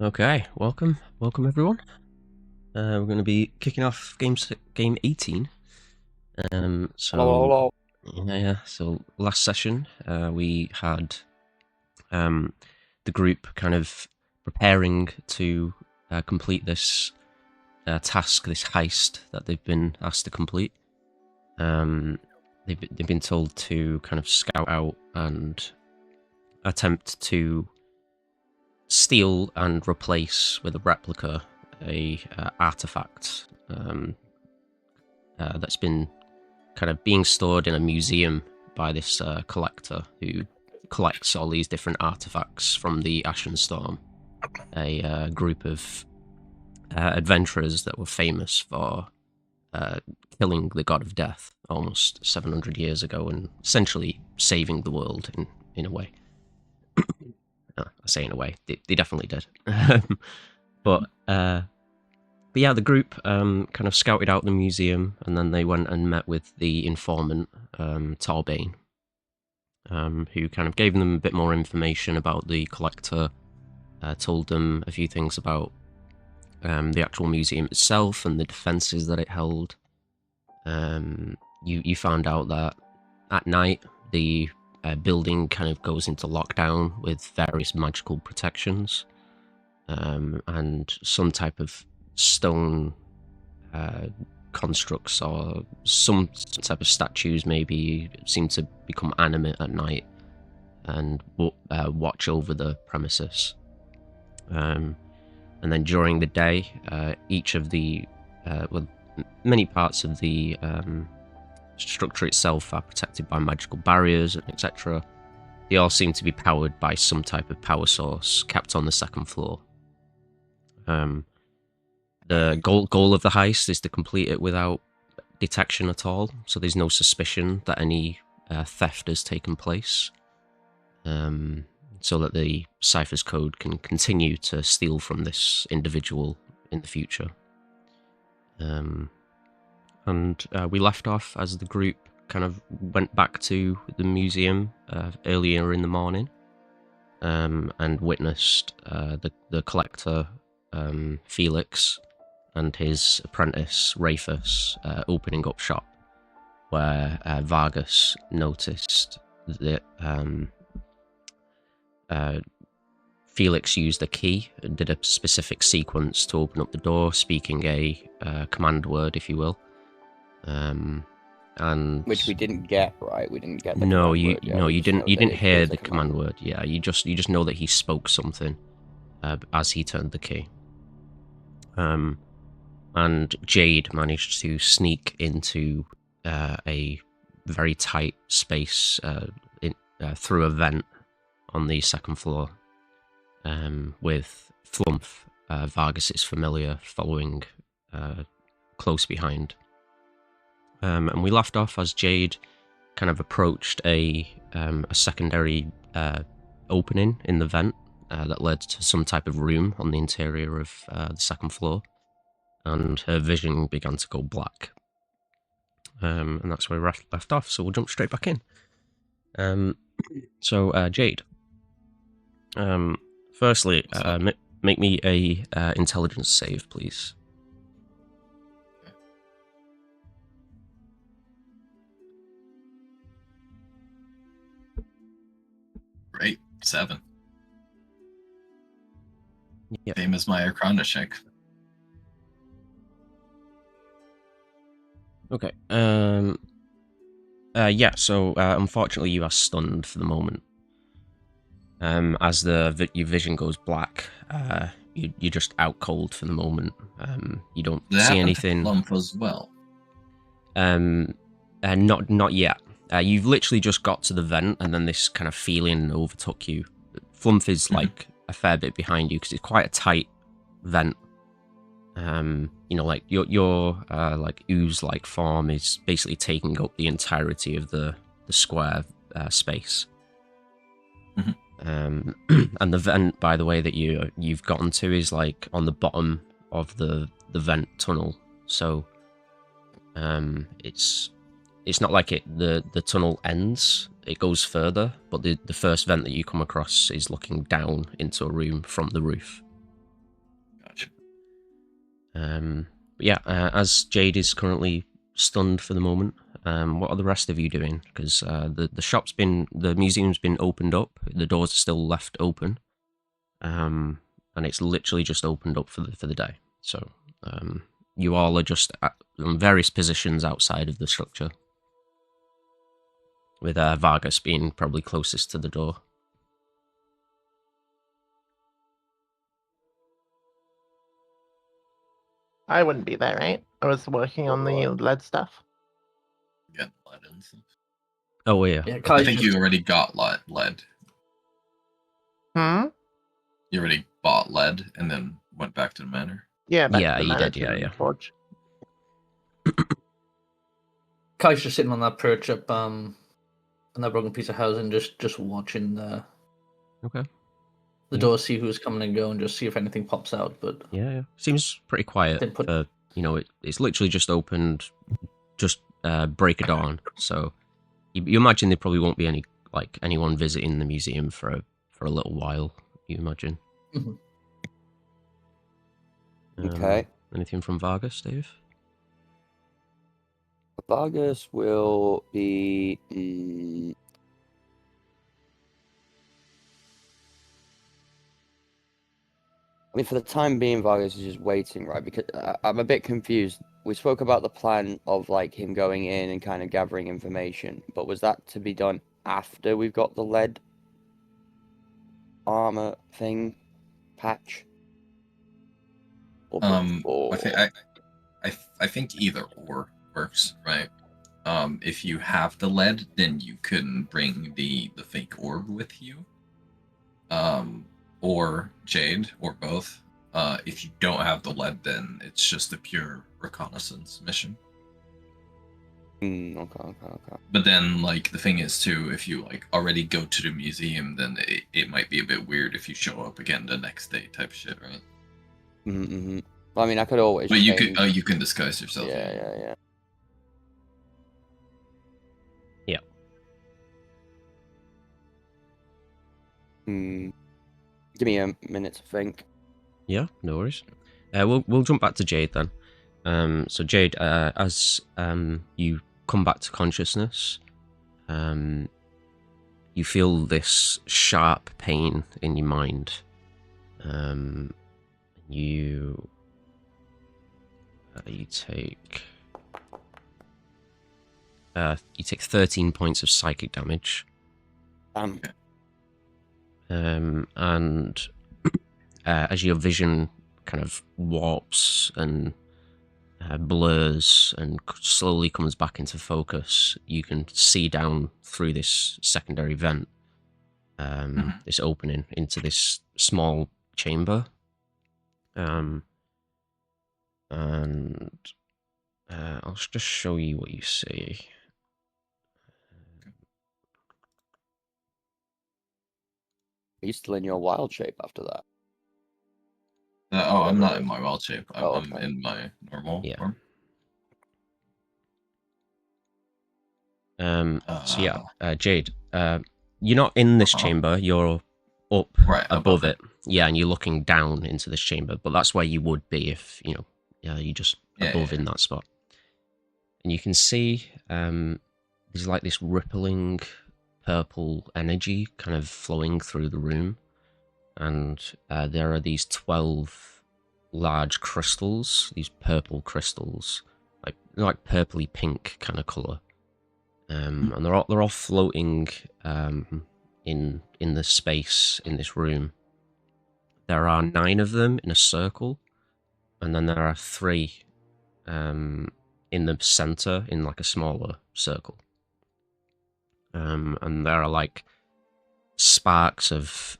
Okay, welcome everyone. We're going to be kicking off game 18. Hello, So hello. yeah. So last session, we had the group kind of preparing to complete this task, this heist that they've been asked to complete. They've been told to kind of scout out and attempt to steal and replace with a replica a artifact that's been kind of being stored in a museum by this collector who collects all these different artifacts from the Ashen Storm, a group of adventurers that were famous for killing the god of death almost 700 years ago and essentially saving the world in a way. I say in a way, they definitely did. But yeah, the group kind of scouted out the museum, and then they went and met with the informant, Torbane, who kind of gave them a bit more information about the collector, told them a few things about the actual museum itself and the defenses that it held. You found out that at night the building kind of goes into lockdown with various magical protections, and some type of stone constructs or some type of statues maybe seem to become animate at night and watch over the premises. And then during the day, each of the many parts of the structure itself are protected by magical barriers, etc. They all seem to be powered by some type of power source kept on the second floor. The goal of the heist is to complete it without detection at all, so there's no suspicion that any theft has taken place, so that the Cypher's code can continue to steal from this individual in the future. And we left off as the group kind of went back to the museum earlier in the morning, and witnessed the collector, Felix, and his apprentice, Rafus, opening up shop, where Vargas noticed that Felix used a key and did a specific sequence to open up the door, speaking a command word, if you will. And Which we didn't get, right? We didn't get the no, command you word. Yeah, no, we you just know didn't. You that didn't it hear is a the command word. Yeah, you just know that he spoke something as he turned the key. And Jade managed to sneak into a very tight space through a vent on the second floor, with Flumph, Vargas's familiar, following close behind. And we left off as Jade kind of approached a secondary opening in the vent that led to some type of room on the interior of the second floor, and her vision began to go black. And that's where we left off, so we'll jump straight back in. So Jade, firstly, make me a intelligence save, please. Great. 7. Yep. Same as my Arcana check. Okay. Yeah, so unfortunately you are stunned for the moment. As your vision goes black, you're just out cold for the moment. You don't see anything. Lump as well. Not yet. You've literally just got to the vent, and then this kind of feeling overtook you. Flumph is like a fair bit behind you because it's quite a tight vent. Like your like ooze-like form is basically taking up the entirety of the square space. And the vent, by the way, that you've gotten to is like on the bottom of the vent tunnel. So it's not like the tunnel ends, it goes further, but the first vent that you come across is looking down into a room from the roof. But yeah, as Jade is currently stunned for the moment, what are the rest of you doing? Because the museum's been opened up. The doors are still left open, and it's literally just opened up for the day. So you all are just at various positions outside of the structure, with Vargas being probably closest to the door. I wouldn't be there, right? I was working on the lead stuff. Getting lead and stuff. Oh yeah. Yeah, I Kai's think you already got lead. Hmm? You already bought lead and then went back to the manor. Yeah, back Yeah, to the you did, management yeah. forge. Kai's just sitting on that perch up on that broken piece of housing, just watching the Okay. door, see who's coming and going, just see if anything pops out. But Yeah. Seems pretty quiet. Then put- For, it's literally just opened, just break of dawn. So you imagine there probably won't be anyone visiting the museum for a little while. You imagine. Mhm. Okay. Anything from Vargas, Dave? Vargas will be. I mean, for the time being, Vargas is just waiting, right? Because I'm a bit confused. We spoke about the plan of like him going in and kind of gathering information, but was that to be done after we've got the lead armor thing patch? Or before? I think either or works, right? If you have the lead, then you can bring the fake orb with you. Or Jade, or both. If you don't have the lead, then it's just a pure reconnaissance mission. Okay. But then, like, the thing is, too, if you, like, already go to the museum, then it might be a bit weird if you show up again the next day type shit, right? Mm-hmm. Well, I mean, I could always But you change. could, you can disguise yourself. Yeah. Yeah. Give me a minute to think. Yeah, no worries. We'll jump back to Jade then. So Jade, as you come back to consciousness, you feel this sharp pain in your mind. You take 13 points of psychic damage. And as your vision kind of warps and blurs and slowly comes back into focus, you can see down through this secondary vent, this opening into this small chamber. And I'll just show you what you see. Are you still in your wild shape after that? I'm not in my wild shape. I'm okay. in my normal form. So yeah, Jade, you're not in this chamber. You're up above it. Yeah, and you're looking down into this chamber. But that's where you would be if you're just above in that spot. And you can see there's like this rippling purple energy kind of flowing through the room, and there are these 12 large crystals, these purple crystals, like purpley pink kind of color. And they're all floating in the space in this room. There are 9 of them in a circle, and then there are 3 in the center in like a smaller circle. And there are like sparks of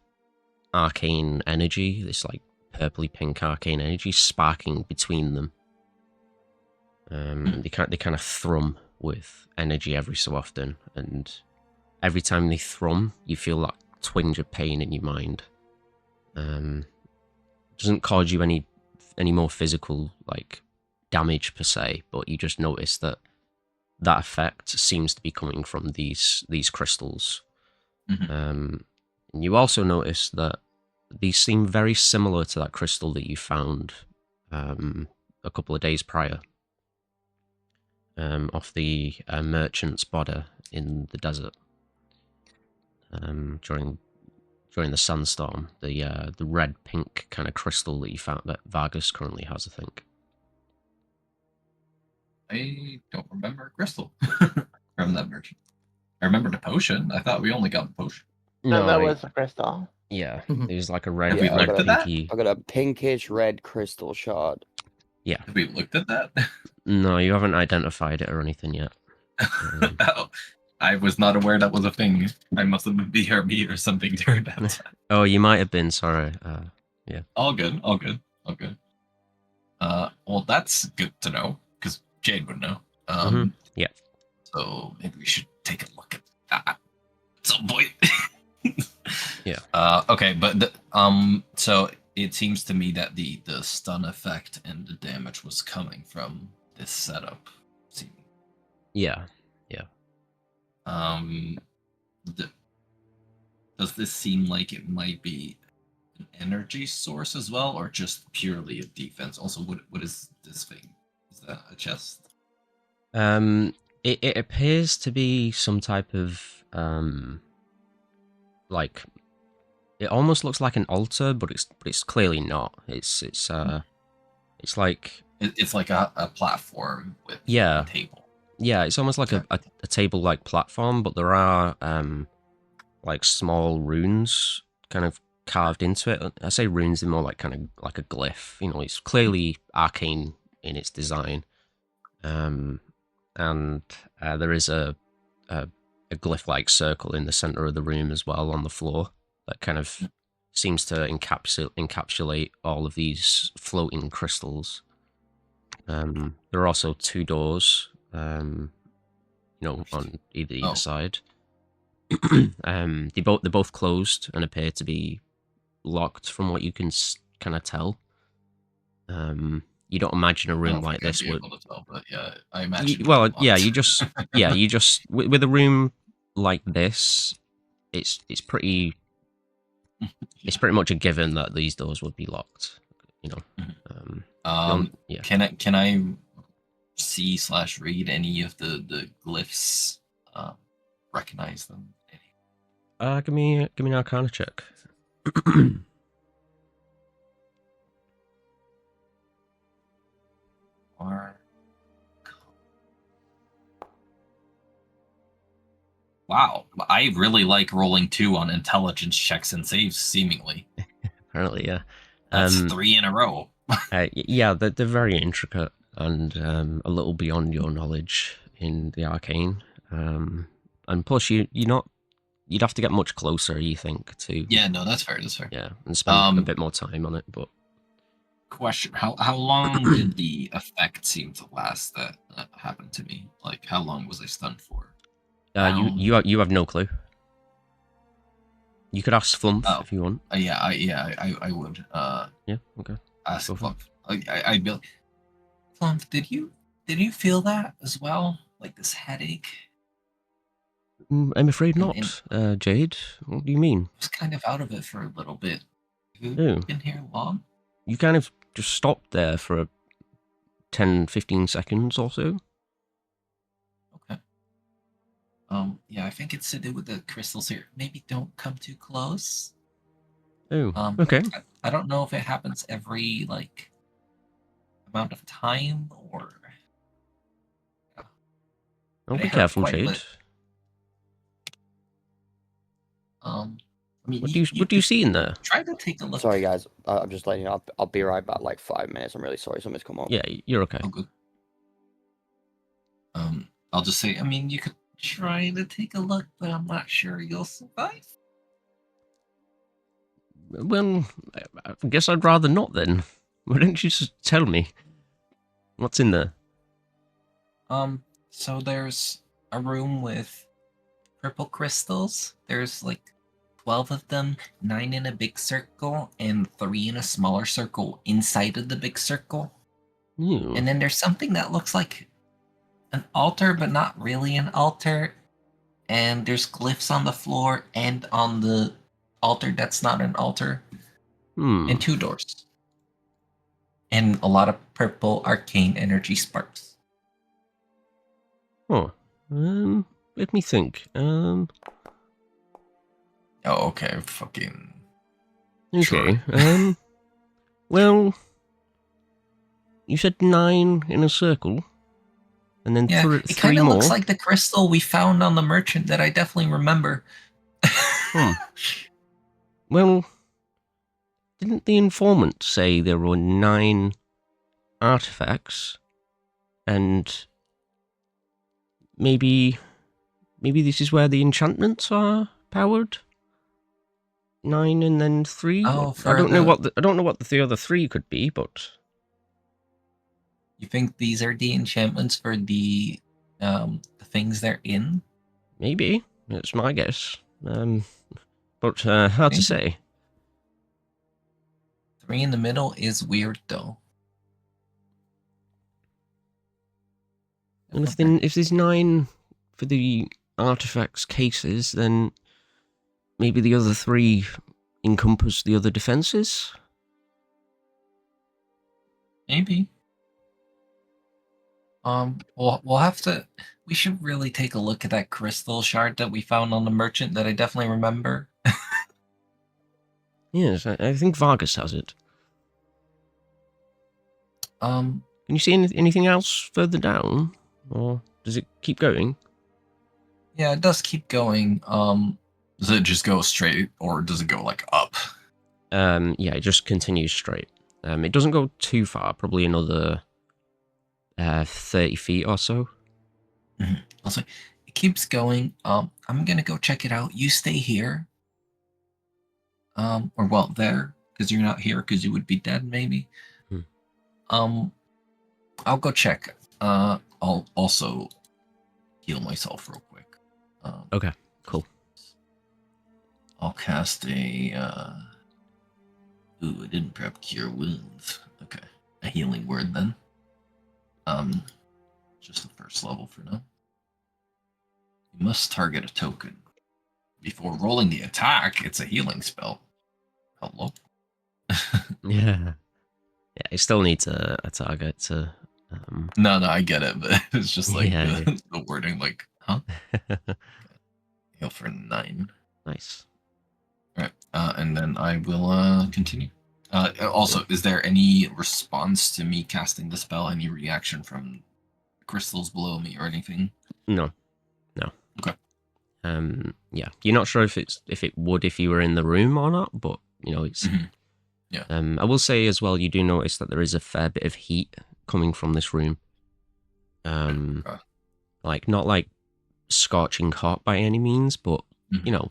arcane energy, this like purpley pink arcane energy sparking between them. They kind of thrum with energy every so often, and every time they thrum, you feel that twinge of pain in your mind. Doesn't cause you any more physical like damage per se, but you just notice that effect seems to be coming from these crystals. And you also notice that these seem very similar to that crystal that you found a couple of days prior, off the merchant's border in the desert. During the sandstorm, the red pink kind of crystal that you found that Vargas currently has, I think. I don't remember a crystal from that merchant. I remember the potion. I thought we only got the potion. No, that it- was a crystal. yeah. Mhm. It was like a red, Have we Yeah, looked at that? pinky. I got a pinkish red crystal shard. Have we looked at that? No, you haven't identified it or anything yet. Oh, I was not aware that was a thing. I must have been BRB or something during that time. Oh, you might have been. Sorry. All good. Well, that's good to know because Jade would know. Yeah. So maybe we should take a look at that at some point. Yeah. Okay, but so it seems to me that the stun effect and the damage was coming from this setup. Yeah. Does this seem like it might be an energy source as well, or just purely a defense? Also, what is this thing? Is that a chest? It appears to be some type of like, it almost looks like an altar, but it's clearly not. It's like, It's like a platform with Yeah. a table. yeah, it's almost like a table like platform, but there are like small runes kind of carved into it. I say runes, they're more like kind of like a glyph. You know, it's clearly arcane in its design. And there is a glyph-like circle in the center of the room as well on the floor that kind of seems to encapsulate all of these floating crystals. There are also two doors, you know, on either side. They're both closed and appear to be locked from what you can kind of tell. You don't imagine a room like this would. Able to tell, but yeah, I imagine. You just with a room like this, it's pretty much a given that these doors would be locked. You know. Yeah. Can I see/read any of the glyphs? Recognize them? Give me an Arcana check. Wow, I really like rolling 2 on intelligence checks and saves. Seemingly, Apparently, yeah. that's 3 in a row. Yeah, they're very intricate and a little beyond your knowledge in the arcane. And plus, you'd have to get much closer, you think, to. Yeah, no, that's fair. Yeah, and spend a bit more time on it. But question: How long did the effect seem to last that happened to me? Like, how long was I stunned for? You have no clue. You could ask Flump if you want. I would. Yeah, okay. Ask Flump. I'd be like, Flump, did you feel that as well? Like this headache? I'm afraid not, Jade. What do you mean? I was kind of out of it for a little bit. Have you Oh. been here long? You kind of just stopped there for 10-15 seconds or so. Okay. Yeah, I think it's to do with the crystals here. Maybe don't come too close. Oh, okay. I don't know if it happens every like amount of time or. I'll It be hurt careful, quite a Jade. bit. I mean, What do you see in there? Try to take a look. Sorry, guys. I'm just letting you know. I'll be right back. Like 5 minutes. I'm really sorry. Something's come up. Yeah, you're okay. Oh, good. I'll just say, I mean, you could try to take a look, but I'm not sure you'll survive. Well, I guess I'd rather not then. Why don't you just tell me what's in there? So there's a room with purple crystals. There's like 12 of them, 9 in a big circle and 3 in a smaller circle inside of the big circle. Ooh. And then there's something that looks like an altar, but not really an altar. And there's glyphs on the floor and on the altar that's not an altar. And 2 doors. and a lot of purple arcane energy sparks. Oh, let me think. Oh, okay, fucking. Okay. Sure. Well, you said 9 in a circle, and then Yeah, it three kind of more. looks like the crystal we found on the merchant that I definitely remember. Well, didn't the informant say there were 9 artifacts, and maybe this is where the enchantments are powered? 9 and then 3. Oh, I don't know the... what the other 3 could be, but You think these are the enchantments for the things they're in? maybe it's my guess. But hard to say. 3 in the middle is weird, though. And if there's 9 for the artifacts cases, then maybe the other 3 encompass the other defenses? Maybe. We'll have to. We should really take a look at that crystal shard that we found on the merchant that I definitely remember. Yes, I think Vargas has it. Um, Can you see anything else further down, or does it keep going? yeah, it does keep going. Does it just go straight, or does it go like up? Yeah, it just continues straight. It doesn't go too far, probably another 30 feet or so. Also, it keeps going. I'm gonna go check it out. You stay here. Or well, there, because you're not here, because you would be dead, maybe. I'll go check. I'll also heal myself real quick. Okay, cool. I'll cast a. Ooh, I didn't prep cure wounds. Okay, a healing word then. Just the first level for now. You must target a token before rolling the attack. It's a healing spell. Hello. Yeah, it still needs a target to. No, I get it, but it's just like Yeah. the wording, like, huh? Heal for 9. Nice. All right, and then I will continue. Also, is there any response to me casting the spell? Any reaction from crystals below me or anything? No. Okay. Yeah, you're not sure if it would if you were in the room or not, but it's. Yeah. I will say as well, you do notice that there is a fair bit of heat coming from this room. Like not like scorching hot by any means, but you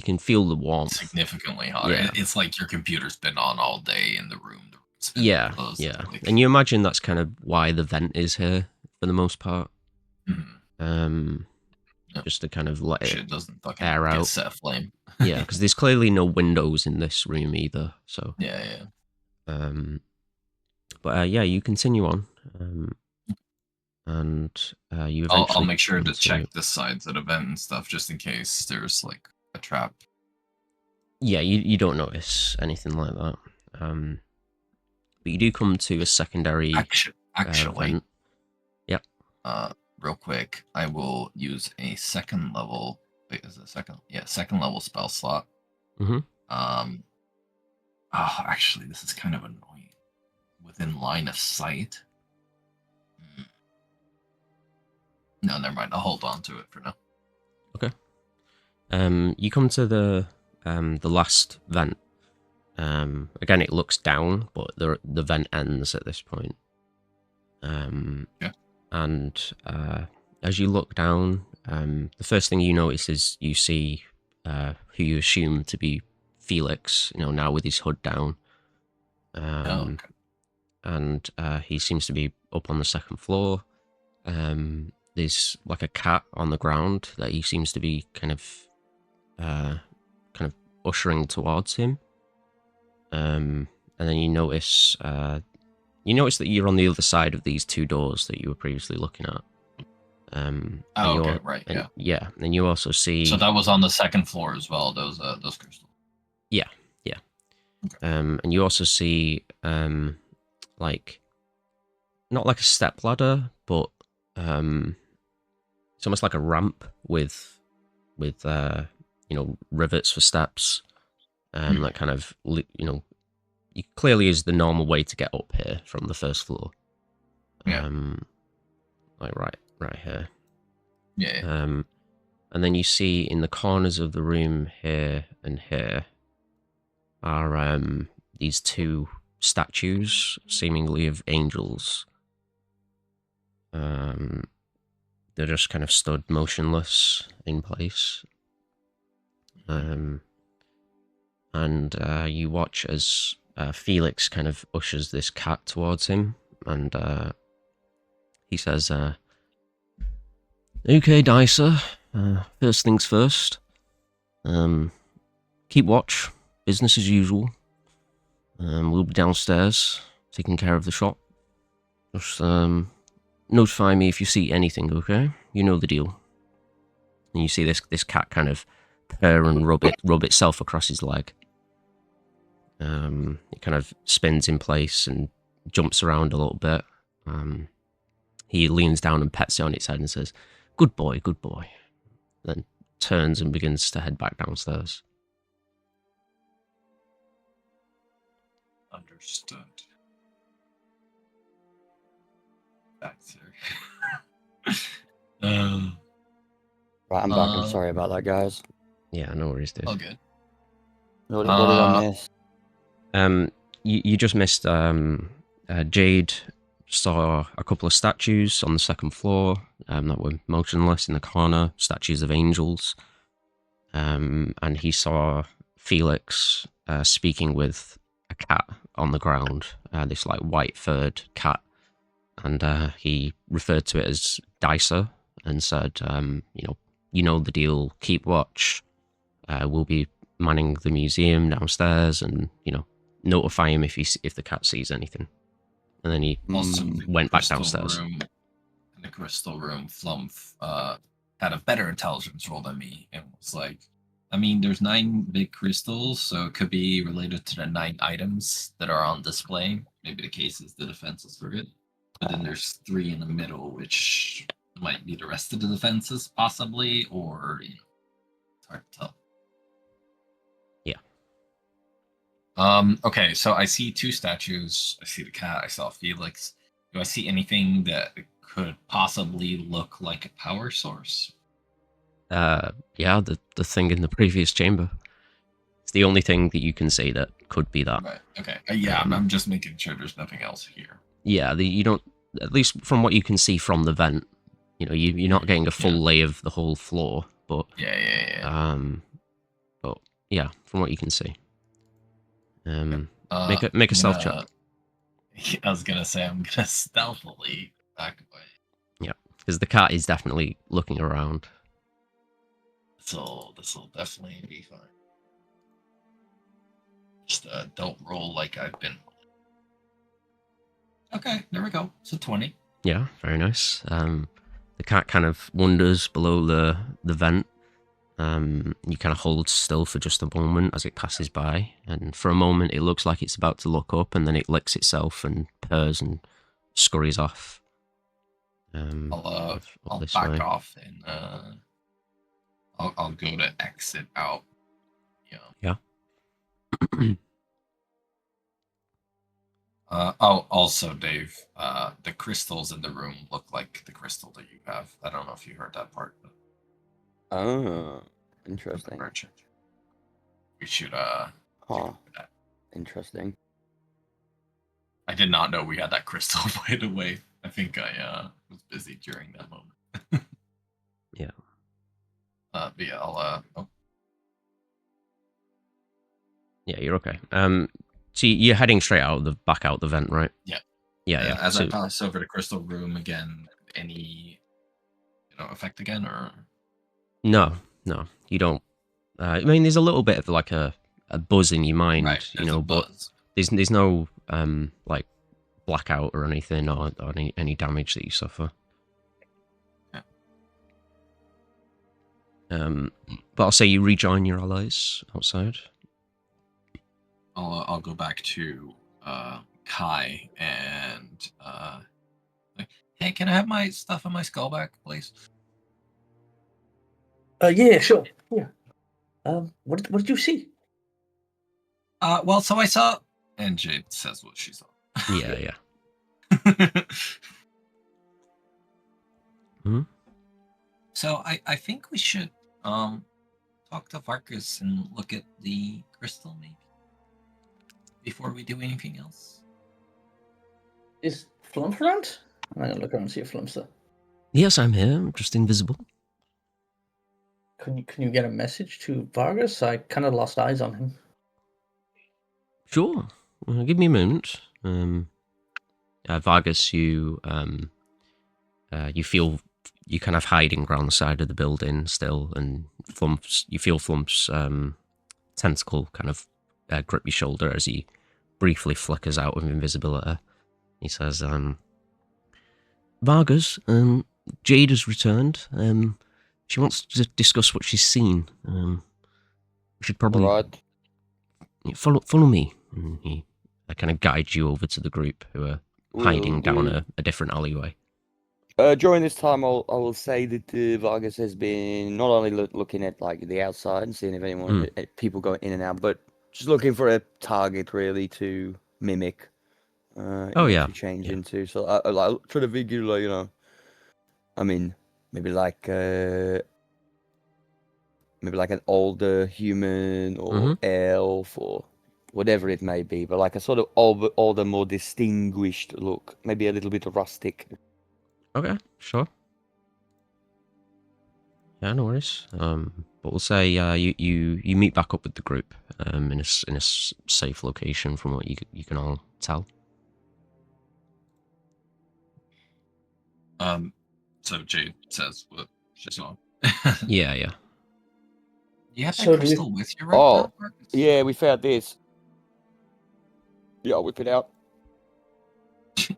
can feel the warmth. Significantly hotter. Yeah. It's like your computer's been on all day in the room. Yeah. Like... And you imagine that's kind of why the vent is here for the most part. Just to kind of let it doesn't fucking air out. Set aflame. Yeah, because there's clearly no windows in this room either. So yeah. But yeah, you continue on, and you eventually. I'll make sure to check the sides of the vent and stuff just in case there's like a trap. Yeah, you don't notice anything like that. But you do come to a secondary. Actually. Vent. Yep. Real quick, I will use a second level. Wait, is it second level spell slot. Actually, this is kind of annoying. Within line of sight. No, never mind. I'll hold on to it for now. Okay. You come to the last vent. Again, it looks down, but the vent ends at this point. Yeah. And as you look down, the first thing you notice is you see who you assume to be Felix, now with his hood down. Okay. And he seems to be up on the second floor. There's like a cat on the ground that he seems to be kind of ushering towards him. And then you notice that you're on the other side of these 2 doors that you were previously looking at. Okay, right, yeah. Yeah, and you also see. So that was on the second floor as well. Those crystals. Yeah. Okay. And you also see like not like a step ladder, but it's almost like a ramp with rivets for steps, that kind of it clearly is the normal way to get up here from the first floor. Yeah. Like right here. Yeah. And then you see in the corners of the room here and here are these two statues, seemingly of angels. They're just kind of stood motionless in place. And you watch as Felix kind of ushers this cat towards him, and he says, "Okay, Dicer, first things first. Keep watch, business as usual. We'll be downstairs, taking care of the shop. Just notify me if you see anything, okay? You know the deal." And you see this cat kind of purr and rub itself across his leg. It kind of spins in place and jumps around a little bit. He leans down and pets it on its head and says, good boy. Then turns and begins to head back downstairs. Understood. That's Right, I'm back. I'm sorry about that, guys. Yeah, no worries, dude. All good. What did I miss? You just missed. Jade saw a couple of statues on the second floor that were motionless in the corner, statues of angels. And he saw Felix speaking with a cat on the ground, this like white furred cat, and he referred to it as Dicer and said, you know the deal. Keep watch. We'll be manning the museum downstairs, and notify him if the cat sees anything. And then he Also, went back downstairs. In the crystal room, Flumph had a better intelligence roll than me and was like, I mean, there's 9 big crystals, so it could be related to the 9 items that are on display. Maybe the cases, the defenses for it. But then there's 3 in the middle, which might be the rest of the defenses, possibly, or it's hard to tell. Okay, so I see 2 statues. I see the cat. I saw Felix. Do I see anything that could possibly look like a power source? Yeah, the thing in the previous chamber. It's the only thing that you can see that could be that. Right. Okay. Yeah, I'm just making sure there's nothing else here. Yeah, you don't. At least from what you can see from the vent, you're not getting a full lay of the whole floor. But Yeah. But yeah, from what you can see. Make a stealth check. I was gonna say I'm gonna stealthily back away. Yeah, because the cat is definitely looking around. So this will definitely be fine. Just don't roll like I've been. Okay, there we go. It's a 20. Yeah, very nice. The cat kind of wanders below the vent. You kind of hold still for just a moment as it passes by, and for a moment it looks like it's about to look up, and then it licks itself and purrs and scurries off. I'll back off and I'll go to exit out. Yeah. Also, Dave, the crystals in the room look like the crystal that you have. I don't know if you heard that part, but Oh, interesting. we should Interesting. I did not know we had that crystal, by the way. I think I was busy during that moment. Yeah. But yeah, I'll Yeah, you're okay. So you're heading straight back out the vent, right? Yeah. Yeah. As I pass over the crystal room again, any effect again, or No, you don't. I mean, there's a little bit of like a buzz in your mind, right, but there's no like blackout or anything, or any damage that you suffer. Yeah. But I'll say you rejoin your allies outside. I'll go back to Kai and like, hey, can I have my stuff and my skull back, please? Yeah, sure. Yeah. What did you see? Well, so I saw, and Jade says what she saw. Yeah, yeah. Hmm? So I think we should talk to Vargas and look at the crystal maybe before we do anything else. Is Flump around? I'm gonna look around and see if Flump's there. Yes, I'm here. I'm just invisible. Can you get a message to Vargas? I kind of lost eyes on him. Sure. Give me a moment. Vargas, you feel you kind of hiding around the side of the building still, and you feel Flump's tentacle kind of grip your shoulder as he briefly flickers out of invisibility. He says, Vargas, Jade has returned. She wants to discuss what she's seen. We should probably Right. follow me. And he kind of guides you over to the group who are hiding Will down do. a different alleyway. During this time, I will say that Vargas has been not only looking at like the outside and seeing if anyone, people going in and out, but just looking for a target really to mimic. Oh, yeah. To change Yeah. into. So I like try to figure like I mean maybe like an older human or elf or whatever it may be, but like a sort of older, more distinguished look, maybe a little bit rustic. Okay, sure. Yeah, no worries. But we'll say you meet back up with the group in a safe location from what you can all tell. So Jade says what she saw. Yeah, yeah. You have that So do crystal with you right Oh, now, Vargas? Yeah, we found this. Yeah, I'll whip it out.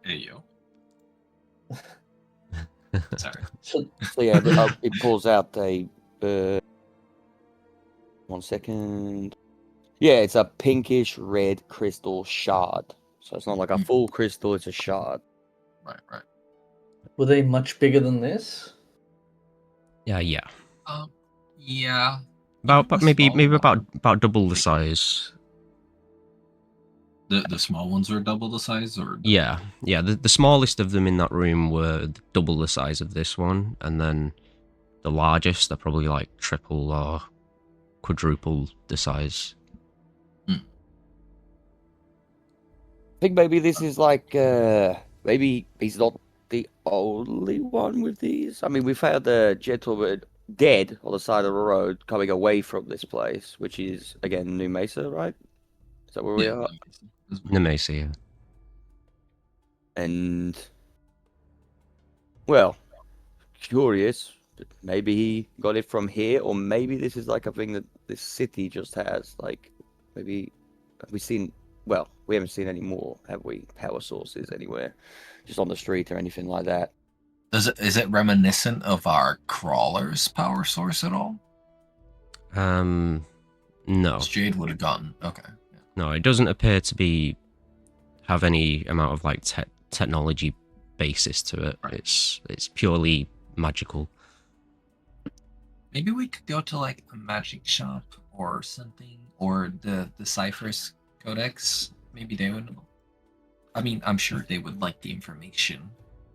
Hey yo. Sorry. So So yeah, it pulls out a. 1 second. Yeah, it's a pinkish red crystal shard. So it's not like a full crystal; it's a shard. Right. were they much bigger than this? Yeah. Yeah. About The maybe small one- about double the size. The small ones are double the size, or Yeah. The smallest of them in that room were double the size of this one, and then the largest are probably like triple or quadruple the size. I think maybe this is like maybe he's not the only one with these. I mean, we found a gentleman dead on the side of the road coming away from this place, which is again New Mesa, right? Is that where we are? Nemesi, yeah. And well, curious. Maybe he got it from here, or maybe this is like a thing that this city just has. Like, maybe have we seen? Well, we haven't seen any more, have we? Power sources anywhere, just on the street or anything like that. Is it reminiscent of our crawler's power source at all? No. Jade would have gotten. Okay. Yeah. No, it doesn't appear to have any amount of like technology basis to it. Right. It's purely magical. Maybe we could go to like a magic shop or something, or the Cypher's Codex. Maybe they would. I mean, I'm sure they would like the information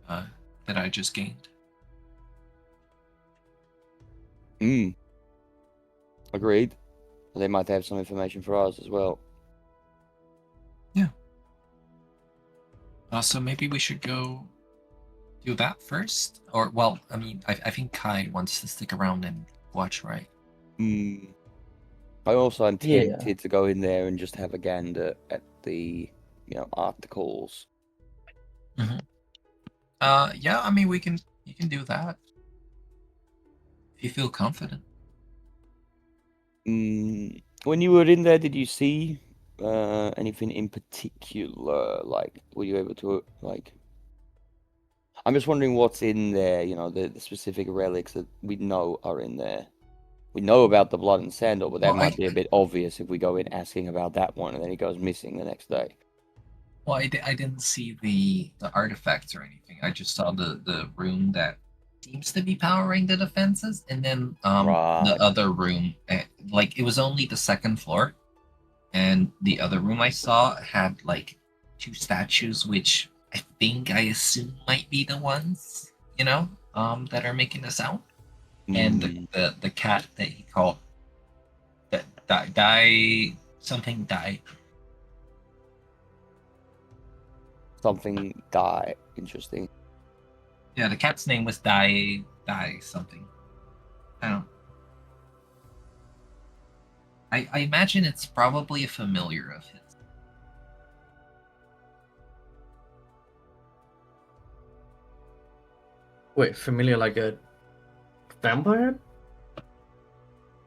that I just gained. Agreed. They might have some information for us as well. Yeah. So maybe we should go do that first, or well, I mean, I think Kai wants to stick around and watch, right? I also intended to go in there and just have a gander at the, articles. Yeah, I mean, you can do that if you feel confident. When you were in there, did you see anything in particular? Like, were you able to like? I'm just wondering what's in there. The specific relics that we know are in there. We know about the blood and sandal, but that might be a bit obvious if we go in asking about that one, and then he goes missing the next day. Well, I didn't see the artifacts or anything. I just saw the room that seems to be powering the defenses, and then Right. the other room, like it was only the second floor, and the other room I saw had like two statues, which I assume might be the ones, that are making the sound, and Mm, the cat that he called that die something die. something die. Interesting. Yeah, the cat's name was Die something. I don't. I imagine it's probably a familiar of his. Wait, familiar like a vampire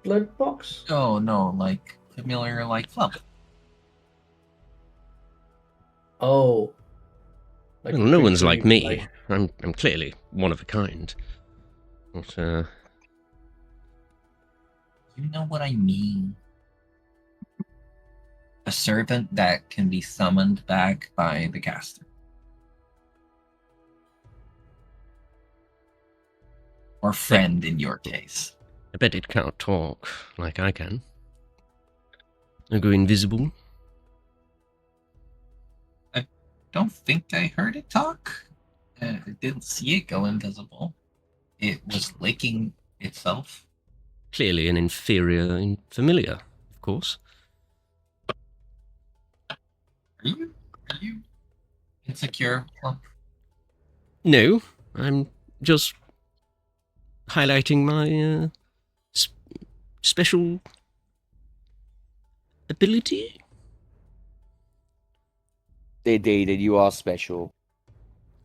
blood box? Oh no, like familiar like Flump. Oh, like Well, no one's creature like you me. I'm clearly one of a kind. But, You know what I mean? A servant that can be summoned back by the caster. Or friend in your case. I bet it can't talk like I can. I go invisible. Don't think I heard it talk. I didn't see it go invisible. It was licking itself. Clearly an inferior familiar, of course. Are you insecure, Flump? No, I'm just highlighting my special ability. Indeed, you are special.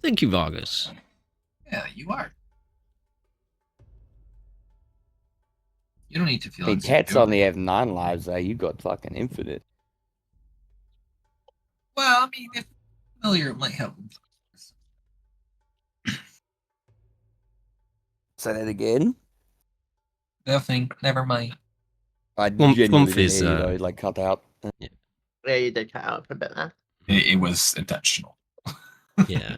Thank you, Vargas. Yeah, you are. You don't need to feel I mean, cats insecure. only have 9 lives, though. You got fucking infinite. Well, I mean, if familiar might help. Say that again. Nothing. Never mind. I Flump genuinely didn't is, hear you, though. Like, cut out. Yeah, you did cut out for a bit there. It was intentional. Yeah.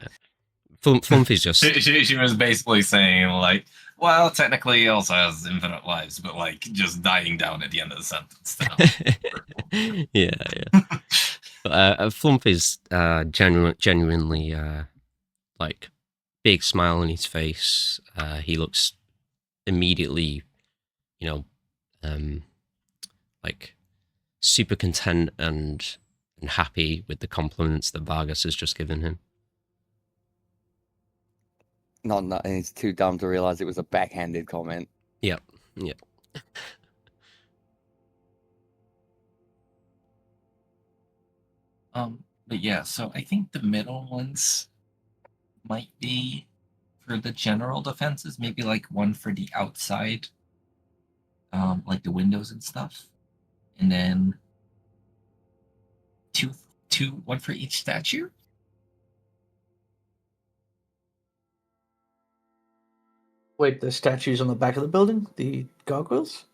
Flump is just... She was basically saying, like, well, technically he also has infinite lives, but, like, just dying down at the end of the sentence. yeah. But Flump is genuinely, like, big smile on his face. He looks immediately, like, super content and happy with the compliments that Vargas has just given him. No, he's too dumb to realize it was a backhanded comment. Yep. But yeah, so I think the middle ones might be for the general defenses, maybe like one for the outside, like the windows and stuff, and then one for each statue. Wait, the statues on the back of the building? The gargoyles?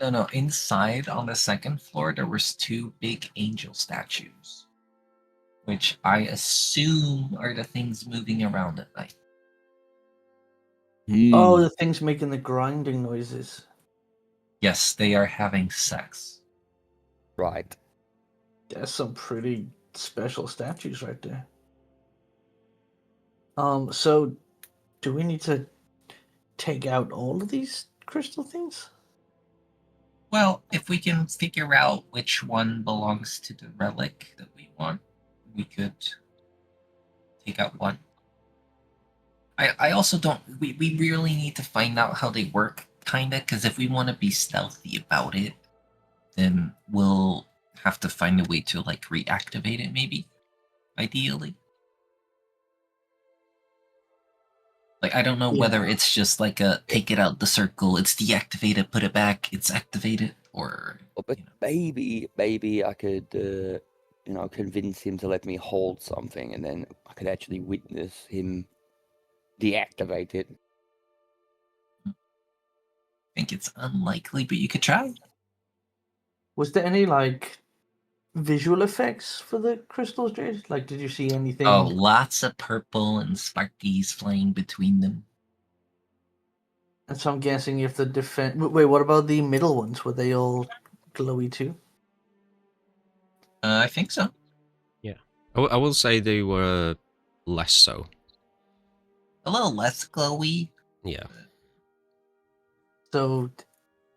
No, inside on the second floor there was two big angel statues, which I assume are the things moving around at night. Oh, the things making the grinding noises. Yes, they are having sex. Right. That's some pretty special statues right there. So do we need to take out all of these crystal things? Well, if we can figure out which one belongs to the relic that we want, we could take out one. I also don't... We really need to find out how they work, kinda, because if we want to be stealthy about it, then we'll have to find a way to, like, reactivate it, maybe. Ideally. Like, I don't know whether it's just like a take it out the circle, it's deactivated, put it back, it's activated, or... But maybe I could, convince him to let me hold something, and then I could actually witness him deactivate it. I think it's unlikely, but you could try. Was there any, like, visual effects for the crystals, Jade? Like, did you see anything? Oh, lots of purple and sparkies flying between them. And so I'm guessing if the defense. Wait, what about the middle ones? Were they all glowy too? I think so. I will say they were less so. A little less glowy. Yeah. So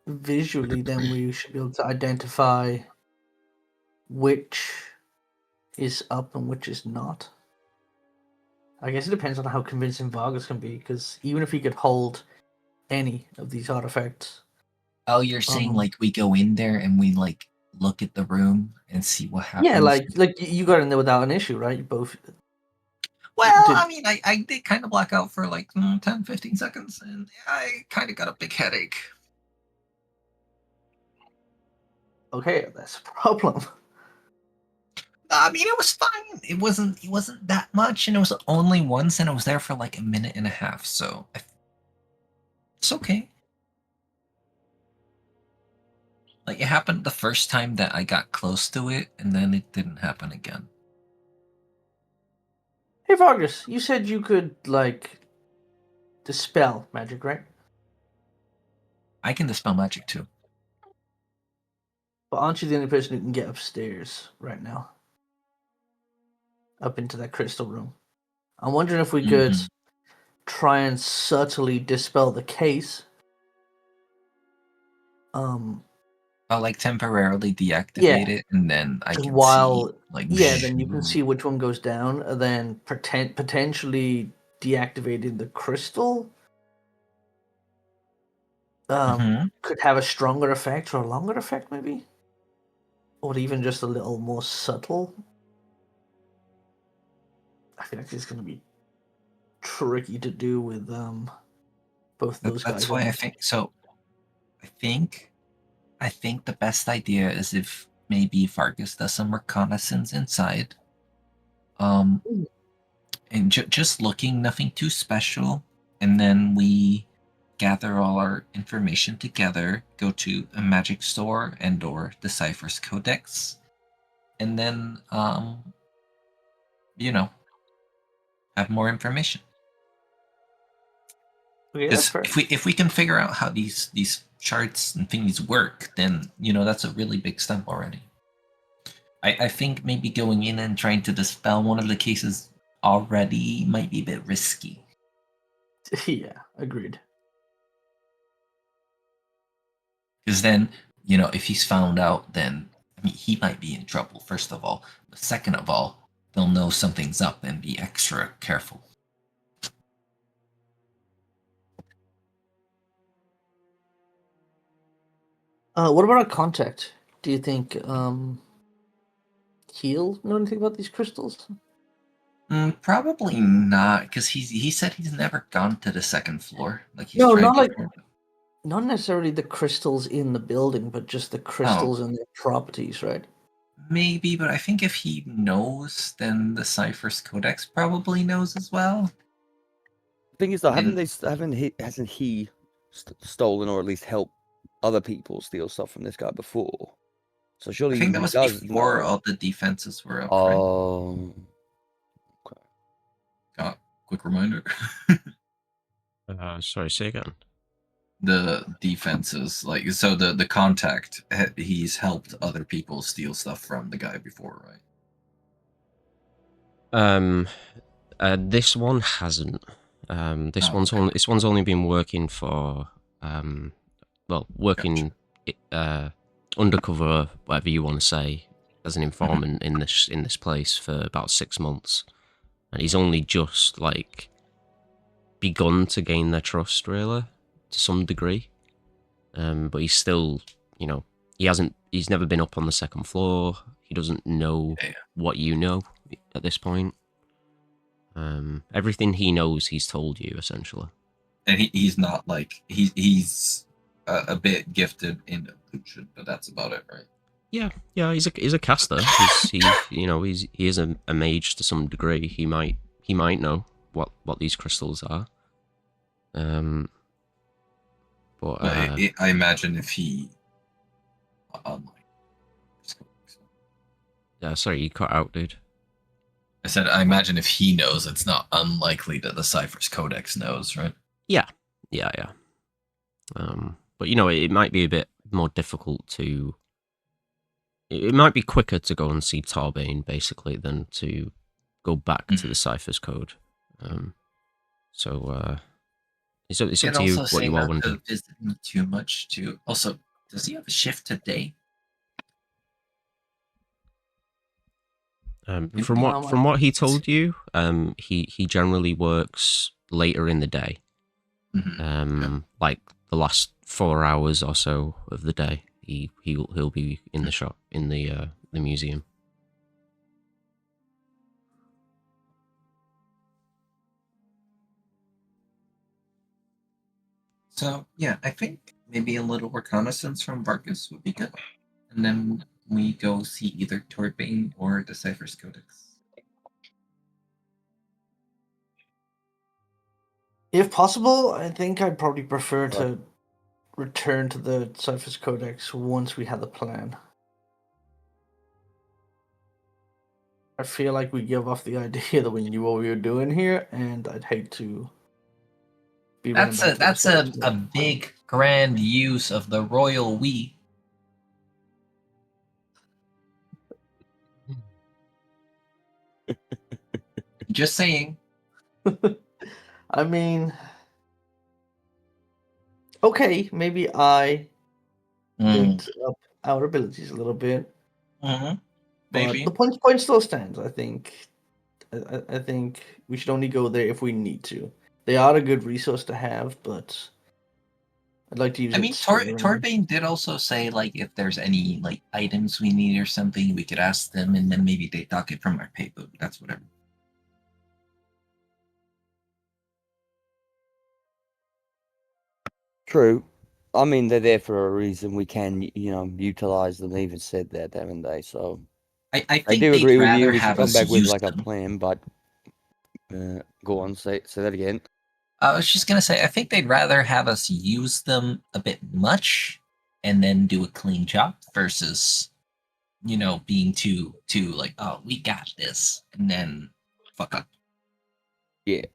visually, then we should be able to identify which is up and which is not. I guess it depends on how convincing Vargas can be, because even if he could hold any of these artifacts. Oh, you're saying like we go in there and we like look at the room and see what happens? Yeah, like you got in there without an issue, right? You both. Well, did- I mean, I did kind of black out for like 10, 15 seconds, and I kind of got a big headache. Okay, that's a problem. I mean, it was fine. It wasn't that much, and it was only once, and I was there for like a minute and a half, so it's okay. Like, it happened the first time that I got close to it, and then it didn't happen again. Hey Vargas, you said you could like dispel magic, right? I can dispel magic too. But aren't you the only person who can get upstairs right now? Up into that crystal room. I'm wondering if we could try and subtly dispel the case. I'll like temporarily deactivate it, and then I can while see like then you can see which one goes down, and then potentially deactivating the crystal could have a stronger effect or a longer effect, maybe, or even just a little more subtle. I feel like it's going to be tricky to do with both those guys. That's why I think so. I think the best idea is if maybe Vargas does some reconnaissance inside. And just looking, nothing too special, and then we gather all our information together, go to a magic store and/or the Cipher's Codex, and then have more information. Okay, that's Because fair. if we can figure out how these charts and things work, then that's a really big step already. I think maybe going in and trying to dispel one of the cases already might be a bit risky. Yeah, agreed. Because then, if he's found out, then he might be in trouble, first of all. But second of all, they'll know something's up and be extra careful. What about our contact? Do you think he'll know anything about these crystals? Probably not, because he said he's never gone to the second floor. Like he's No, tried not like before. not necessarily the crystals in the building, but just the crystals and their properties, right? Maybe, but I think if he knows, then the Cipher's Codex probably knows as well. Thing is, though, hasn't he stolen or at least helped other people steal stuff from this guy before? So surely I think that he was does before know. all the defenses were up. Right? Oh, Quick reminder. Sorry, say again. The defenses, like, so the contact, he's helped other people steal stuff from the guy before, right? This one hasn't. This one's only been working for working undercover, whatever you want to say, as an informant in this place for about 6 months, and he's only just like begun to gain their trust, really, to some degree. But he's still, he's never been up on the second floor. He doesn't know what you know at this point. Everything he knows, he's told you, essentially. And he's not like he's a bit gifted in illusion, but that's about it, right? Yeah, he's a caster. He is a mage to some degree. He might know what these crystals are. But I imagine if he Yeah, sorry, you cut out, dude. I said, I imagine if he knows, it's not unlikely that the Cypher's Codex knows, right? Yeah. But you know, it might be a bit more difficult to. It might be quicker to go and see Tarbane, basically, than to go back to the Cypher's code. It's up Did to you also what say you all not want to to do. visit me too much. To also, does he have a shift today? From No, what he told you, he generally works later in the day. Like the last 4 hours or so of the day, he'll be in the shop in the museum. So yeah, I think maybe a little reconnaissance from Vargas would be good, and then we go see either Torbane or the Cypher's Codex. If possible, I think I'd probably prefer to return to the Cypher's Codex once we had the plan. I feel like we give off the idea that we knew what we were doing here, and I'd hate to be running That's back a to the that's a, Cypher's a Codex. big grand use of the royal we. Just saying. I mean, okay, maybe I linked up our abilities a little bit, but Maybe. the point still stands. I think I think we should only go there if we need to. They are a good resource to have, but I'd like to use I it mean, sparingly. Torbane did also say like if there's any like items we need or something, we could ask them, and then maybe they dock it from our pay, but that's whatever. True. I mean, they're there for a reason. We can, utilize them. They even said that, haven't they? So I I think do they'd agree with you. rather We should have come us back with use like a them. plan, but go on, say that again. I was just gonna say, I think they'd rather have us use them a bit much and then do a clean job versus, being too like, oh, we got this, and then fuck up. Yeah.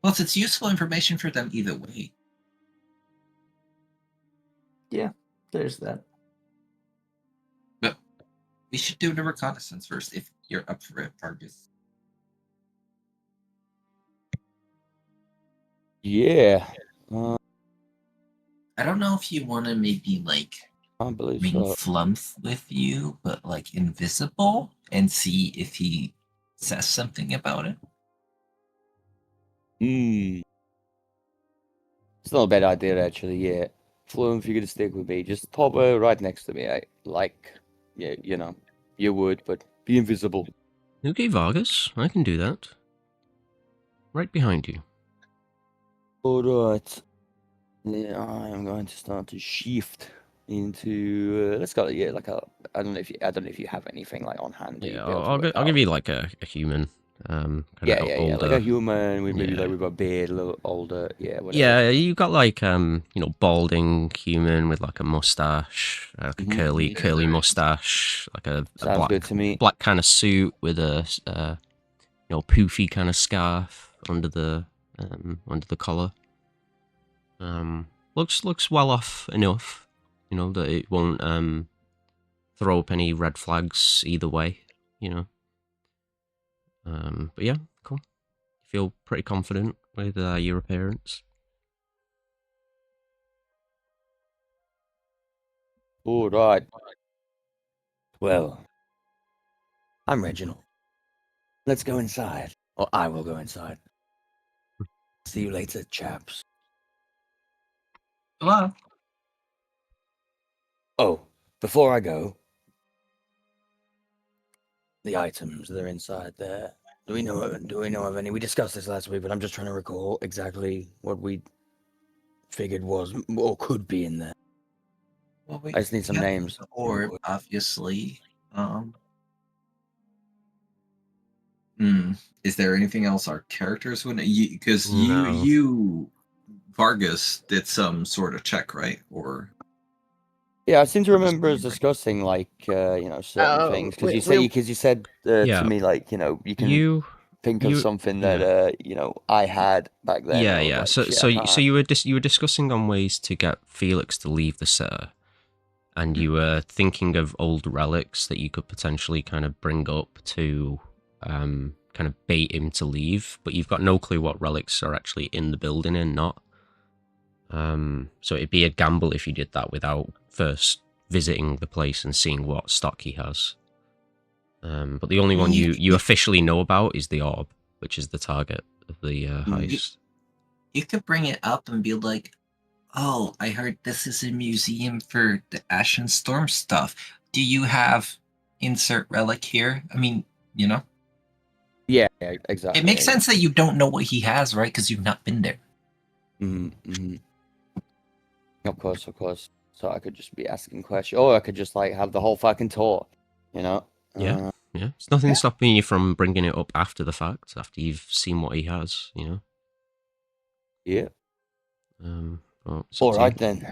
Plus, it's useful information for them either way. Yeah, there's that. But we should do the reconnaissance first if you're up for it, Vargas. Yeah. I don't know if you want to maybe like I believe bring so. Flumph with you, but like invisible, and see if he says something about it. It's not a bad idea, actually. Yeah. Flume, if you're gonna stick with me, just pop her right next to me. Yeah, you would, but be invisible. Okay, Vargas, I can do that. Right behind you. All right. Yeah, I am going to start to shift into. Let's go. Yeah, like a. I don't know if you have anything like on hand. Yeah, I'll give you like a human. Kind Yeah, of yeah, older. like a human with maybe Yeah. like with a beard, a little older. Yeah, whatever. Yeah, you got like balding human with like a mustache, like a curly mustache, like a Sounds good to me. black kind of suit with a poofy kind of scarf under the collar. Looks well off enough, that it won't throw up any red flags either way, But yeah, cool. Feel pretty confident with your appearance. All right. Well, I'm Reginald. Let's go inside, or I will go inside. See you later, chaps. Hello. Oh, before I go, the items that are inside there. Do we know of any? We discussed this last week, but I'm just trying to recall exactly what we figured was or could be in there. Well, I just need some names. The orb, obviously. Is there anything else our characters would? Because No. you Vargas did some sort of check, right? Or Yeah, I seem to remember us discussing like certain things because you said Yeah. to me like you can You think of something yeah. that I had back then. Yeah, and I was yeah. like, So "Shit, so I you, so can't." you were you were discussing on ways to get Felix to leave the city, and you were thinking of old relics that you could potentially kind of bring up to kind of bait him to leave, but you've got no clue what relics are actually in the building and not. So it'd be a gamble if you did that without first visiting the place and seeing what stock he has. But the only one you officially know about is the orb, which is the target of the heist. You could bring it up and be like, "Oh, I heard this is a museum for the Ashen Storm stuff. Do you have insert relic here?" I mean, Yeah, exactly. it makes sense that you don't know what he has, right? Because you've not been there. Mm-hmm. Of course. So I could just be asking questions, or I could just like have the whole fucking tour, Yeah. Yeah, it's nothing stopping you from bringing it up after the fact, after you've seen what he has, Yeah. Well, it's up All to right you. then.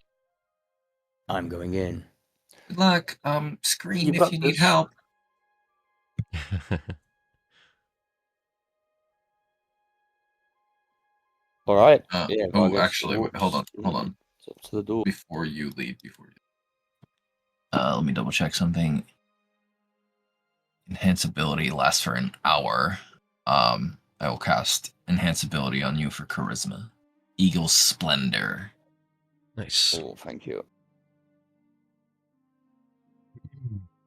I'm going in. Good luck. Scream You've if got you need this. help. All right. Oh, I guess actually, wait, hold on. It's up to the door. Before you leave, Let me double check something. Enhance ability lasts for an hour. I will cast enhance ability on you for charisma. Eagle Splendor. Nice. Oh, thank you.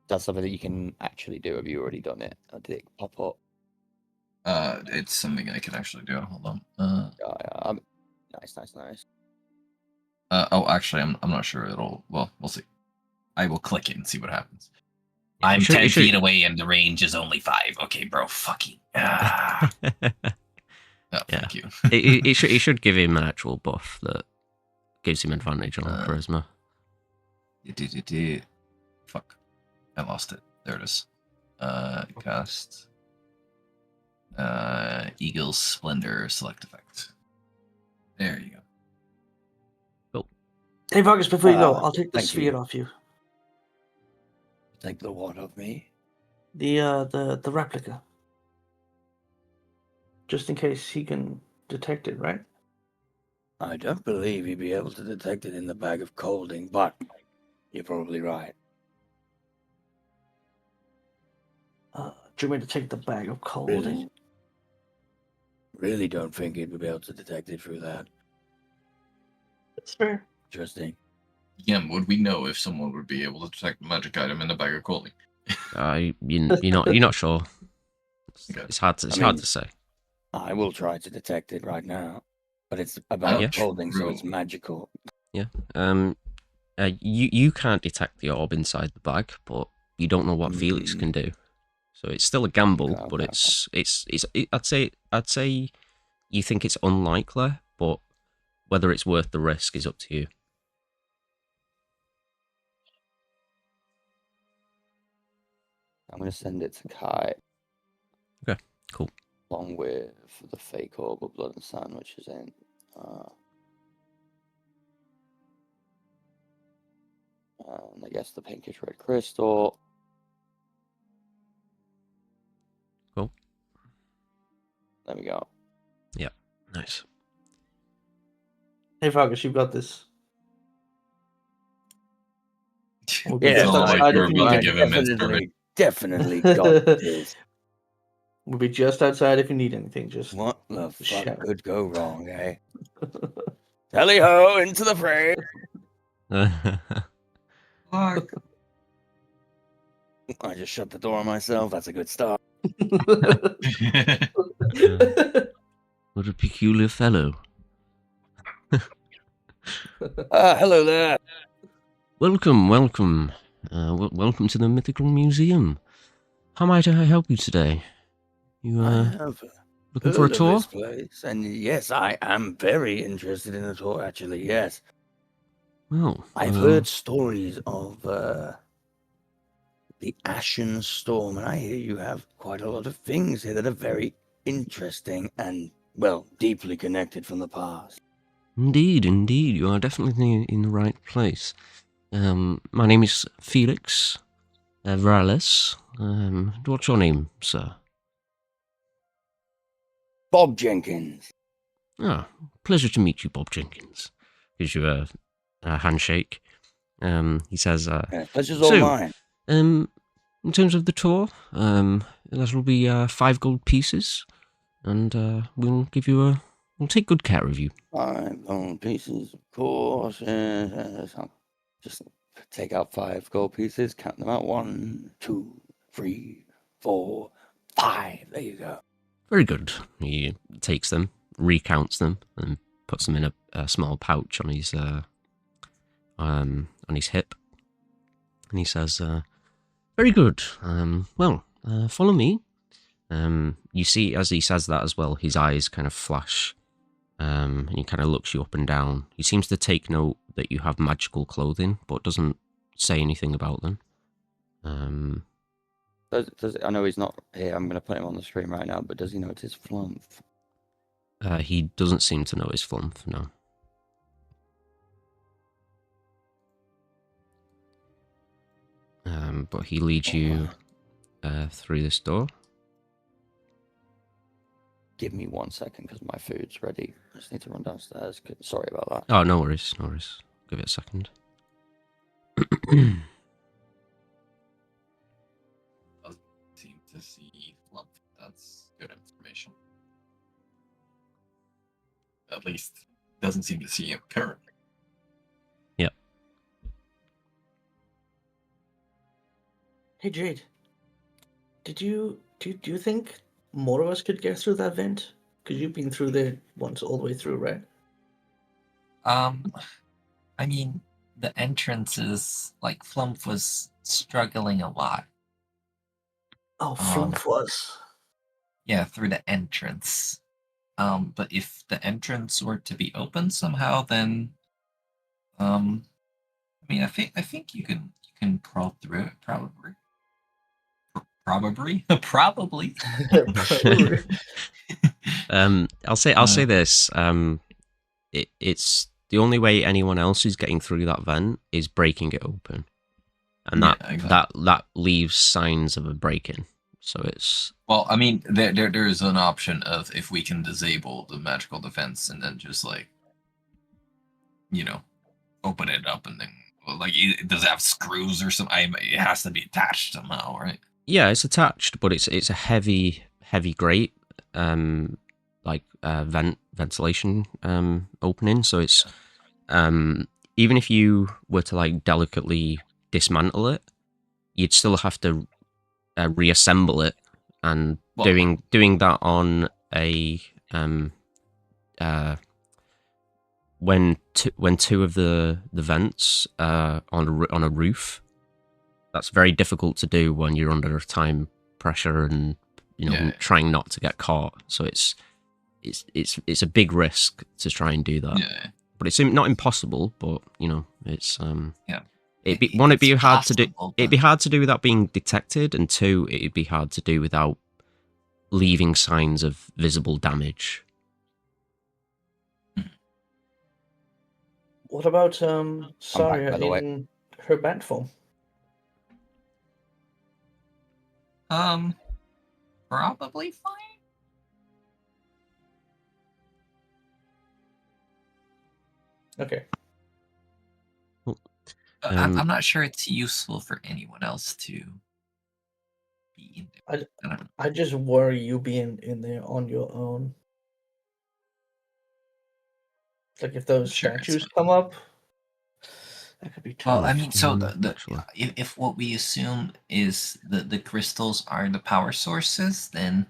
That's something that you can actually do. Have you already done it? Or did it pop up? it's something I can actually do. Hold on. Yeah. Nice. Actually, I'm not sure it'll. Well, we'll see. I will click it and see what happens. Yeah, I'm it should- 10 it should- feet away and the range is only 5. Okay, bro, fucking. Oh, Yeah. thank you. it should give him an actual buff that gives him advantage on charisma. Fuck. I lost it. There it is. Cast. Eagle's Splendor select effect. There you go. Hey, Vargas, before you go, Ah, I'll take the thank sphere you. off you. Take the what of me? The replica. Just in case he can detect it, right? I don't believe he'd be able to detect it in the bag of colding, but you're probably right. Do you want me to take the bag of colding? Really don't think he'd be able to detect it through that. That's fair. Interesting. Again, would we know if someone would be able to detect a magic item in a bag of clothing? You're not sure. Okay. It's hard to say. I will try to detect it right now, but it's about Yeah. clothing, so it's True. magical. Yeah. You can't detect the orb inside the bag, but you don't know what Felix can do. So it's still a gamble, Okay, but okay. I'd say you think it's unlikely, but whether it's worth the risk is up to you. I'm going to send it to Kai. Okay, cool. Along with the fake orb of blood and sand, which is in. And I guess the pinkish red crystal. Cool. There we go. Yeah, nice. Hey, Vargas, you've got this. We'll be Yeah, just all outside you're if you about to need give anything. him Definitely got this. We'll be just outside if you need anything. Just What the fuck shout. could go wrong, eh? Tally ho, into the fray! Fuck. I just shut the door on myself. That's a good start. What a peculiar fellow. Hello there. Welcome. Welcome to the Mythical Museum. How might I help you today? You I have looking for a heard of tour? this place, and yes, I am very interested in a tour. Actually, yes, Well, I've heard stories of the Ashen Storm, and I hear you have quite a lot of things here that are very interesting and, well, deeply connected from the past. Indeed, you are definitely in the right place. My name is Felix Varales. What's your name, sir? Bob Jenkins. Ah, pleasure to meet you, Bob Jenkins. Gives you a handshake. He says, Pleasure's all so, mine. in terms of the tour, that will be 5 gold pieces, and we'll take good care of you. 5 gold pieces, of course. Just take out 5 gold pieces, count them out. 1, 2, 3, 4, 5. There you go. Very good. He takes them, recounts them, and puts them in a small pouch on his hip. And he says, very good. Follow me. You see, as he says that as well, his eyes kind of flash, and he kind of looks you up and down. He seems to take note that you have magical clothing, but doesn't say anything about them. I know he's not here. I'm going to put him on the screen right now, but does he notice Flump? He doesn't seem to notice Flump, no. But he leads you through this door. Give me 1 second because my food's ready. I just need to run downstairs. Sorry about that. Oh, no worries, no worries. Give it a second. Seem to see Flump. That's good information. At least doesn't seem to see him currently. Yep. Hey Jade, do you think more of us could get through that vent? Because you've been through there once all the way through, right? I mean, the entrance is like Flump was struggling a lot. Oh, Flump was. Yeah, through the entrance. But if the entrance were to be open somehow, then I mean, I think you can crawl through it, probably. Probably. Probably. I'll say this. It's the only way anyone else is getting through that vent is breaking it open, and that leaves signs of a break-in. So it's Well, I mean, there's an option of if we can disable the magical defense and then just like, open it up and then does it have screws or something? It has to be attached somehow, right? yeah, it's attached, but it's a heavy grate, ventilation opening. So it's even if you were to like delicately dismantle it, you'd still have to reassemble it, and doing that on a when two of the vents on a roof, that's very difficult to do when you're under time pressure and trying not to get caught. So it's a big risk to try and do that. Yeah. But it's not impossible. But it's yeah. It'd be hard to do. It'd be hard to do without being detected, and 2, it'd be hard to do without leaving signs of visible damage. What about Saria in her bat form? Probably fine. Okay. I'm not sure it's useful for anyone else to be in there. I just worry you being in there on your own. Like if those statues come up, that could be tough. Well, I mean, so if what we assume is the crystals are the power sources, then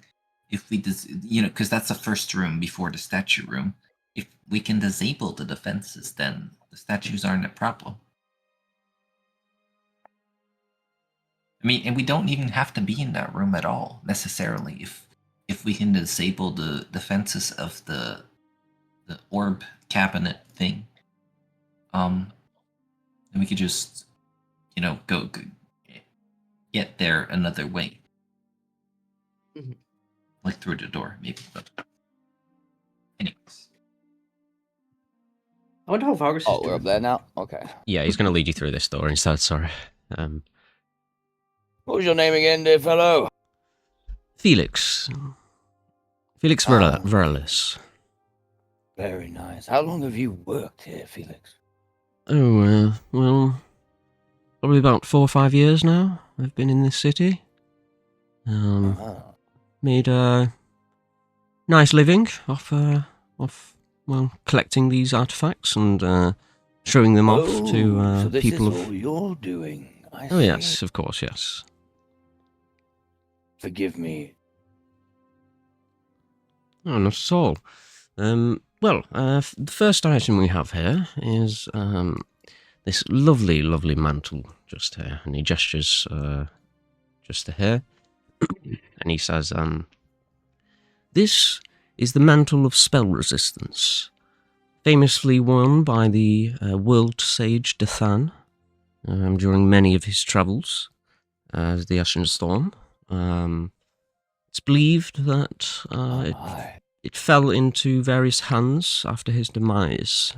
if we because that's the first room before the statue room. If we can disable the defenses, then the statues aren't a problem. I mean, and we don't even have to be in that room at all necessarily. If we can disable the defenses of the orb cabinet thing, then we could just go get there another way, like through the door maybe. But anyways, I wonder how Vargas is Oh, we're doing. up there now? Okay. Yeah, he's going to lead you through this door instead, sorry. What was your name again, dear fellow? Felix. Felix Ah. Verlis. Very nice. How long have you worked here, Felix? Oh, well, probably about 4 or 5 years now I've been in this city. Made a nice living off collecting these artifacts and showing them off to so this people is of... all you're doing. I Oh, see. yes, of course, yes. Forgive me. Oh, not at all. The first item we have here is this lovely, lovely mantle just here. And he gestures just to here. And he says, this is the mantle of spell resistance, famously worn by the world sage Dathan during many of his travels as the Ashen Storm. It's believed that it fell into various hands after his demise,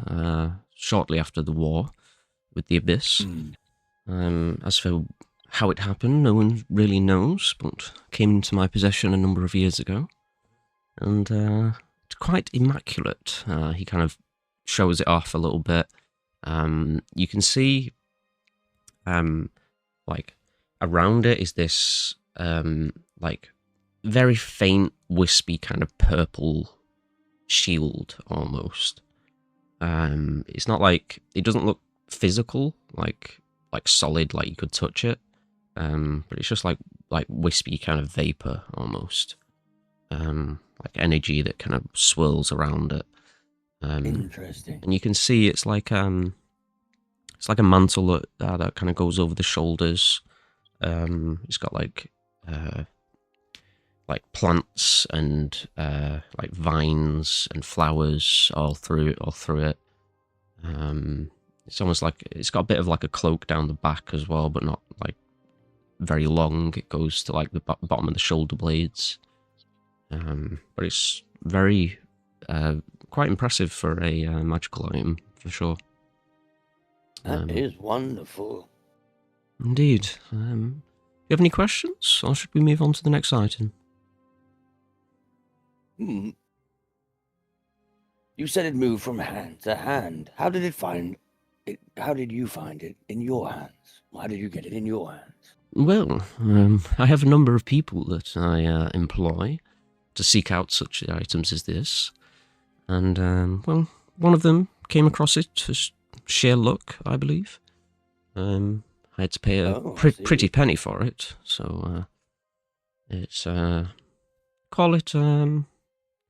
shortly after the war with the Abyss. As for how it happened, no one really knows, but came into my possession a number of years ago. And it's quite immaculate. He kind of shows it off a little bit. You can see, like, around it is this, like, very faint, wispy kind of purple shield, almost. It's not like... It doesn't look physical, like solid, like you could touch it. But it's just like wispy kind of vapor, almost. Like energy that kind of swirls around it. Interesting. And you can see it's like a mantle that kind of goes over the shoulders. It's got like plants and like vines and flowers all through it. It's almost like it's got a bit of like a cloak down the back as well, but not like very long. It goes to like the bottom of the shoulder blades. But it's very quite impressive for a magical item, for sure. That is wonderful. Indeed. Do you have any questions, or should we move on to the next item? You said it moved from hand to hand. How did it find it? How did you find it in your hands? Why did you get it in your hands? Well, I have a number of people that I employ to seek out such items as this. And, well, one of them came across it to sheer luck, I believe. I had to pay a pretty penny for it, so it's, call it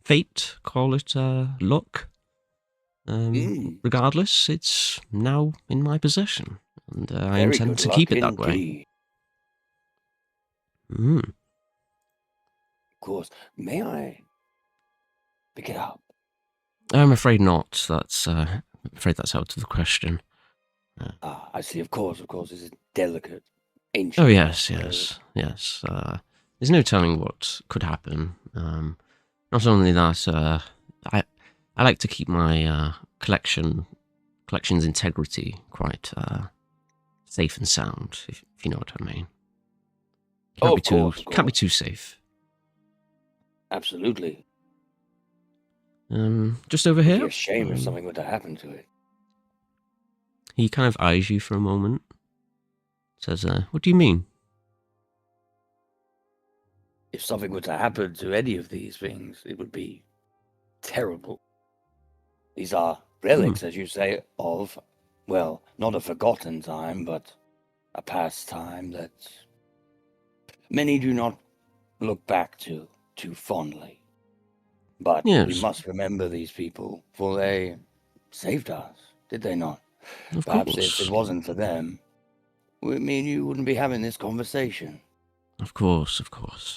fate, call it luck. Regardless, it's now in my possession, and I intend to keep it that way. Of course. May I pick it up? I'm afraid not. I'm afraid that's out of the question. I see. Of course. This is delicate, ancient. Oh yes. There's no telling what could happen. Not only that, I like to keep my collection's integrity quite safe and sound, if you know what I mean. Can't be too safe. Absolutely. Just over here. It'd be a shame if something were to happen to it. He kind of eyes you for a moment. Says, "What do you mean?" If something were to happen to any of these things, it would be terrible. These are relics, as you say, of, well, not a forgotten time, but a past time that many do not look back to too fondly. But we must remember these people, for they saved us, did they not? Perhaps if it wasn't for them, me and you wouldn't be having this conversation. Of course.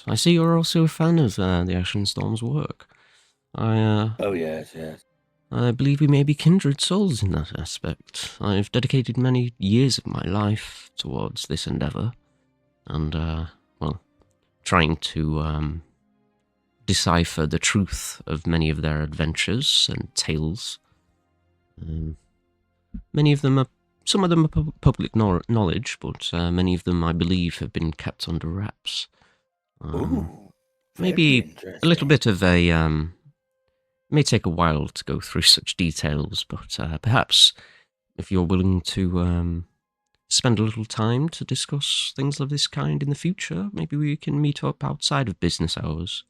I see you're also a fan of the Ashen Storm's work. Oh, yes. I believe we may be kindred souls in that aspect. I've dedicated many years of my life towards this endeavour, and, well, trying to decipher the truth of many of their adventures and tales. Many of them are, some of them are public knowledge, but many of them, I believe, have been kept under wraps. Ooh, Maybe very a little interesting. bit of a, it may take a while to go through such details, but perhaps if you're willing to spend a little time to discuss things of this kind in the future, maybe we can meet up outside of business hours.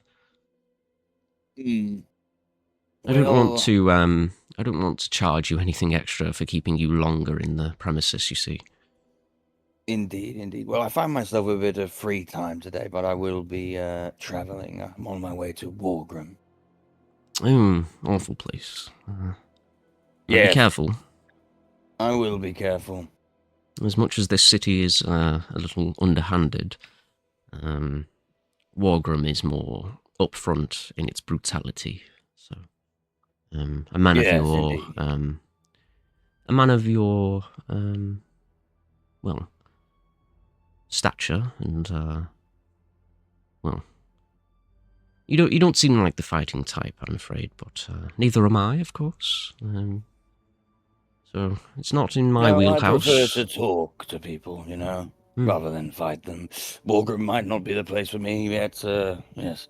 Hmm. I don't want Well, to I don't want to charge you anything extra for keeping you longer in the premises, you see. indeed, indeed. Well, I find myself with a bit of free time today, but I will be traveling. I'm on my way to Wargrim. Awful place. Now be Yes, careful. I will be careful. As much as this city is a little underhanded, Wargrim is more upfront in its brutality. So, a man of Yes, your, indeed. a man of your, well, stature and, well, you don't seem like the fighting type, I'm afraid, but neither am I, of course. So it's not in my No, wheelhouse. I prefer to talk to people, you know, rather than fight them. Wargrim might not be the place for me yet. Yes,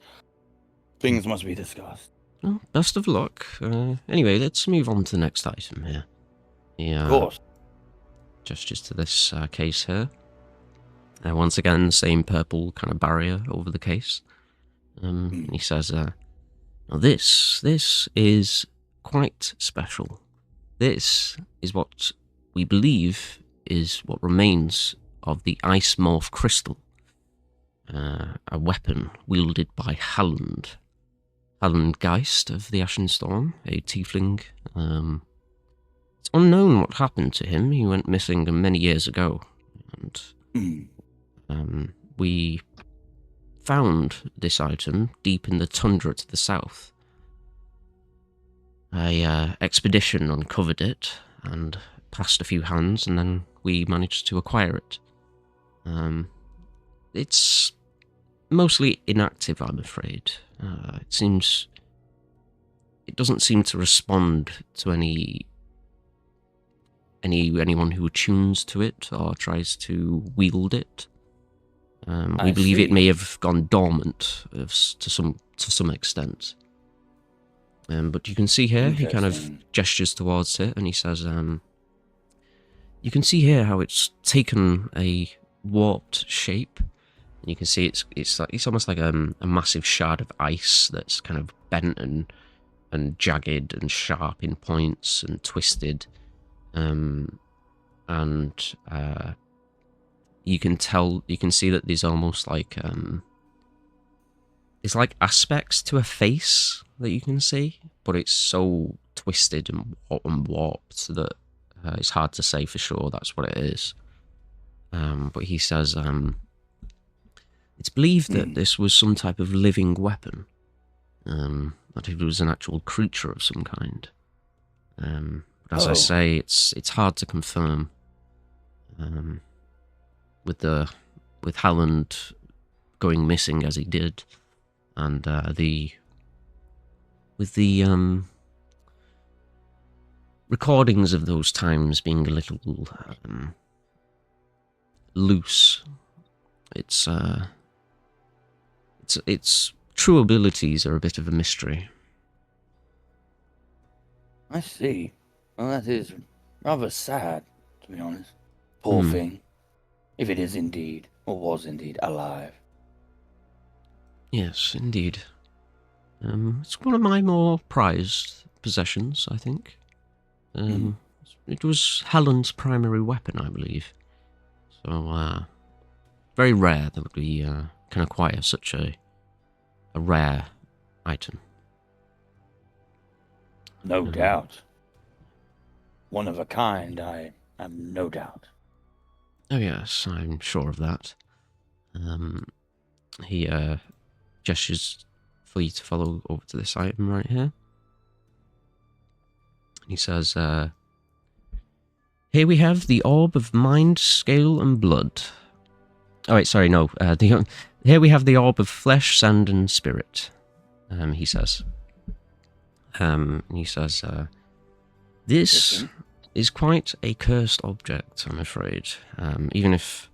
things must be discussed. Well, best of luck. Anyway, let's move on to the next item here. He Of course. gestures to this case here. Once again, same purple kind of barrier over the case. And he says, now this is quite special. This is what we believe is what remains of the Ice Morph Crystal, a weapon wielded by Halland Geist of the Ashen Storm, a tiefling. It's unknown what happened to him. He went missing many years ago, and we found this item deep in the tundra to the south. A expedition uncovered it and passed a few hands, and then we managed to acquire it. It's mostly inactive, I'm afraid. It doesn't seem to respond to anyone who attunes to it or tries to wield it. We believe it may have gone dormant to some extent. But you can see here, he kind of gestures towards it, and he says, you can see here how it's taken a warped shape. And you can see it's almost like a massive shard of ice that's kind of bent and jagged and sharp in points and twisted. You can see that there's almost like it's like aspects to a face that you can see, but it's so twisted and warped that it's hard to say for sure that's what it is. But he says it's believed that this was some type of living weapon, that it was an actual creature of some kind. But as I say, it's hard to confirm. With Halland going missing as he did, and with the recordings of those times being a little loose, its true abilities are a bit of a mystery. I see. Well, that is rather sad, to be honest. Poor thing. If it is indeed, or was indeed, alive. Yes, indeed. It's one of my more prized possessions, I think. It was Halland's primary weapon, I believe. So, very rare that we can acquire such a rare item. No doubt. One of a kind, I have no doubt. Oh yes, I'm sure of that. He gestures for you to follow over to this item right here. He says, here we have the Orb of Mind, Scale, and Blood. Oh wait, sorry, no. Here we have the Orb of Flesh, Sand, and Spirit, he says. This is quite a cursed object, I'm afraid. Even if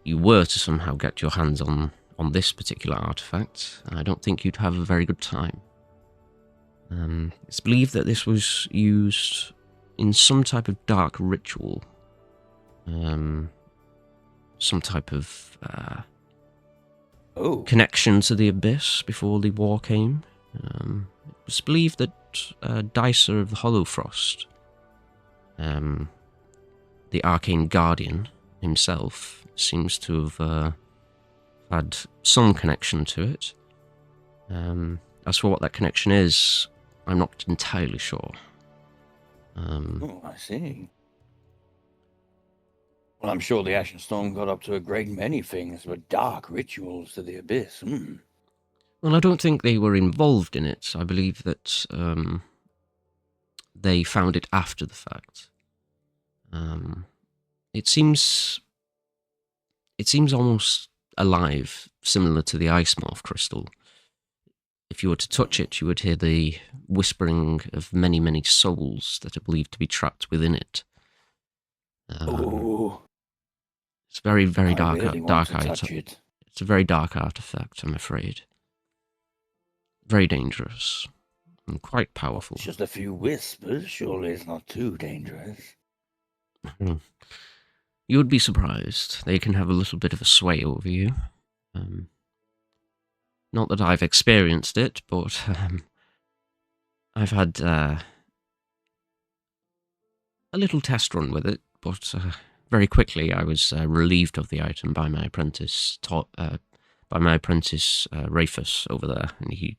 you were to somehow get your hands on this particular artifact, I don't think you'd have a very good time. It's believed that this was used in some type of dark ritual. Some type of connection to the Abyss before the war came. It was believed that Dicer of the Hollow Frost, the Arcane Guardian himself, seems to have had some connection to it. As for what that connection is, I'm not entirely sure. I see. Well, I'm sure the Ashen Storm got up to a great many things, but dark rituals to the Abyss. Well, I don't think they were involved in it. I believe that they found it after the fact. It seems almost alive, similar to the Ice Morph crystal. If you were to touch it, you would hear the whispering of many, many souls that are believed to be trapped within it. It's very, very dark. It's a very dark artifact, I'm afraid. Very dangerous and quite powerful. It's just a few whispers. Surely it's not too dangerous. You would be surprised. They can have a little bit of a sway over you. Not that I've experienced it, but I've had a little test run with it, but very quickly I was relieved of the item by my apprentice, Rafus over there, and he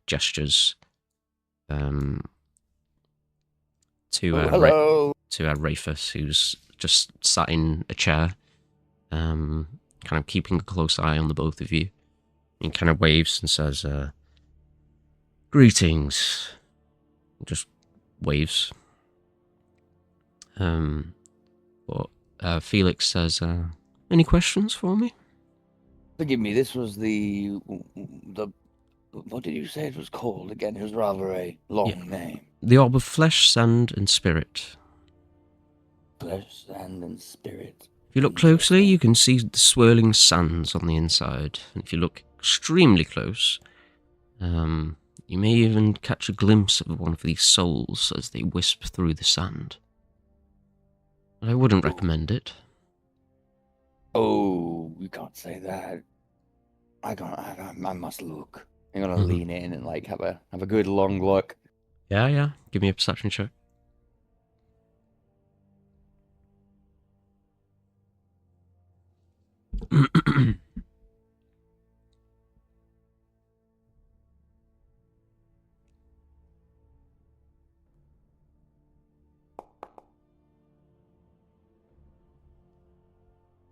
gestures to Rafus, who's just sat in a chair, kind of keeping a close eye on the both of you. He kind of waves and says, "Greetings." Just waves. But Felix says, "Any questions for me?" Forgive me, this was the what did you say it was called again? It was rather a long name. The Orb of Flesh, Sand, and Spirit. Flesh, sand, and spirit. If you look closely, you can see the swirling sands on the inside. And if you look extremely close, you may even catch a glimpse of one of these souls as they wisp through the sand. But I wouldn't recommend it. Oh, you can't say that. I must look. I'm gonna lean in and like have a good long look. Yeah. Give me a perception check.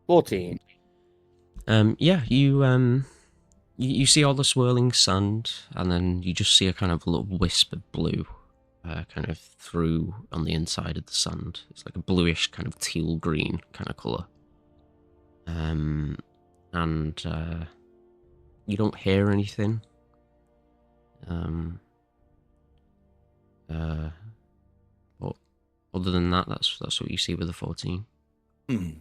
$14. Yeah, you see all the swirling sand, and then you just see a kind of little wisp of blue, kind of through on the inside of the sand. It's like a bluish kind of teal green kind of color. And you don't hear anything. But other than that, that's what you see with the 14. You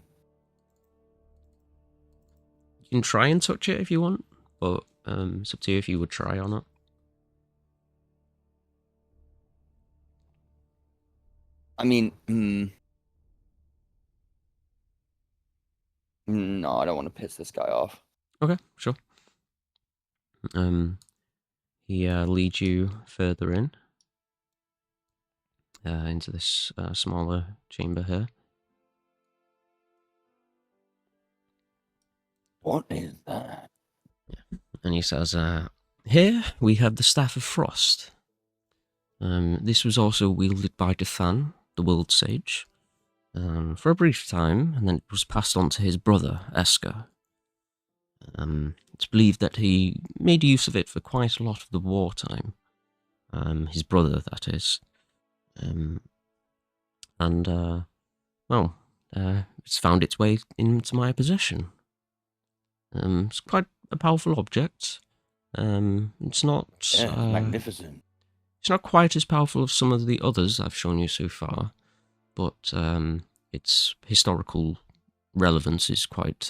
can try and touch it if you want, but it's up to you if you would try or not. I mean, no, I don't want to piss this guy off. Okay, sure. He leads you further in into this smaller chamber here. What is that? Yeah. And he says, "Here we have the Staff of Frost. This was also wielded by Dathan, the World Sage, for a brief time, and then it was passed on to his brother, Esker. It's believed that he made use of it for quite a lot of the wartime. His brother, that is. It's found its way into my possession. It's quite a powerful object. It's not... Yeah, magnificent. It's not quite as powerful as some of the others I've shown you so far. but its historical relevance is quite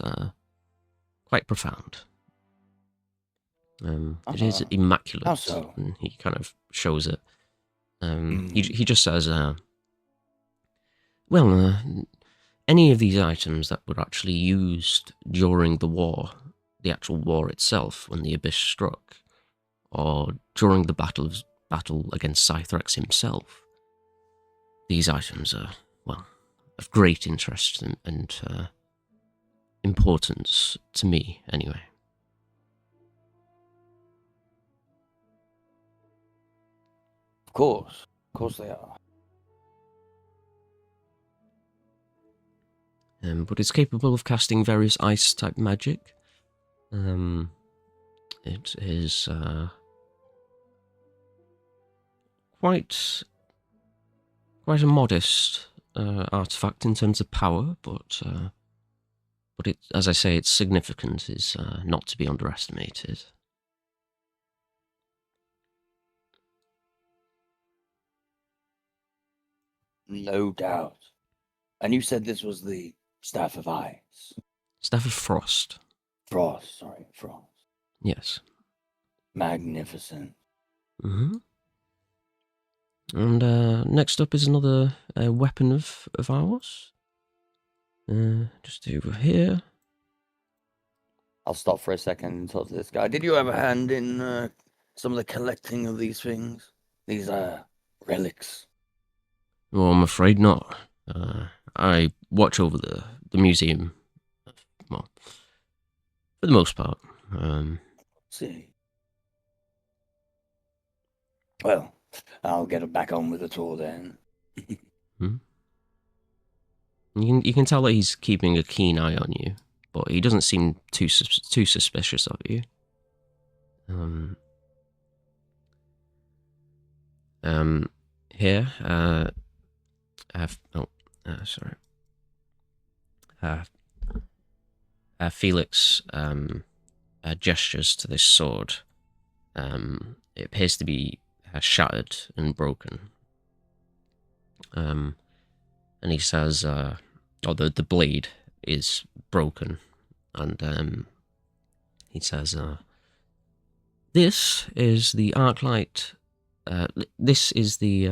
profound. It is immaculate. How so? And he kind of shows it. He just says, any of these items that were actually used during the war, the actual war itself, when the Abyss struck, or during the battle against Scythrex himself, these items are, of great interest and importance to me, anyway. Of course they are. But it's capable of casting various ice-type magic. It is quite a modest artifact in terms of power, but it, as I say, its significance is not to be underestimated. No doubt. And you said this was the Staff of Ice. Staff of Frost. Frost. Yes. Magnificent. Mm-hmm. And next up is another weapon of ours. Just over here. I'll stop for a second and talk to this guy. Did you have a hand in some of the collecting of these things? These relics? Oh, I'm afraid not. I watch over the museum, well, for the most part. See. Well, I'll get back on with the tour then. You can tell that he's keeping a keen eye on you, but he doesn't seem too suspicious of you. Here, sorry. Felix gestures to this sword. It appears to be shattered and broken. And he says, the blade is broken. And he says, this is the Arclight. This is the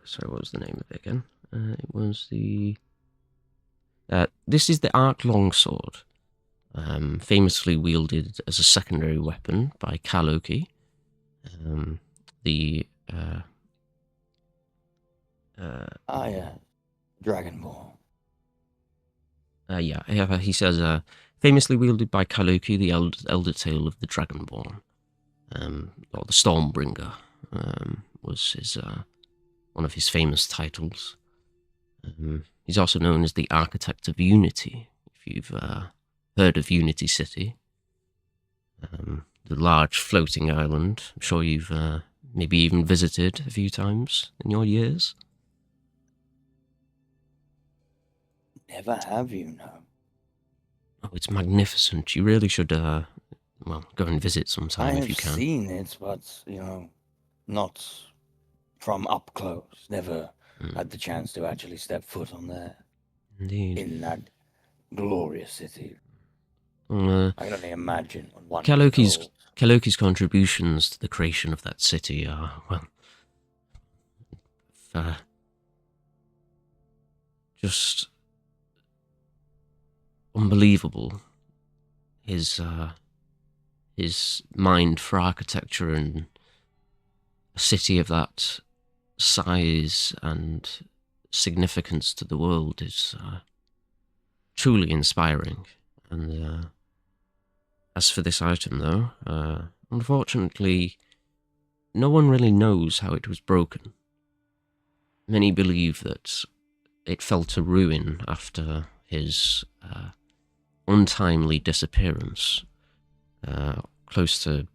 sorry, what was the name of it again? It was the this is the Arc Longsword, famously wielded as a secondary weapon by Kaloki, the Dragonborn. He says, famously wielded by Kaloki, the elder tale of the Dragonborn, or the Stormbringer, was his one of his famous titles. He's also known as the Architect of Unity, if you've heard of Unity City. The large floating island. I'm sure you've maybe even visited a few times in your years. Never have, you know. Oh, it's magnificent. You really should, go and visit sometime if you can. I have seen it, but, not from up close. Never had the chance to actually step foot on there. Indeed. In that glorious city. I can only imagine. Kaloki's contributions to the creation of that city are, just unbelievable. His mind for architecture and a city of that size and significance to the world is truly inspiring. And as for this item, though, unfortunately, no one really knows how it was broken. Many believe that it fell to ruin after his untimely disappearance, close to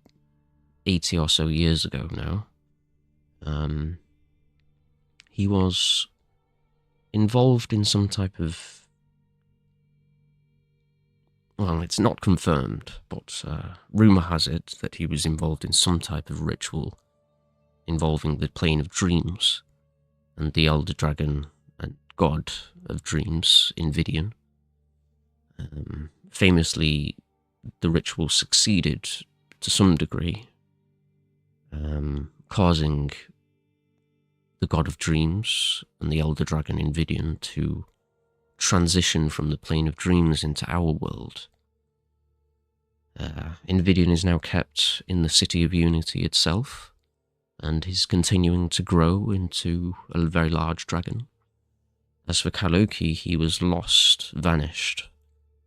80 or so years ago now. He was involved in some type of, it's not confirmed, but rumour has it that he was involved in some type of ritual involving the plane of dreams. and the elder dragon and god of dreams, Invidian. Famously, the ritual succeeded to some degree, causing the god of dreams and the elder dragon Invidian to transition from the plane of dreams into our world. Invidian is now kept in the City of Unity itself, and is continuing to grow into a very large dragon. As for Kaloki, he was lost, vanished,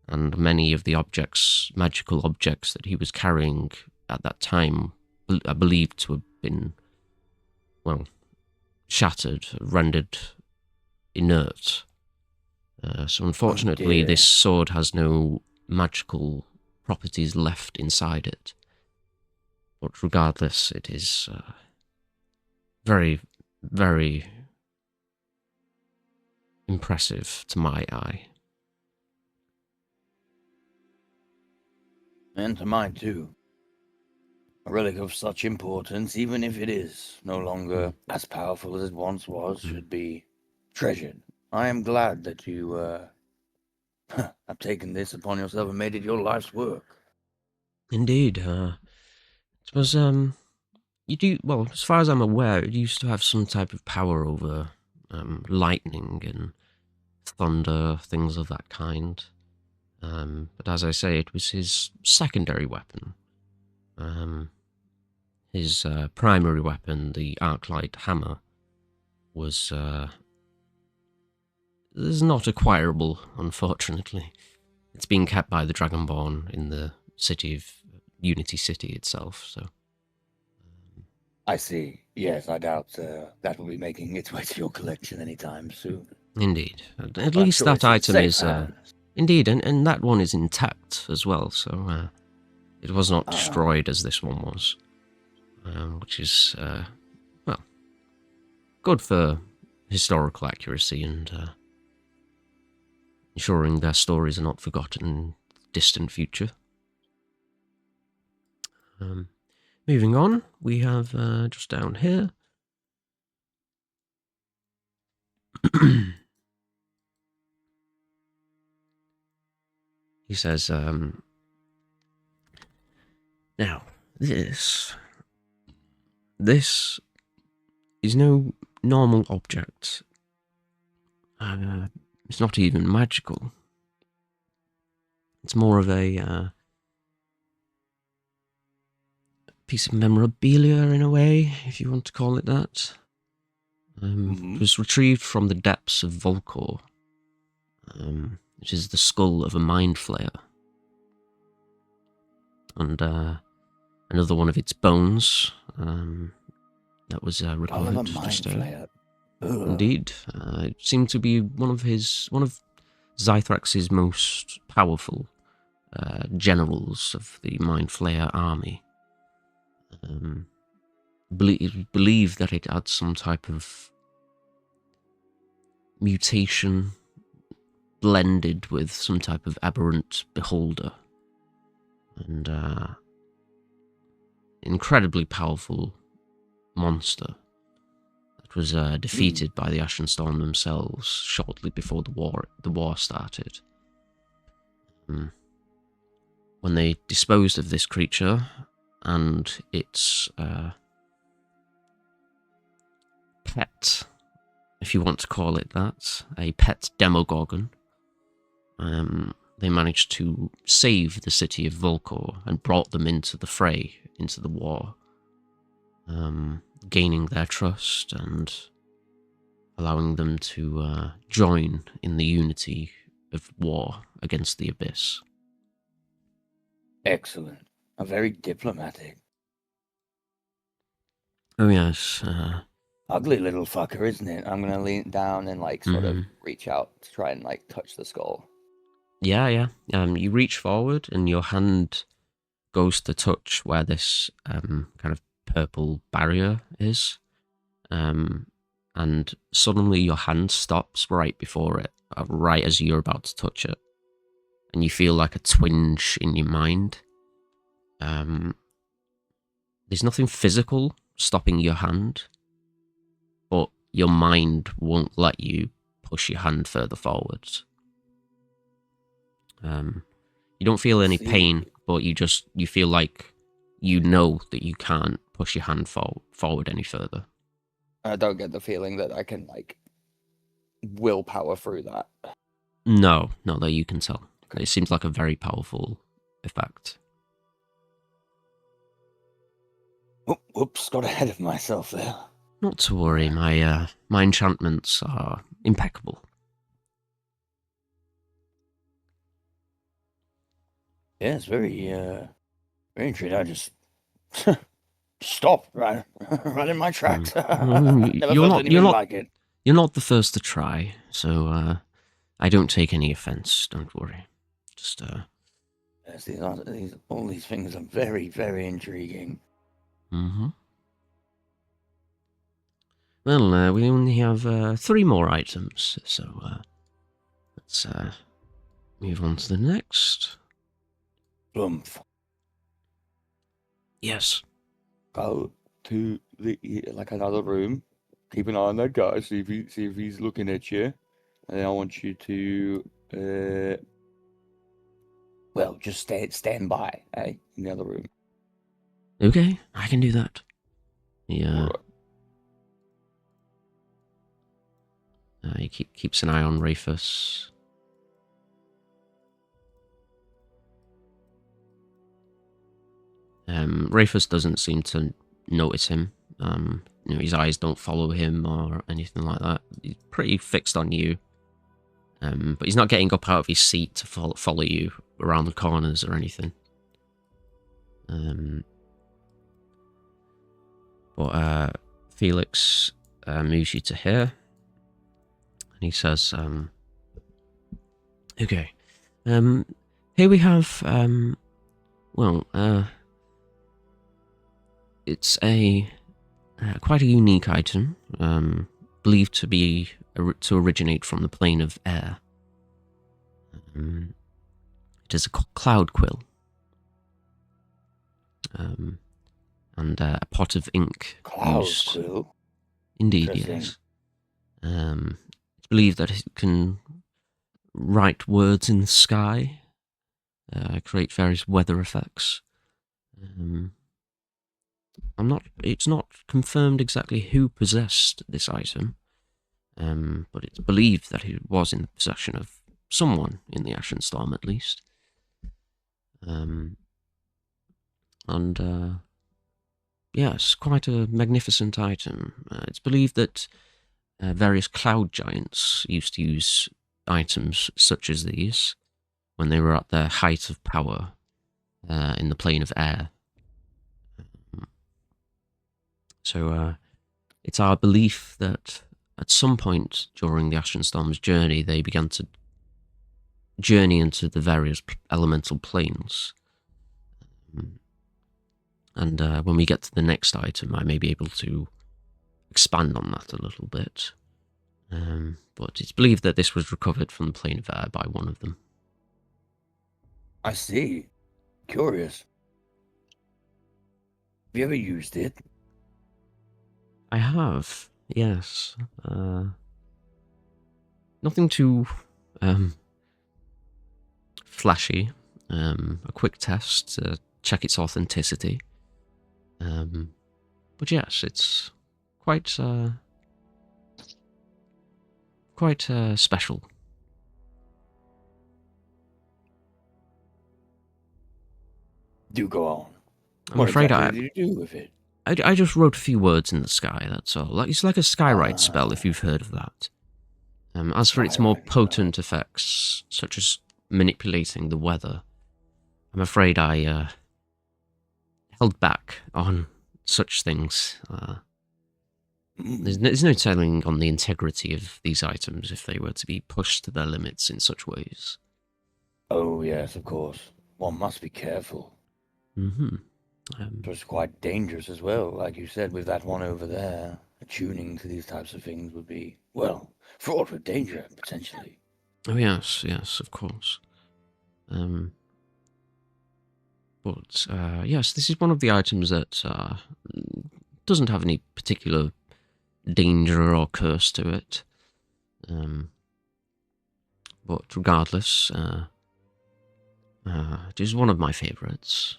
and many of the objects, magical objects that he was carrying at that time, are believed to have been, well, shattered, rendered inert. So unfortunately, this sword has no magical properties left inside it. But regardless, it is very, very impressive to my eye. And to mine too. A relic of such importance, even if it is no longer as powerful as it once was, should be treasured. I am glad that you have taken this upon yourself and made it your life's work. Indeed, it was you do well, as far as I'm aware, it used to have some type of power over lightning and thunder, things of that kind. But as I say, it was his secondary weapon. His primary weapon, the Arclight hammer, is not acquirable, unfortunately. It's being kept by the Dragonborn in the city of Unity City itself, so... I see. Yes, I doubt that will be making its way to your collection anytime soon. Indeed. At least that item is... Indeed, and that one is intact as well, so it was not destroyed as this one was. Which is, well, good for historical accuracy and ensuring their stories are not forgotten in the distant future. Moving on, we have just down here. He says, now, this is no normal object. It's not even magical. It's more of a piece of memorabilia in a way, if you want to call it that. It was retrieved from the depths of Volcor, which is the skull of a mind flayer. And another one of its bones that was recovered. Just, indeed, it seemed to be one of Zythrax's most powerful generals of the Mind Flayer army. Believed that it had some type of mutation blended with some type of aberrant beholder, and incredibly powerful monster that was defeated by the Ashen Storm themselves shortly before the war started. When they disposed of this creature and its pet, if you want to call it that, a pet Demogorgon, they managed to save the city of Volcor and brought them into the fray, into the war, gaining their trust and allowing them to join in the unity of war against the Abyss. Excellent. Very diplomatic. Oh yes. Ugly little fucker, isn't it? I'm gonna lean down and like sort of reach out to try and like touch the skull. Yeah. You reach forward and your hand goes to touch where this kind of purple barrier is, and suddenly your hand stops right before it, right as you're about to touch it, and you feel like a twinge in your mind. There's nothing physical stopping your hand, but your mind won't let you push your hand further forwards. You don't feel any pain, but you feel like you know that you can't push your hand forward any further. I don't get the feeling that I can, like, willpower through that. No, not that you can tell. It seems like a very powerful effect. Oh, whoops, got ahead of myself there. Not to worry, my enchantments are impeccable. Yeah, it's very intriguing. I just stopped right in my tracks. Never felt anything like it. You're not the first to try, so I don't take any offense. Don't worry. Just Yes, all these things are very, very intriguing. Mm-hmm. Well, we only have 3 more items, so let's move on to the next. Plumph. Yes. Go to another room. Keep an eye on that guy. See if he's looking at you. And then I want you to well, just stand by, in the other room. Okay, I can do that. Yeah. He keeps an eye on Rafus. Rafus doesn't seem to notice him. His eyes don't follow him or anything like that. He's pretty fixed on you. But he's not getting up out of his seat to follow you around the corners or anything. But Felix moves you to here. And he says, okay. Here we have, it's quite a unique item, believed to originate from the plane of air. It is a cloud quill, and a pot of ink. Cloud used. quill? Indeed, yes. It's believed that it can write words in the sky, create various weather effects. It's not confirmed exactly who possessed this item, but it's believed that it was in the possession of someone in the Ashen Storm, at least. Yes, quite a magnificent item. It's believed that various cloud giants used to use items such as these when they were at their height of power in the plane of air. So it's our belief that at some point during the Ashen Storm's journey, they began to journey into the various elemental planes. And when we get to the next item, I may be able to expand on that a little bit. But it's believed that this was recovered from the plane of air by one of them. I see. Curious. Have you ever used it? I have, yes. Nothing too flashy. A quick test to check its authenticity. But yes, it's quite special. Do go on. I'm What afraid exactly did you do with it? I just wrote a few words in the sky, that's all. It's like a skywrite spell, if you've heard of that. As for its more potent effects, such as manipulating the weather, I'm afraid I held back on such things. There's no telling on the integrity of these items if they were to be pushed to their limits in such ways. Oh, yes, of course. One must be careful. Mm-hmm. It was quite dangerous as well, like you said, with that one over there. Attuning to these types of things would be, well, fraught with danger, potentially. Oh, yes, of course. But, yes, this is one of the items that doesn't have any particular danger or curse to it. But regardless, it is one of my favourites.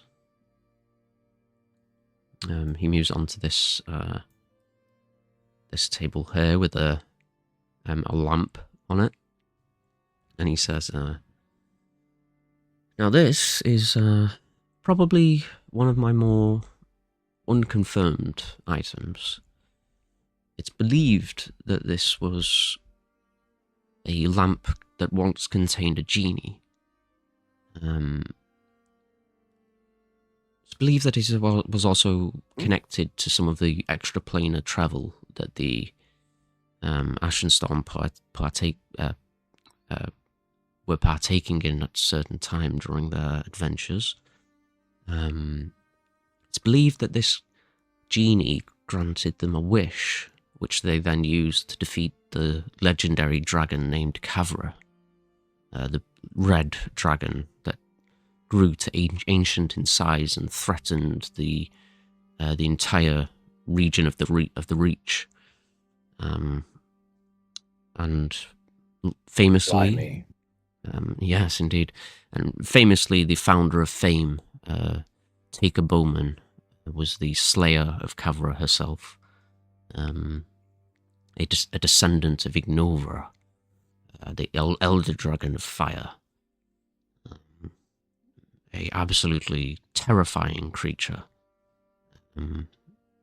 He moves on to this this table here with a lamp on it, and he says, "Now this is probably one of my more unconfirmed items. It's believed that this was a lamp that once contained a genie. It's believed that it was also connected to some of the extraplanar travel that the Ashenstorm were partaking in at a certain time during their adventures. It's believed that this genie granted them a wish, which they then used to defeat the legendary dragon named Kavra, the red dragon that grew to ancient in size and threatened the entire region of the Reach, and famously, yes, indeed, and famously, the founder of Fame, Taker Bowman, was the slayer of Kavra herself, a descendant of Ignova, the elder dragon of fire, a absolutely terrifying creature.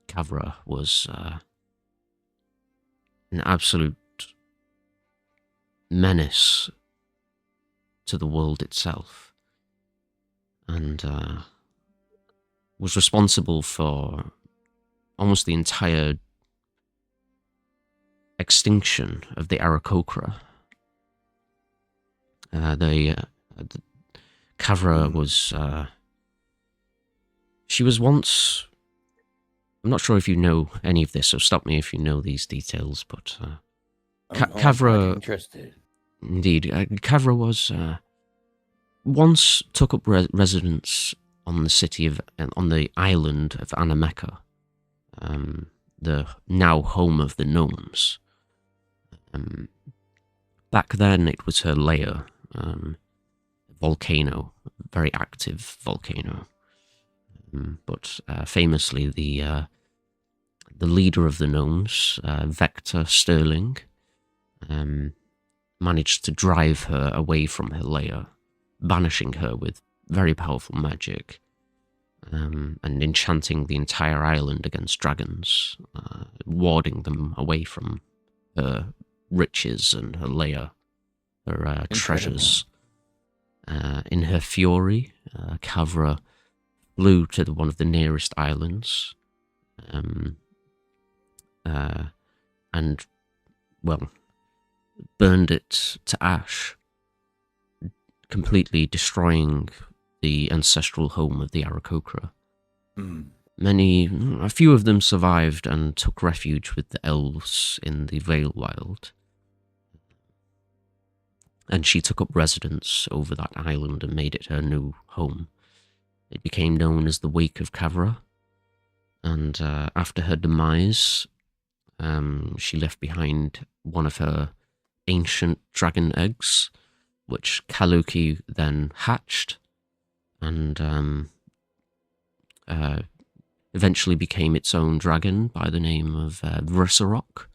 Kavra was an absolute menace to the world itself, and was responsible for almost the entire extinction of the Aarakocra. The Kavra was... she was once... I'm not sure if you know any of this, so stop me if you know these details, but... Kavra... interested. Indeed. Kavra was... once took up residence on the island of Anameka, the now home of the gnomes. Back then, it was her lair, volcano, very active volcano. But famously, the leader of the gnomes, Vector Sterling, managed to drive her away from her lair, banishing her with very powerful magic, and enchanting the entire island against dragons, warding them away from her riches and her lair, her treasures. In her fury, Kavra flew to one of the nearest islands, and, well, burned it to ash, completely destroying the ancestral home of the Aarakocra. A few of them survived and took refuge with the elves in the Vale Wild. And she took up residence over that island and made it her new home. It became known as the Wake of Kavra, and after her demise, she left behind one of her ancient dragon eggs, which Kaluki then hatched, and eventually became its own dragon by the name of Vrysarok,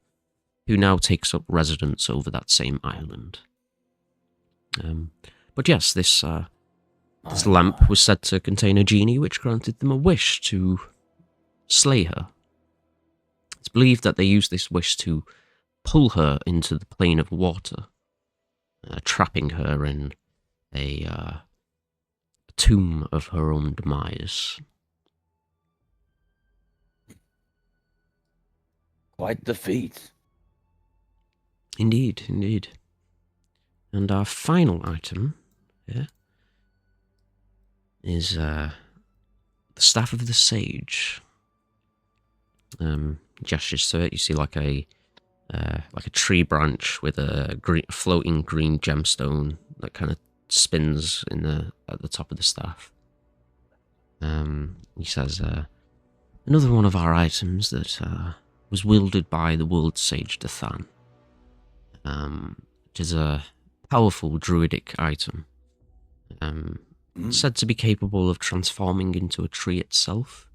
who now takes up residence over that same island. But yes, this lamp was said to contain a genie which granted them a wish to slay her. It's believed that they used this wish to pull her into the plane of water, trapping her in a tomb of her own demise. Quite the feat. Indeed, indeed. And our final item here is the Staff of the Sage. Gestures to it. You see like a tree branch with a floating green gemstone that kind of spins at the top of the staff. He says, another one of our items that was wielded by the world sage Dathan. It is a powerful druidic item, said to be capable of transforming into a tree itself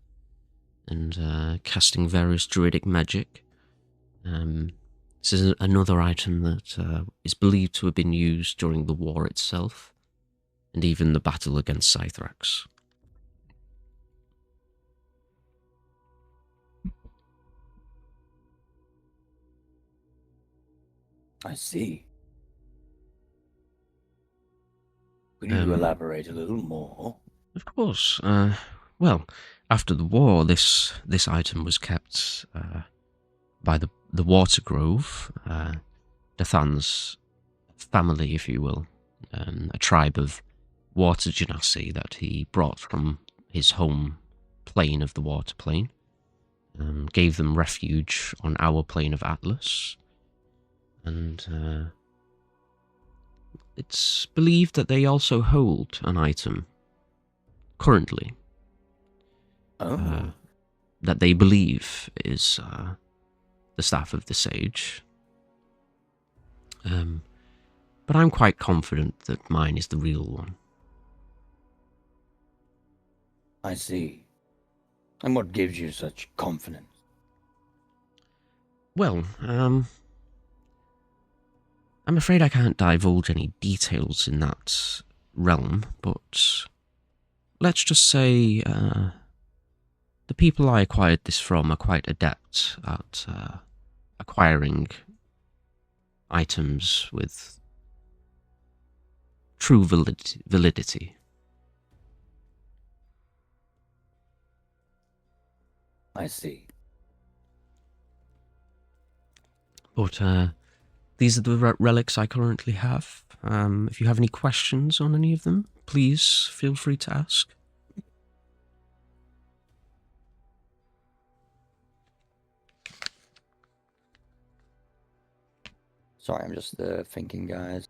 and casting various druidic magic. This is another item that is believed to have been used during the war itself, and even the battle against Scythrax. I see. Could you elaborate a little more? Of course. Well, after the war, this item was kept by the Water Grove, Dathan's family, if you will, a tribe of water genasi that he brought from his home plane of the water plane, gave them refuge on our plane of Atlas, and it's believed that they also hold an item currently that they believe is the staff of the sage. But I'm quite confident that mine is the real one. I see. And what gives you such confidence? Well, I'm afraid I can't divulge any details in that realm, but let's just say the people I acquired this from are quite adept at acquiring items with true validity. I see. But these are the relics I currently have. If you have any questions on any of them, please feel free to ask. Sorry, I'm just thinking, guys.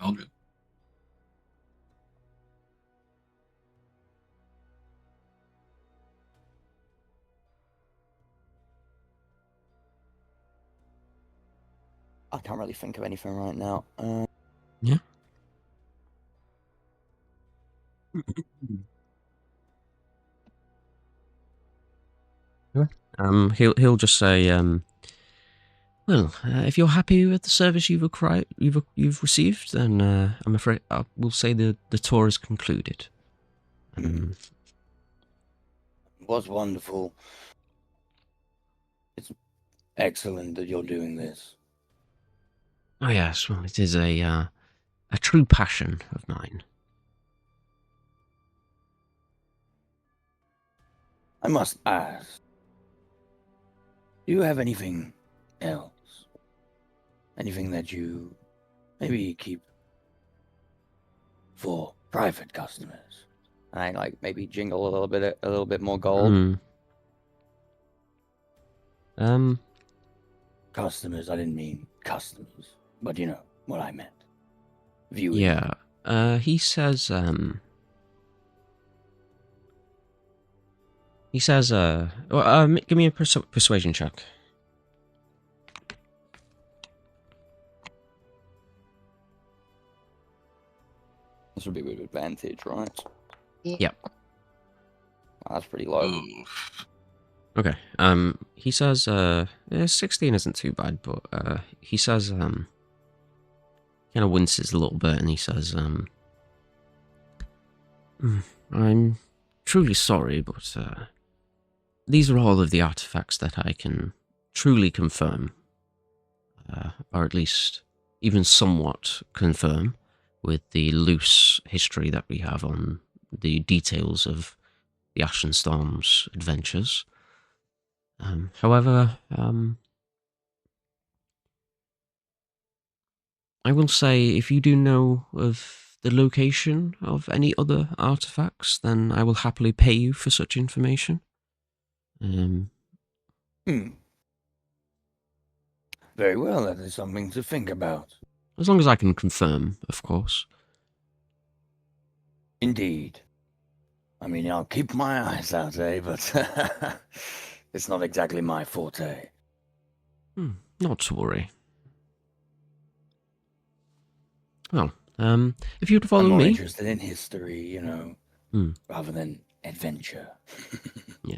All good. I can't really think of anything right now. Yeah. He'll just say, well, if you're happy with the service you've received, then I'm afraid we'll say the tour is concluded. It was wonderful. It's excellent that you're doing this. Oh yes, well, it is a true passion of mine. I must ask, do you have anything else? Anything that you maybe keep for private customers? I like maybe jingle a little bit more gold. Customers, I didn't mean customers, but you know what I meant. Viewers. Yeah. He says, give me a persuasion check. This would be with advantage, right? Yep. That's pretty low. Oof. Okay. He says, 16 isn't too bad, but he says, kind of winces a little bit, and he says, I'm truly sorry, but these are all of the artifacts that I can truly confirm, or at least even somewhat confirm, with the loose history that we have on the details of the Ashen Storm's adventures. However, I will say, if you do know of the location of any other artifacts, then I will happily pay you for such information. Very well, that is something to think about. As long as I can confirm, of course. Indeed. I mean, I'll keep my eyes out, but it's not exactly my forte. Not to worry. Well, if you'd I'm follow more me. interested in history, rather than adventure. Yeah.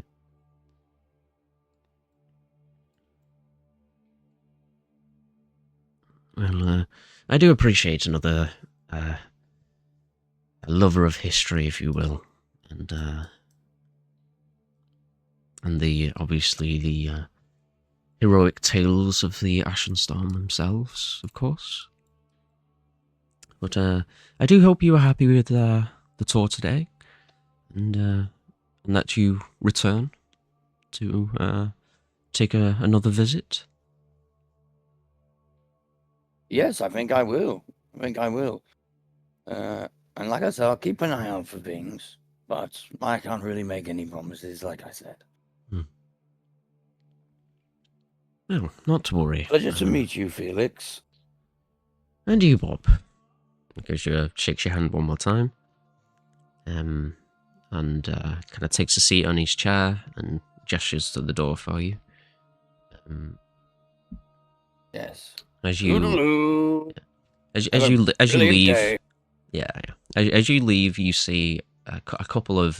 Well, I do appreciate another a lover of history, if you will, and obviously the heroic tales of the Ashenstorm themselves, of course. But I do hope you are happy with the tour today, and that you return to take another visit. Yes, I think I will. And like I said, I'll keep an eye out for things, but I can't really make any promises, like I said. Well, not to worry. Pleasure to meet you, Felix. And you, Bob. Shakes your hand one more time. And kind of takes a seat on his chair and gestures to the door for you. Yes. As you Toodaloo. as Have you a as you brilliant leave, day. yeah. As you leave, you see a couple of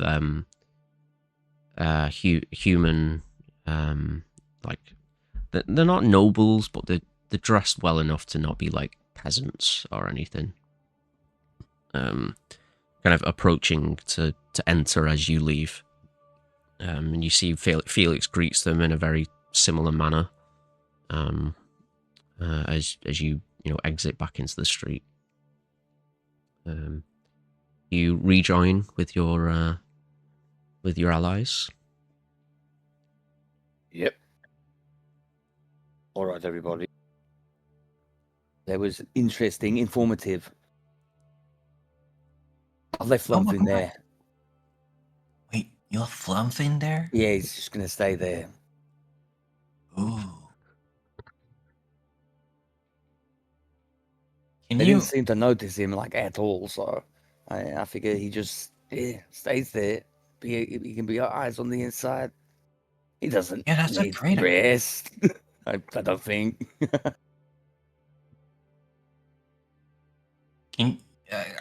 human like they're not nobles, but they're dressed well enough to not be like peasants or anything. Kind of approaching to enter as you leave. And you see Felix greets them in a very similar manner. As you exit back into the street. You rejoin with your allies. Yep. All right, everybody. That was interesting, informative. I left Oh my something God. there. Wait, you left Flump in there? Yeah, he's just gonna stay there. Ooh. They Can didn't you? seem to notice him like at all, so I figure he just stays there. He can be our eyes on the inside. He doesn't Yeah, that's a need great idea. rest. I don't think. Can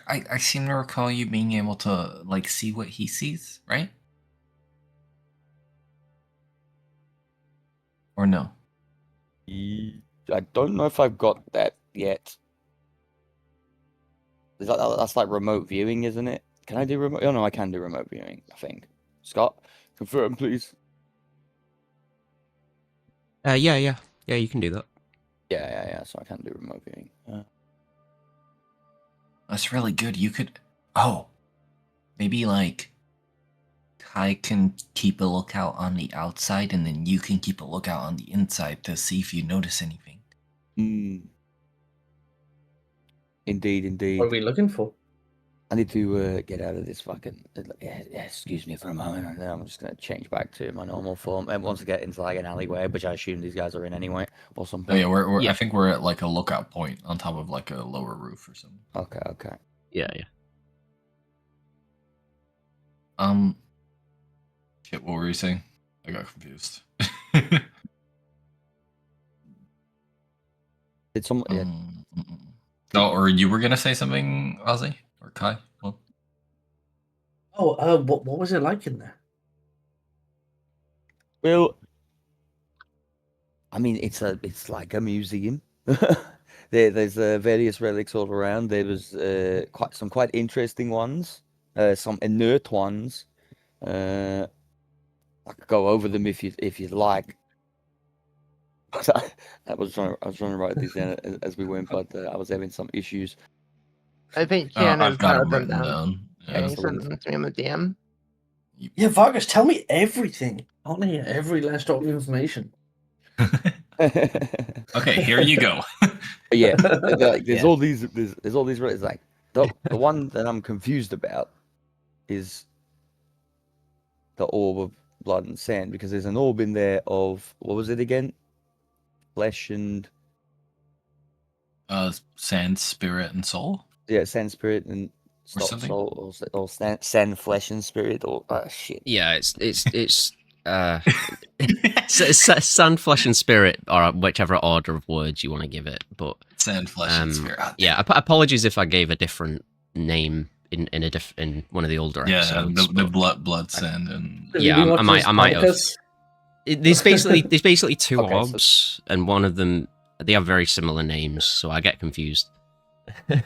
I seem to recall you being able to like see what he sees, right? Or no? I don't know if I've got that yet. That's like remote viewing, isn't it? Can I do remote? Oh no, I can do remote viewing. I think. Scott, confirm, please. Yeah, you can do that. Yeah. So I can do remote viewing. That's really good. You could. Oh, maybe like Kai can keep a lookout on the outside, and then you can keep a lookout on the inside to see if you notice anything. Indeed. What are we looking for? I need to get out of this fucking. Excuse me for a moment, and then I'm just gonna change back to my normal form. And once I get into like an alleyway, which I assume these guys are in anyway, or something. Oh yeah, we're Yeah. I think we're at like a lookout point on top of like a lower roof or something. Okay. Yeah. Shit, what were you saying? I got confused. It's some. Yeah. Oh, or you were gonna say something, Ozzy or Kai? Well, What was it like in there? Well, I mean, it's like a museum. There's various relics all around. There was quite interesting ones, some inert ones. I could go over them if you'd like. I was trying to write these down as we went, but I was having some issues. I think Kian has I've got jotted them them written down. down. Yeah, he Excellent. sent them to me in the DM. Yeah, Vargas, tell me everything. I want to hear every last drop of information. Okay, here you go. Yeah, there's Yeah. all these there's all these. It's like the one that I'm confused about is the orb of blood and sand, because there's an orb in there of, what was it again? Flesh and Sand, spirit, and soul. yeah, sand, spirit, and something? Sand, flesh, and spirit, or shit. Yeah, it's sand, flesh, and spirit, or whichever order of words you want to give it. But Sand, flesh, and spirit. yeah, apologies if I gave a different name in one of the older episodes. the but, blood sand and yeah, I might have. There's basically two Okay, so- orbs, and one of them they have very similar names, so I get confused. Oh,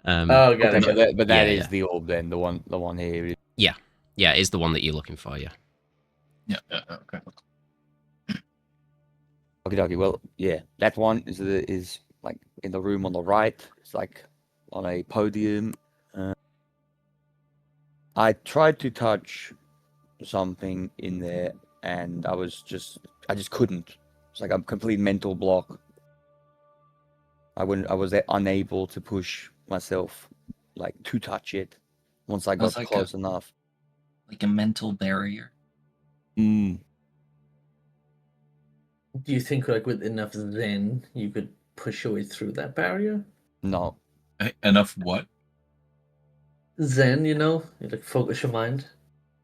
got Okay, it. but that Yeah, is yeah. the orb then, the one here. Yeah, it is the one that you're looking for. Yeah. yeah, okay. Okay, well, yeah, that one is like in the room on the right. It's like on a podium. I tried to touch something in there, and I just couldn't. It's like a complete mental block. I was unable to push myself, like to touch it. Once I got Sounds like close enough. Like a mental barrier. Mm, Do you think, like, with enough Zen, you could push your way through that barrier? no, Enough what? Zen, you like focus your mind.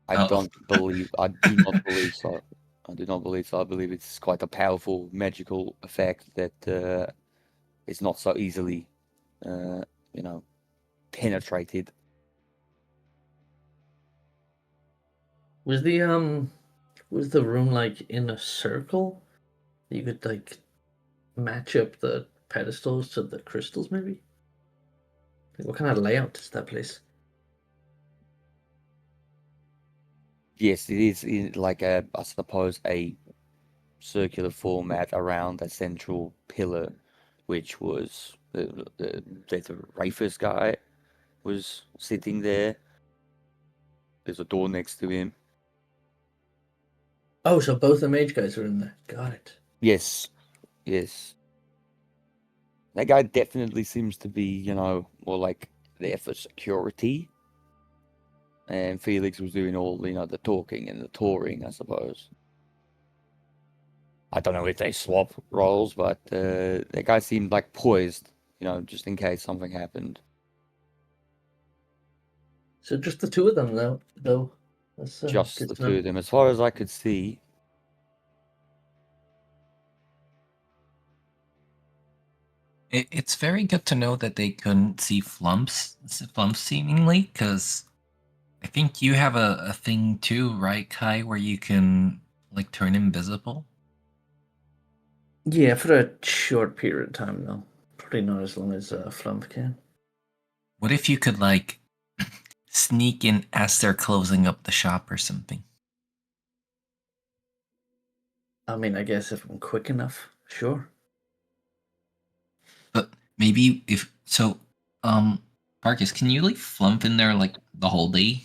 I Oh. don't believe. I do not believe so. I do not believe so. I believe it's quite a powerful magical effect that is not so easily, penetrated. Was the room like in a circle? You could like match up the pedestals to the crystals, maybe. Like, what kind of layout is that place? Yes, it is like I suppose, a circular format around a central pillar, which was the Rafus guy was sitting there. There's a door next to him. Oh, so both the mage guys are in there. Got it. Yes, yes. That guy definitely seems to be, more like there for security. And Felix was doing all, the talking and the touring, I suppose. I don't know if they swap roles, but that guy seemed like poised, just in case something happened. So just the two of them, though. That's Just good the to know. two of them. As far as I could see, It's very good to know that they couldn't see flumps seemingly, because I think you have a thing too, right, Kai, where you can like turn invisible. Yeah, for a short period of time, though. Probably not as long as Flump can. What if you could like sneak in as they're closing up the shop or something? I mean, I guess if I'm quick enough, sure. But maybe if so, Marcus, can you leave Flump in there like the whole day?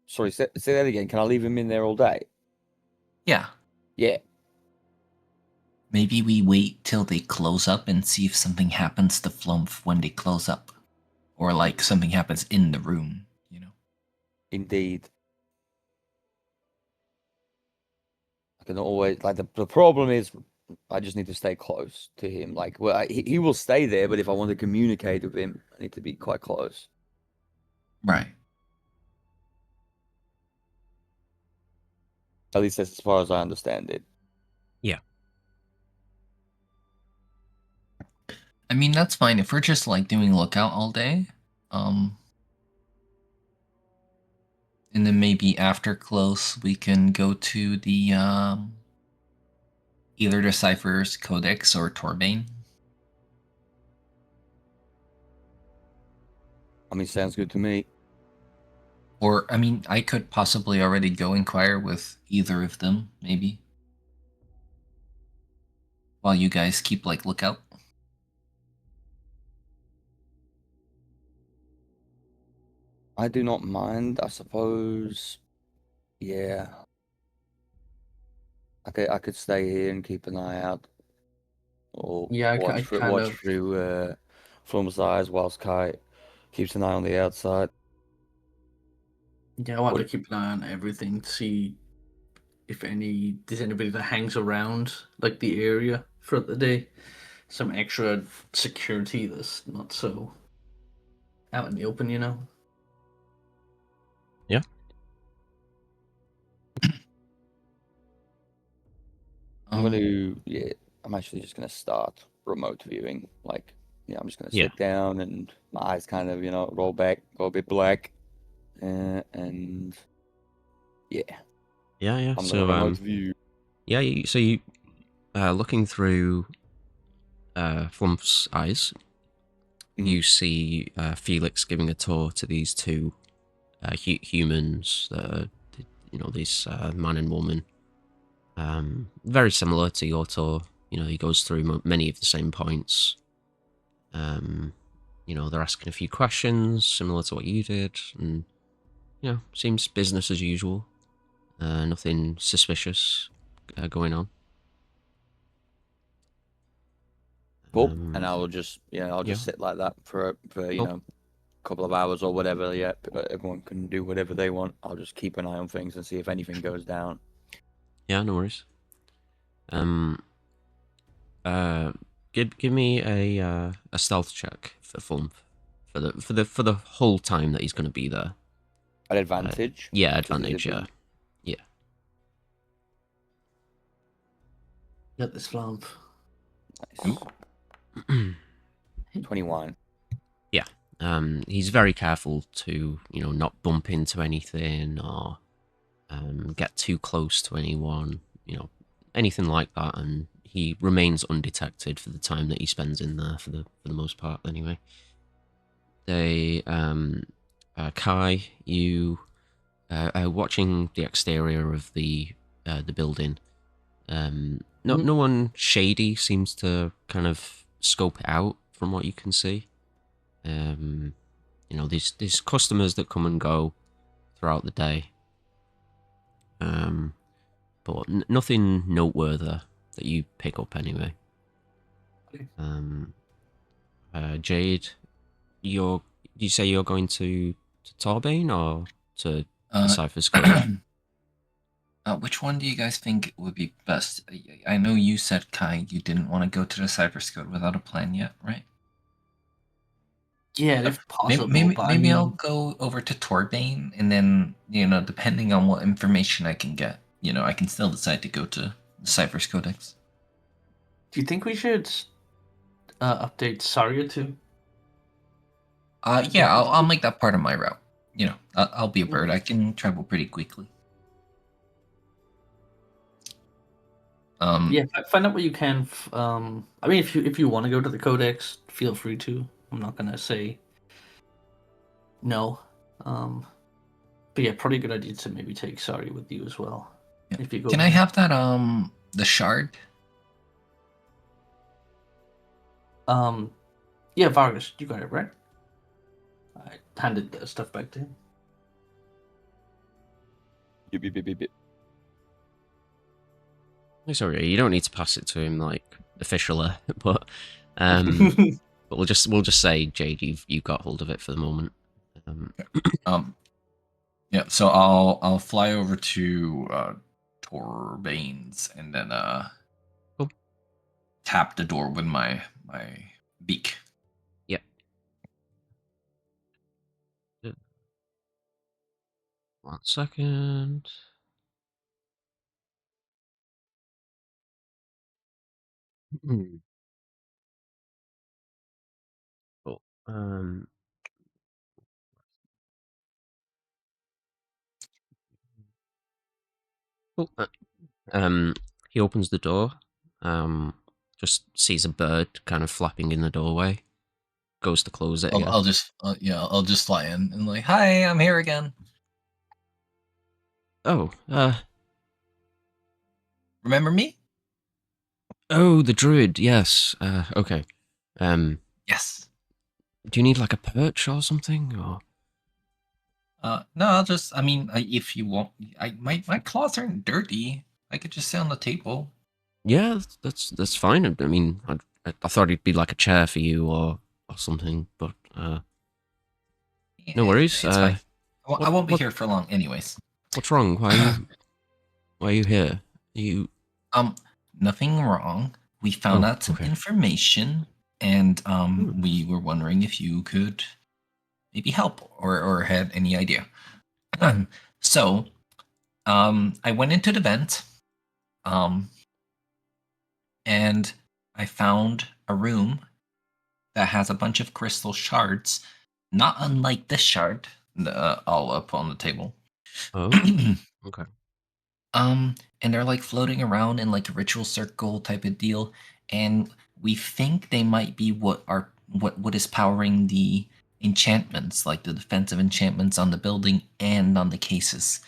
sorry, say that again. Can I leave him in there all day? Yeah. Yeah. Maybe we wait till they close up and see if something happens to Flump when they close up. Or like something happens in the room, Indeed. I can always like the problem is I just need to stay close to him. Like, well, he will stay there, but if I want to communicate with him, I need to be quite close. Right. At least that's as far as I understand it. I mean, that's fine if we're just like doing lookout all day. And then maybe after close we can go to the either the Cypher's Codex or Torbane. I mean, sounds good to me. Or I mean, I could possibly already go inquire with either of them, maybe. While you guys keep like lookout. I do not mind, I suppose. Yeah. I could stay here and keep an eye out. Or Yeah, I watch kind of. through Flum's eyes whilst Kai keeps an eye on the outside. Yeah, I want What- to keep an eye on everything, see if there's anybody that hangs around like the area for the day. some extra security that's not so out in the open, you know. Yeah. I'm gonna, yeah, I'm actually just gonna start remote viewing. Like, yeah, I'm just gonna Yeah. sit down and my eyes kind of, roll back, go a bit black, and yeah, Yeah. I'm So gonna remote view. yeah. So you looking through Flump's eyes, you see Felix giving a tour to these two humans. This man and woman. Very similar to your tour. He goes through many of the same points. They're asking a few questions similar to what you did, and seems business as usual. Nothing suspicious going on. Cool. And I will just, I'll yeah. just sit like that for you Cool. know, a couple of hours or whatever. Yeah, everyone can do whatever they want. I'll just keep an eye on things and see if anything goes down. Yeah, no worries. Give me a stealth check for Flump for the whole time that he's going to be there. At advantage. Yeah, 'Cause he's advantage. Yeah. Get this flump. Nice. 21. He's very careful to not bump into anything or get too close to anyone, anything like that, and he remains undetected for the time that he spends in there for the most part. Anyway, Kai, you are watching the exterior of the building. No one shady seems to kind of scope it out from what you can see. These customers that come and go throughout the day. But nothing noteworthy that you pick up anyway. Jade, you say you're going to Torbane or to Cypher's Code? Which one do you guys think would be best? I know you said, Kai, you didn't want to go to the Cypress Code without a plan yet, right? Yeah, if possible. Maybe I'll go over to Torbane, and then, depending on what information I can get, I can still decide to go to the Cypress Codex. Do you think we should update Saria too? Yeah, I'll make that part of my route. I'll be a bird. I can travel pretty quickly. Yeah, find out what you can. I mean, if you want to go to the Codex, feel free to. I'm not gonna say no. But yeah, probably a good idea to maybe take Sari with you as well. Yeah. If you go. Can I have that the shard? Yeah, Vargas, you got it right. I handed the stuff back to him. Yep. Sorry, you don't need to pass it to him like officially, but we'll just say, Jade, you've got hold of it for the moment. Yeah. So I'll fly over to Torbane's and then cool. Tap the door with my beak. Yep. 1 second. Cool. Cool. He opens the door. Just sees a bird kind of flapping in the doorway. Goes to close it. I'll just fly in and like, hi, I'm here again. Oh, remember me? Oh, the druid. Yes. Okay. Yes. Do you need like a perch or something, or? No, I'll just. I mean, if you want, my claws aren't dirty. I could just sit on the table. Yeah, that's fine. I mean, I thought it'd be like a chair for you or something, but no worries. It's fine. I won't be here for long, anyways. What's wrong? Why are you here? Nothing wrong. we found Oh, out some okay. information, and we were wondering if you could maybe help or had any idea. So, I went into the vent, and I found a room that has a bunch of crystal shards, not unlike this shard, all up on the table. Oh, okay. And they're like floating around in like a ritual circle type of deal, and we think they might be what is powering the enchantments, like the defensive enchantments on the building and on the cases.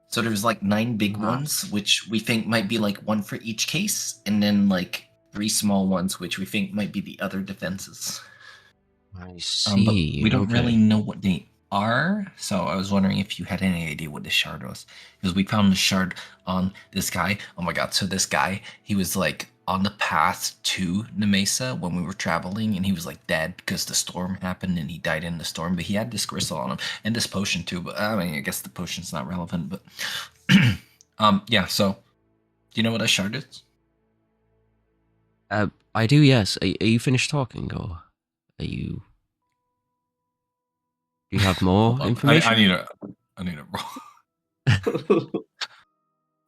So there's like 9 big Wow. ones, which we think might be like one for each case, and then like 3 small ones, which we think might be the other defenses. I But see. we don't Okay. really know what they are, so I was wondering if you had any idea what this shard was. Because we found the shard on this guy. Oh my god, so this guy, he was like on the path to the mesa when we were traveling, and he was like dead because the storm happened and he died in the storm, but he had this crystal on him and this potion too, but I mean, I guess the potion's not relevant, but yeah, so do you know what a shard is? I do, yes. Are you finished talking, or are you... Do you have more information? I need a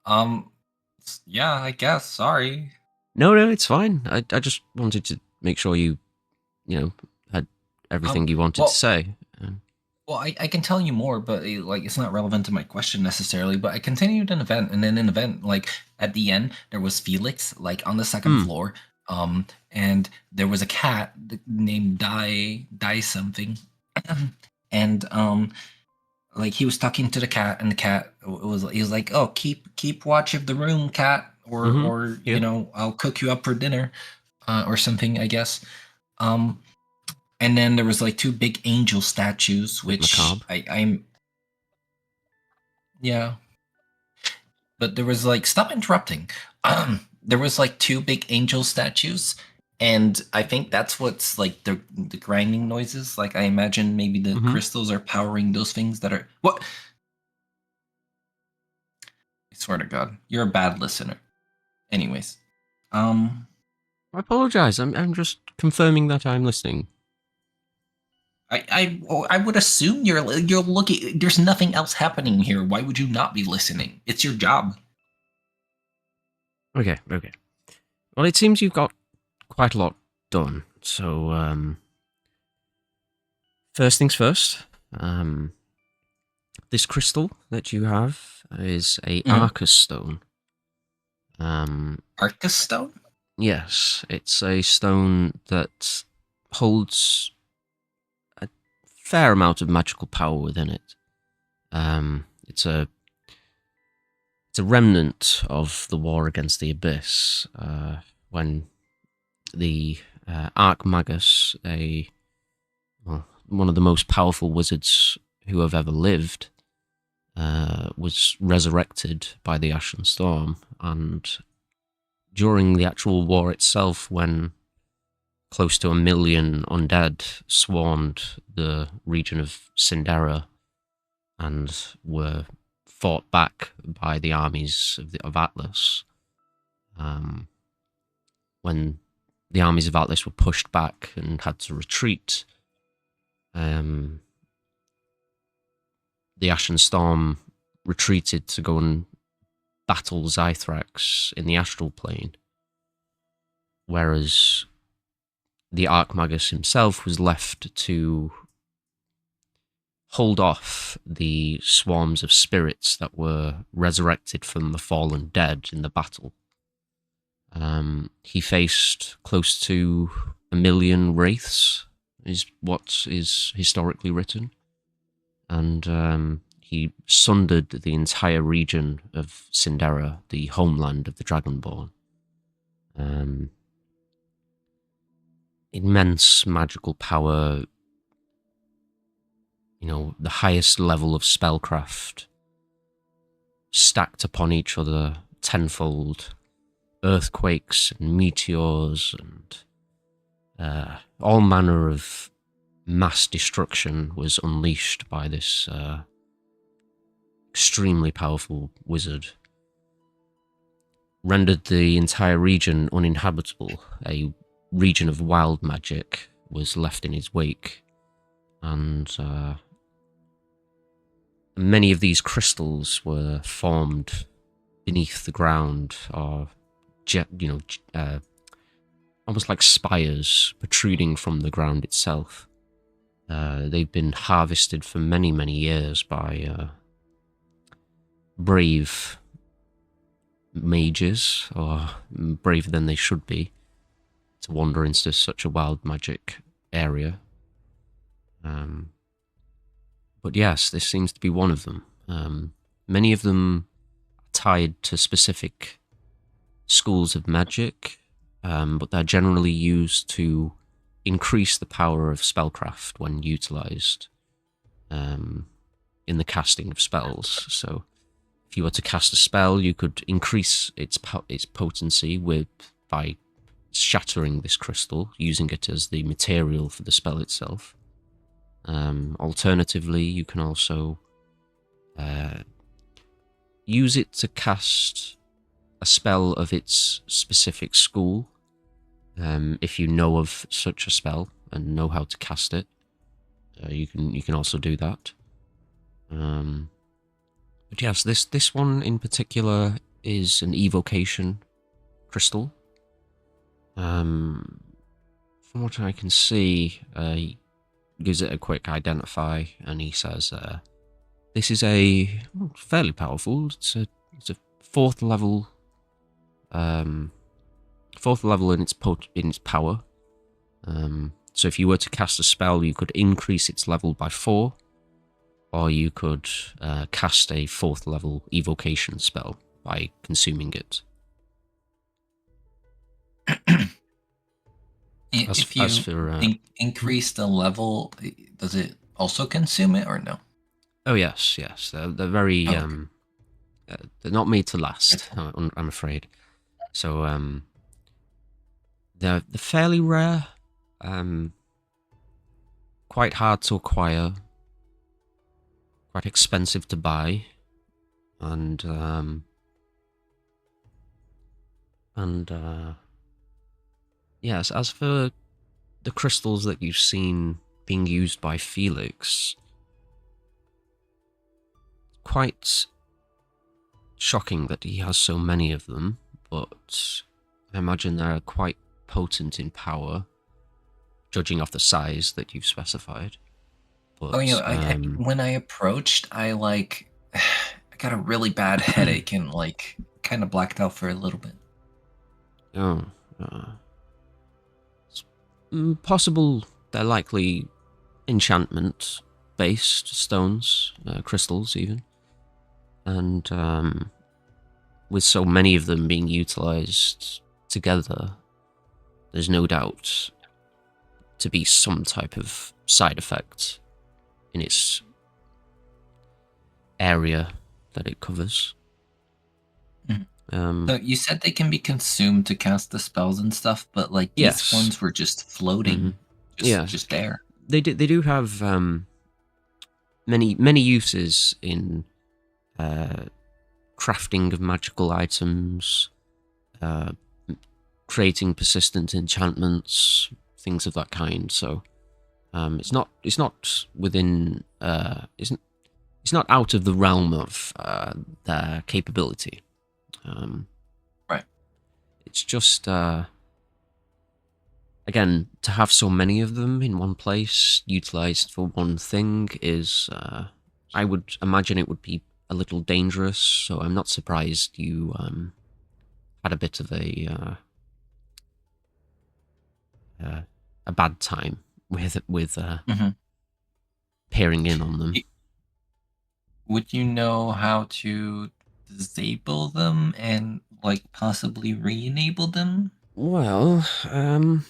roll. Yeah, I guess. Sorry. No, it's fine. I just wanted to make sure you had everything you wanted well- to say. Well, I can tell you more, but like it's not relevant to my question necessarily. But I continued an event, and then an event like at the end there was Felix, like on the second floor, and there was a cat named Die something, and like he was talking to the cat, and the cat he was like, "Oh, keep watch of the room, cat, or Yeah. you know, I'll cook you up for dinner, or something, I guess." And then there was like 2 big angel statues, which Macabre. I'm yeah. But there was like stop interrupting. There was like 2 big angel statues, and I think that's what's like the grinding noises. Like I imagine maybe the crystals are powering those things that are what. I swear to God, you're a bad listener. Anyways, I apologize. I'm just confirming that I'm listening. I would assume you're looking. There's nothing else happening here. Why would you not be listening? It's your job. Okay. Well, it seems you've got quite a lot done. So, first things first. This crystal that you have is a Arcus stone. Arcus stone? Yes, it's a stone that holds a fair amount of magical power within it. It's a remnant of the war against the Abyss, when the Archmagus, one of the most powerful wizards who have ever lived, was resurrected by the Ashen Storm, and during the actual war itself, when close to 1 million undead swarmed the region of Sindera and were fought back by the armies of Atlas, when the armies of Atlas were pushed back and had to retreat, the Ashen Storm retreated to go and battle Zythrax in the astral plane, whereas the Archmagus himself was left to hold off the swarms of spirits that were resurrected from the fallen dead in the battle. He faced close to 1 million wraiths, is what is historically written, and he sundered the entire region of Sindera, the homeland of the Dragonborn. Immense magical power, the highest level of spellcraft stacked upon each other tenfold, earthquakes and meteors and all manner of mass destruction was unleashed by this extremely powerful wizard. rendered the entire region uninhabitable. A region of wild magic was left in his wake, and many of these crystals were formed beneath the ground, or almost like spires protruding from the ground itself. They've been harvested for many, many years by brave mages, or braver than they should be, to wander into such a wild magic area. But yes, this seems to be one of them. Many of them are tied to specific schools of magic, but they're generally used to increase the power of spellcraft when utilized in the casting of spells. So if you were to cast a spell, you could increase its potency by shattering this crystal, using it as the material for the spell itself. Alternatively, you can also use it to cast a spell of its specific school, if you know of such a spell and know how to cast it. You can also do that. But yes, this one in particular is an evocation crystal. From what I can see, he gives it a quick identify, and he says, "This is a fairly powerful. It's a fourth level in its power. So if you were to cast a spell, you could increase its level by 4, or you could cast a 4th level evocation spell by consuming it." If you increase the level, does it also consume it or no? Oh yes. They're very they're not made to last. I'm afraid. So they're fairly rare, quite hard to acquire, quite expensive to buy, and yes, as for the crystals that you've seen being used by Felix, quite shocking that he has so many of them, but I imagine they're quite potent in power, judging off the size that you've specified. But, when I approached, I got a really bad headache and kind of blacked out for a little bit. It's possible they're likely enchantment-based stones, crystals even. And with so many of them being utilized together, there's no doubt to be some type of side effect in its area that it covers. So you said they can be consumed to cast the spells and stuff, but these ones were just floating, just there. They do have many uses in crafting of magical items, creating persistent enchantments, things of that kind. So it's not within it's not out of the realm of their capability. Right. It's just again, to have so many of them in one place utilized for one thing is I would imagine it would be a little dangerous, so I'm not surprised you had a bit of a bad time with peering in on them. Would you know how to disable them and possibly re-enable them? Well, can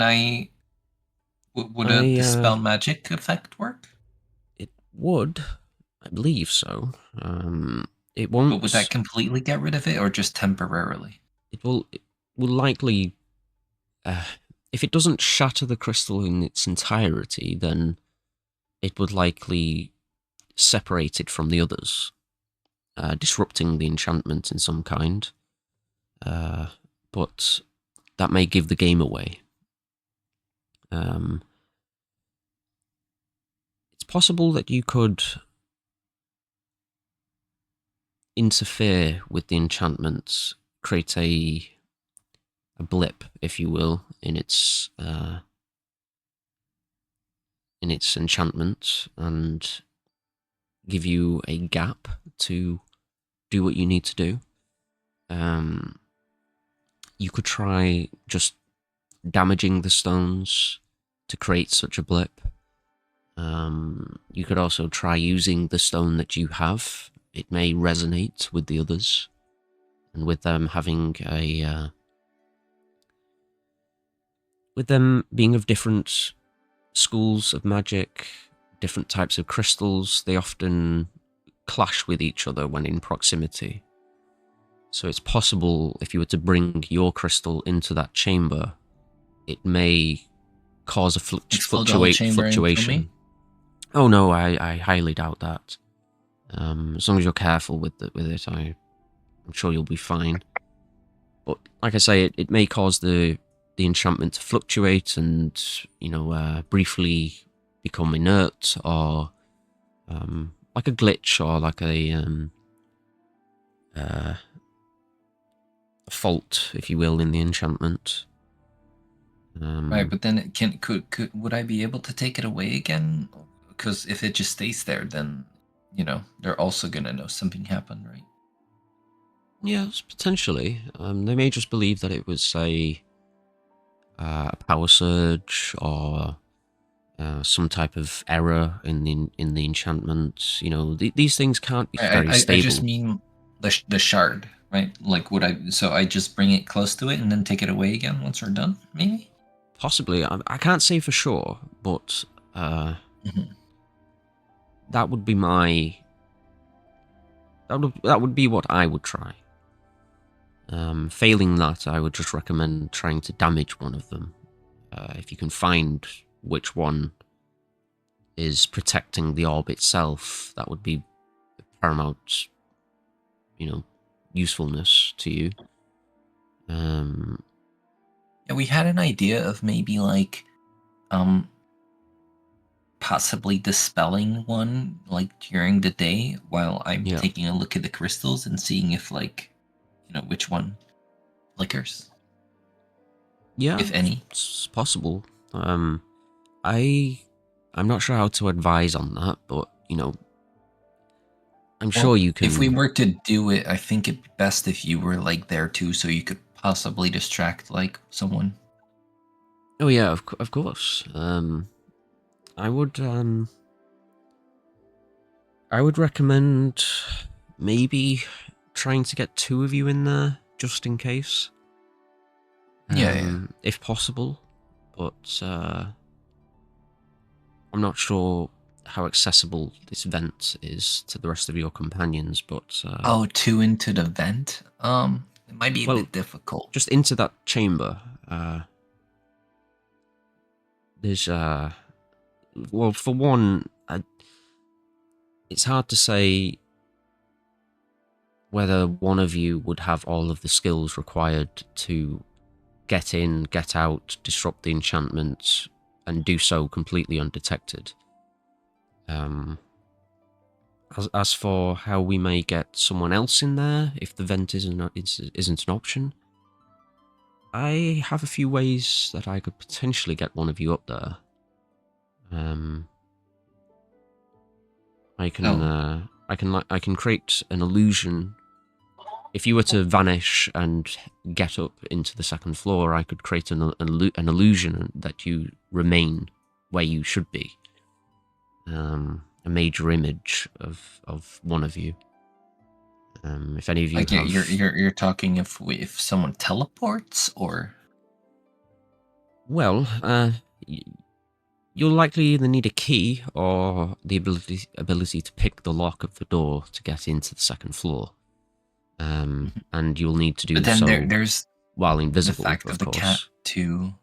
I? Would a dispel magic effect work? It would, I believe so. It won't. But would that completely get rid of it, or just temporarily? It will likely. If it doesn't shatter the crystal in its entirety, then it would likely separate it from the others. disrupting the enchantment in some kind. But that may give the game away. It's possible that you could interfere with the enchantment, create a blip, if you will, in its enchantment, and give you a gap to do what you need to do. You could try just damaging the stones to create such a blip. You could also try using the stone that you have. It may resonate with the others, and with them having with them being of different schools of magic, different types of crystals, they often clash with each other when in proximity. So it's possible if you were to bring your crystal into that chamber, it may cause a fluctuation. Oh no, I highly doubt that. As long as you're careful with it, I'm sure you'll be fine. But like I say, it may cause the enchantment to fluctuate and, briefly become inert, or like a glitch, or like a fault, if you will, in the enchantment. Right, but then would I be able to take it away again? Because if it just stays there, then they're also gonna know something happened, right? Yes, potentially. They may just believe that it was a power surge, or some type of error in the enchantment. These things can't be very stable. I just mean the shard, right? Like, so I just bring it close to it and then take it away again once we're done, maybe? Possibly. I can't say for sure, but that would be my... That would be what I would try. Failing that, I would just recommend trying to damage one of them. If you can find which one is protecting the orb itself, that would be paramount, usefulness to you. Yeah, we had an idea of maybe possibly dispelling one during the day while I'm taking a look at the crystals and seeing if which one flickers. Yeah, if any. It's possible. I'm not sure how to advise on that, but I'm sure you can. If we were to do it, I think it'd be best if you were there too, so you could possibly distract someone. Oh yeah, of course. I would recommend maybe trying to get two of you in there just in case. If possible, but I'm not sure how accessible this vent is to the rest of your companions. But two into the vent. It might be a bit difficult. Just into that chamber. There's well, for one, it's hard to say whether one of you would have all of the skills required to get in, get out, disrupt the enchantment, and do so completely undetected. As for how we may get someone else in there, if the vent isn't an option, I have a few ways that I could potentially get one of you up there. I can create an illusion. If you were to vanish and get up into the second floor, I could create an illusion that you remain where you should be. A major image of one of you. If any of you you're talking if someone teleports, or well, you'll likely either need a key or the ability to pick the lock of the door to get into the second floor. And you'll need to do so there's while invisible, the fact of the course. cat too.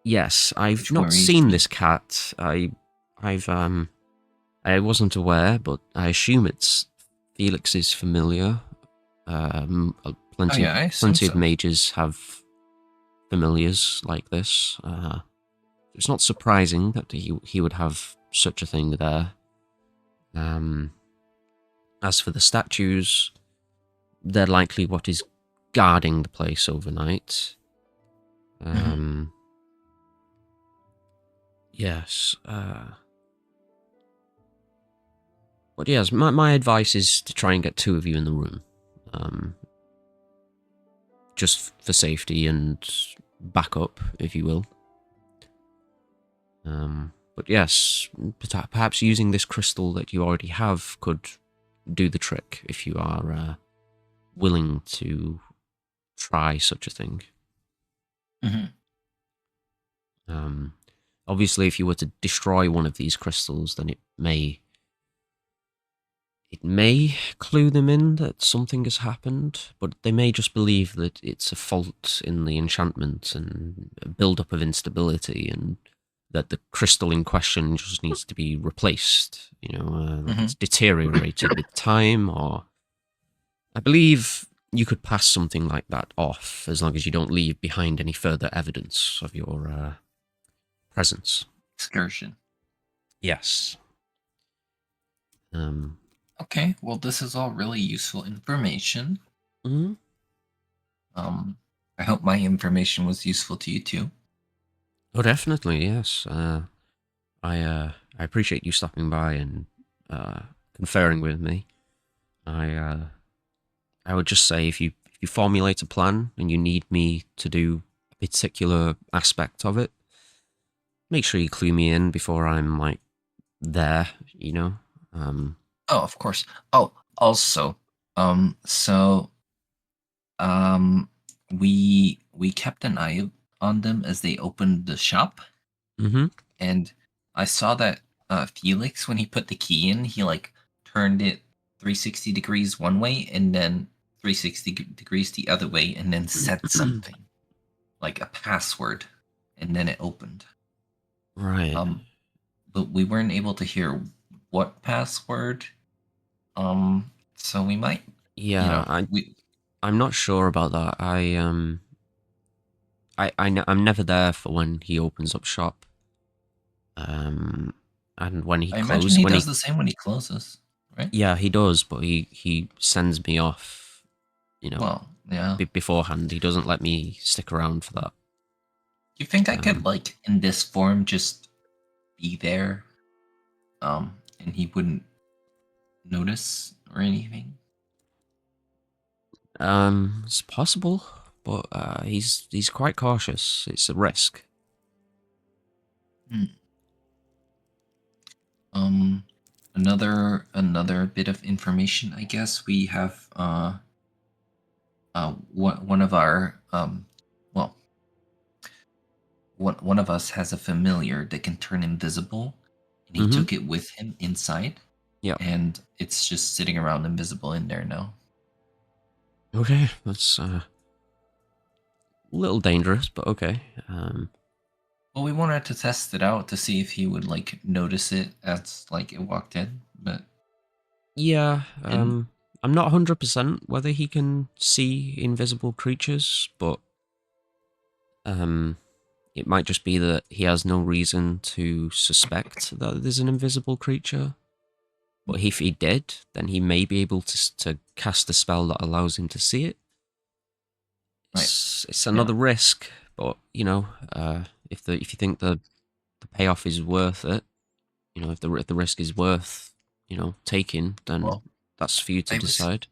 Yes, I've not seen this cat. I wasn't aware, but I assume it's Felix is familiar. Plenty, yeah, I assume plenty of so. mages have familiars like this. It's not surprising that he would have such a thing there. As for the statues, they're likely what is guarding the place overnight. Yes. But yes, my advice is to try and get 2 of you in the room. Just for safety and backup, if you will. But yes, perhaps using this crystal that you already have could do the trick if you are willing to try such a thing. Obviously, if you were to destroy one of these crystals, then it may clue them in that something has happened, but they may just believe that it's a fault in the enchantment and a build-up of instability, and that the crystal in question just needs to be replaced. Like it's deteriorated with time, or I believe you could pass something like that off as long as you don't leave behind any further evidence of your presence. Excursion. Yes. Okay, well, this is all really useful information. Mm-hmm. I hope my information was useful to you too. Oh, definitely, yes. I appreciate you stopping by and conferring with me. I would just say if you formulate a plan and you need me to do a particular aspect of it, make sure you clue me in before I'm like there. Oh, of course. Oh, also, so we kept an eye on them as they opened the shop. Mm-hmm. And I saw that Felix, when he put the key in, he like turned it 360 degrees one way and then 360 degrees the other way, and then said something like a password, and then it opened. Right. But we weren't able to hear what password. So we might. Yeah, I'm not sure about that. I'm never there for when he opens up shop. And when he I imagine closes, he does the same when he closes, right? yeah, he does, but he sends me off. Well, yeah. Beforehand, he doesn't let me stick around for that. You think I could, like, in this form, just be there, and he wouldn't notice or anything? It's possible, but he's quite cautious. It's a risk. Another bit of information, I guess. We have one of our one of us has a familiar that can turn invisible, and he took it with him inside. Yeah. And it's just sitting around invisible in there now. Okay, that's a little dangerous, but okay. Well, we wanted to test it out to see if he would like notice it as like it walked in, but yeah, I'm not 100% whether he can see invisible creatures, but it might just be that he has no reason to suspect that there's an invisible creature. But if he did, then he may be able to cast a spell that allows him to see it. It's another risk, but if you think the payoff is worth it, if the risk is worth taking, then that's for you to decide.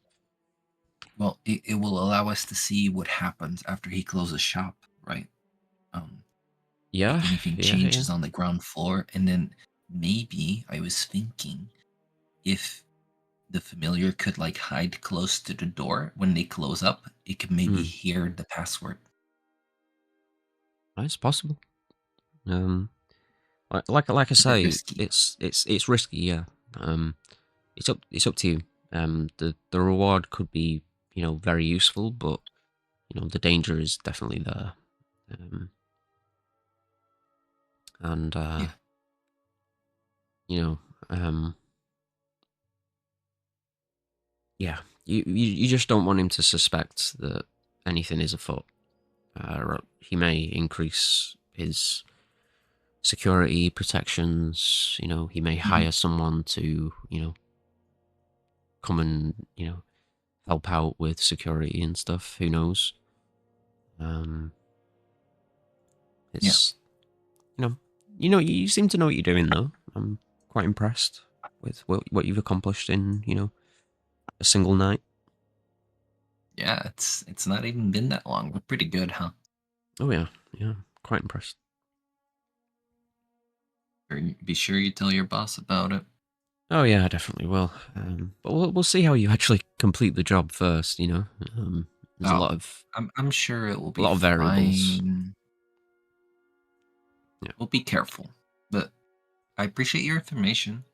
Well, it will allow us to see what happens after he closes shop, right? Yeah. If anything changes on the ground floor, and then maybe I was thinking if the familiar could like hide close to the door when they close up, it could maybe hear the password. It's possible. Like I say, it's risky. Yeah. It's up to you. The reward could be very useful, but the danger is definitely there. yeah, you just don't want him to suspect that anything is afoot. He may increase his security protections. You know, he may hire someone to, you know, come and, you know, help out with security and stuff. Who knows? It's you seem to know what you're doing though. I'm quite impressed with what you've accomplished in, you know, a single night. Yeah, it's not even been that long. We're pretty good, huh? Oh yeah, quite impressed. Be sure you tell your boss about it. Oh yeah, I definitely will. But we'll see how you actually complete the job first. You know, there's a lot of I'm sure it will be a lot of variables. fine. Yeah. We'll be careful, but I appreciate your information.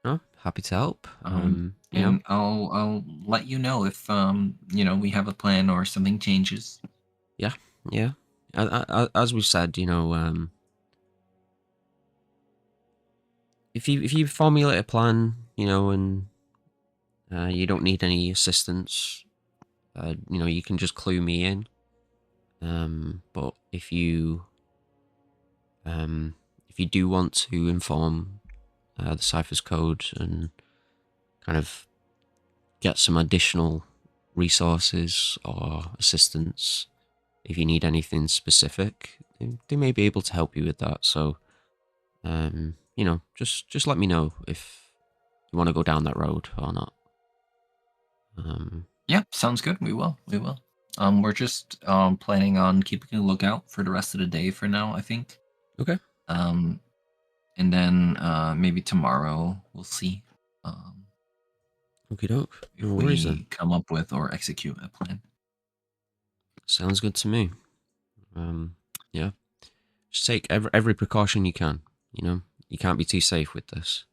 Oh, happy to help. You know, And I'll let you know if you know, we have a plan or something changes. yeah. As we said, you know, if you formulate a plan, you know, and you don't need any assistance, you know, you can just clue me in. But if you do want to inform the Cypher's code and kind of get some additional resources or assistance, if you need anything specific, they may be able to help you with that. So, you know, just let me know if you want to go down that road or not. Yeah, sounds good. We will. We're just planning on keeping a lookout for the rest of the day for now, I think. Okay. And then maybe tomorrow we'll see. Okie doke. If No worries we then. come up with or execute a plan. Sounds good to me. Yeah. Just take every precaution you can. You know, you can't be too safe with this.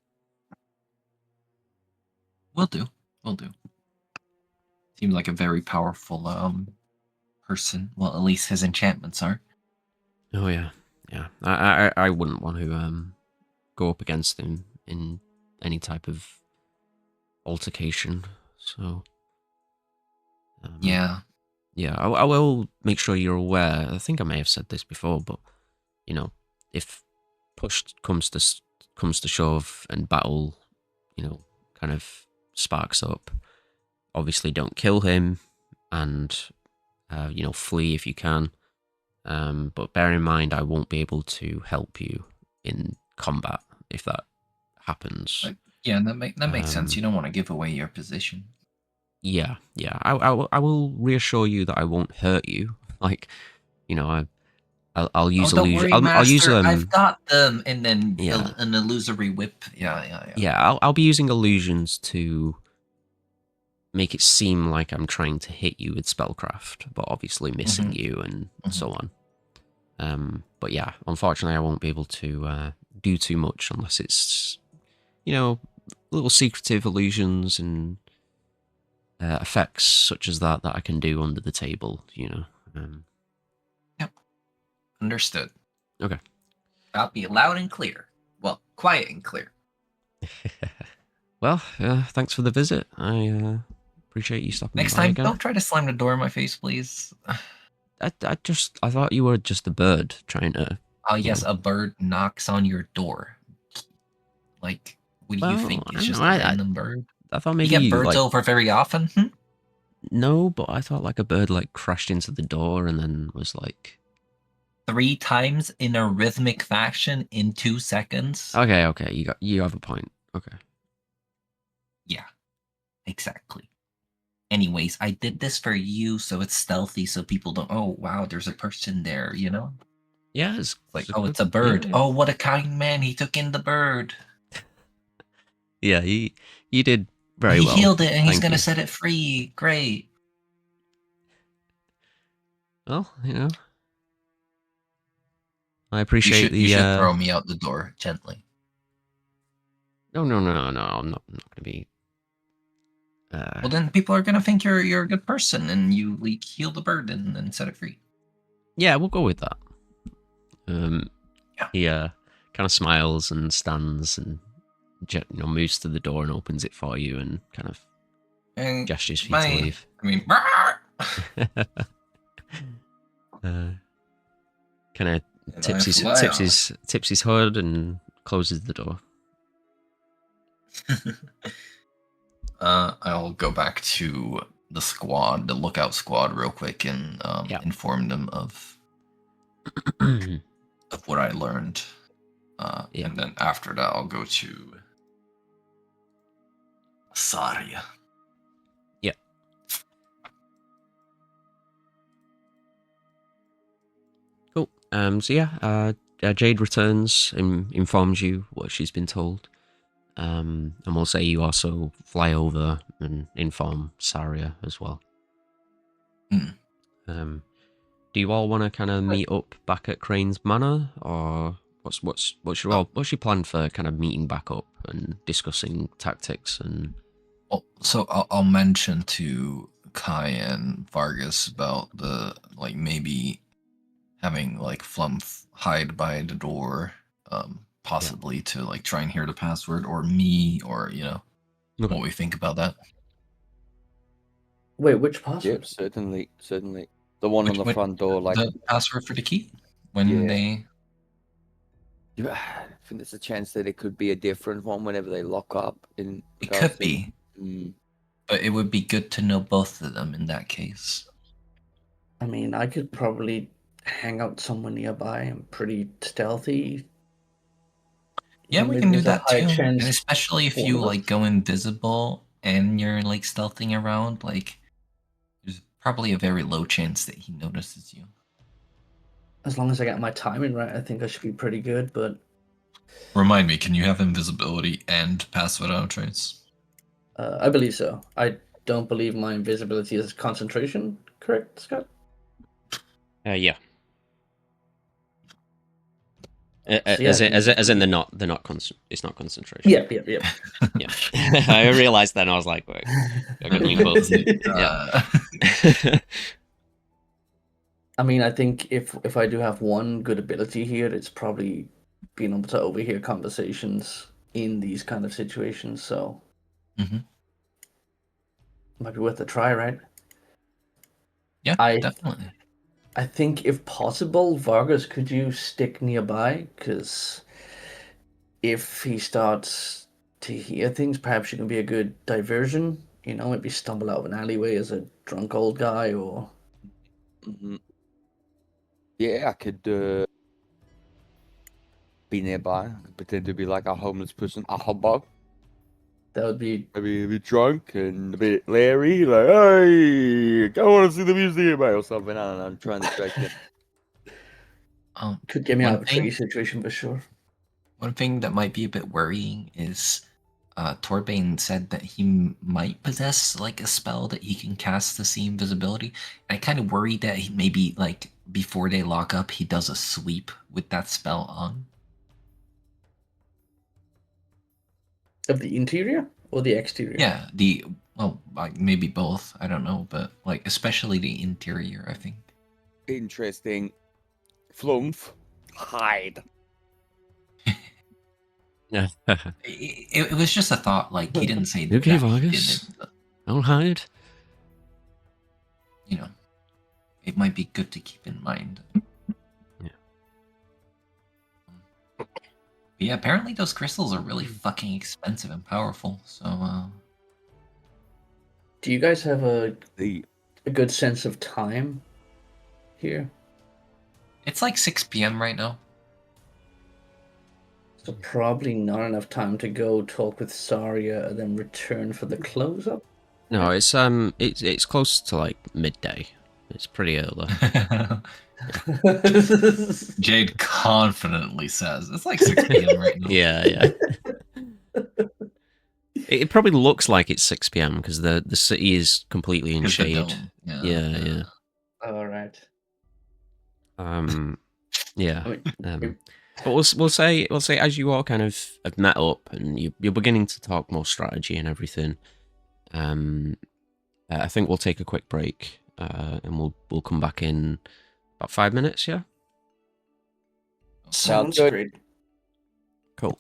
We'll do. Seems like a very powerful person. Well, at least his enchantments are. Oh yeah. I wouldn't want to go up against him in any type of altercation. So Yeah. I will make sure you're aware. I think I may have said this before, but you know, if push comes to shove and battle, you know, kind of sparks up, obviously don't kill him, and you know, flee if you can. But bear in mind, I won't be able to help you in combat if that happens. Yeah, that makes sense. You don't want to give away your position. Yeah. I will reassure you that I won't hurt you. Like, you know, I'll use don't illusion. worry, I'll use Master, I've got them, and then Yeah. an illusory whip. Yeah. Yeah, I'll be using illusions to make it seem like I'm trying to hit you with spellcraft, but obviously missing you and so on. But yeah, unfortunately, I won't be able to do too much unless it's, you know, little secretive illusions and effects such as that I can do under the table. You know. Yep. Understood. Okay. That'll be loud and clear. Well, quiet and clear. Well, thanks for the visit. I appreciate you stopping Next by time, again. don't try to slam the door in my face, please. I thought you were just a bird trying to. Oh yes, a bird knocks on your door. Like, what do you think? It's just a random bird. I thought maybe you get birds like, over very often. No, but I thought like a bird like crashed into the door and then was like 3 times in a rhythmic fashion in 2 seconds. Okay, you have a point. Okay. Yeah, exactly. Anyways, I did this for you, so it's stealthy, so people don't. Oh wow, there's a person there. You know. Yeah, it's Like, oh, it's a bird. Yeah. Oh, what a kind man! He took in the bird. Yeah, you did very well. He healed it, and he's Thank gonna you. set it free. Great. Well, you know, I appreciate You should throw me out the door gently. No. I'm not gonna be. Well, then people are gonna think you're a good person, and you heal the bird and then set it free. Yeah, we'll go with that. Yeah. He kind of smiles and stands and moves to the door and opens it for you and kind of And gestures for you to leave. I mean, Kind of and tips I fly off. tips his hood and closes the door. I'll go back to the squad, the lookout squad, real quick, and Yeah. inform them of what I learned. Yeah. And then after that, I'll go to Saria. Yeah. Cool. So yeah, Jade returns and informs you what she's been told. And we'll say you also fly over and inform Saria as well. Hmm. Do you all want to kind of meet up back at Crane's Manor, or what's your plan for kind of meeting back up and discussing tactics and? Well, so I'll mention to Kai and Vargas about the maybe having Flumph hide by the door, possibly to try and hear the password, or me, or Okay. what we think about that. Wait, which password? Yep, certainly. The one on the front door, the password for the key when Yeah. they. I think there's a chance that it could be a different one whenever they lock up in. It could be, but it would be good to know both of them in that case. I mean, I could probably hang out somewhere nearby. I'm pretty stealthy. Yeah, we Maybe can do there's a that high too. chance And especially if one you of us- go invisible and you're stealthing around, there's probably a very low chance that he notices you. As long as I get my timing right, I think I should be pretty good. But Remind me, can you have invisibility and pass without trace? I believe so. I don't believe my invisibility is concentration. Correct, Scott? Yeah. So As in they're not it's not concentration. Yeah. Yeah. I realized that and I was like, wait, I could mean both. Yeah. I mean, I think if I do have one good ability here, it's probably being able to overhear conversations in these kind of situations. So Mhm. might be worth a try, right? Yeah, I- definitely. I think if possible, Vargas, could you stick nearby? Because if he starts to hear things, perhaps you can be a good diversion. Maybe stumble out of an alleyway as a drunk old guy, or Yeah, I could be nearby. I could pretend to be like a homeless person, a humbug. that would be Maybe a bit drunk and a bit leery, like, hey, I want to see the museum, mate, or something. I don't know, I'm trying to distract him. could get me One out of a thing- tricky situation for sure. One thing that might be a bit worrying is Torbane said that he might possess a spell that he can cast to see invisibility. I kind of worry that he maybe before they lock up, he does a sweep with that spell on. Of the interior or the exterior? Yeah, maybe both. I don't know, but especially the interior. I think. Interesting. Flumph, hide. It was just a thought. He didn't say that Okay, he Vargas. did it, but, Don't hide. it might be good to keep in mind. Yeah. But yeah, apparently those crystals are really fucking expensive and powerful. So. Do you guys have a The good sense of time here? It's 6 p.m. right now. So probably not enough time to go talk with Saria and then return for the close-up. No, it's close to midday. It's pretty early. Jade confidently says it's 6 p.m. right now. Yeah. It probably looks like it's 6 p.m. because the city is completely in 'Cause the shade. dome, Yeah. All right. Yeah. I mean, But we'll say as you all kind of have met up and you're beginning to talk more strategy and everything. I think we'll take a quick break, and we'll come back in about 5 minutes. Yeah. sounds good. great. Cool.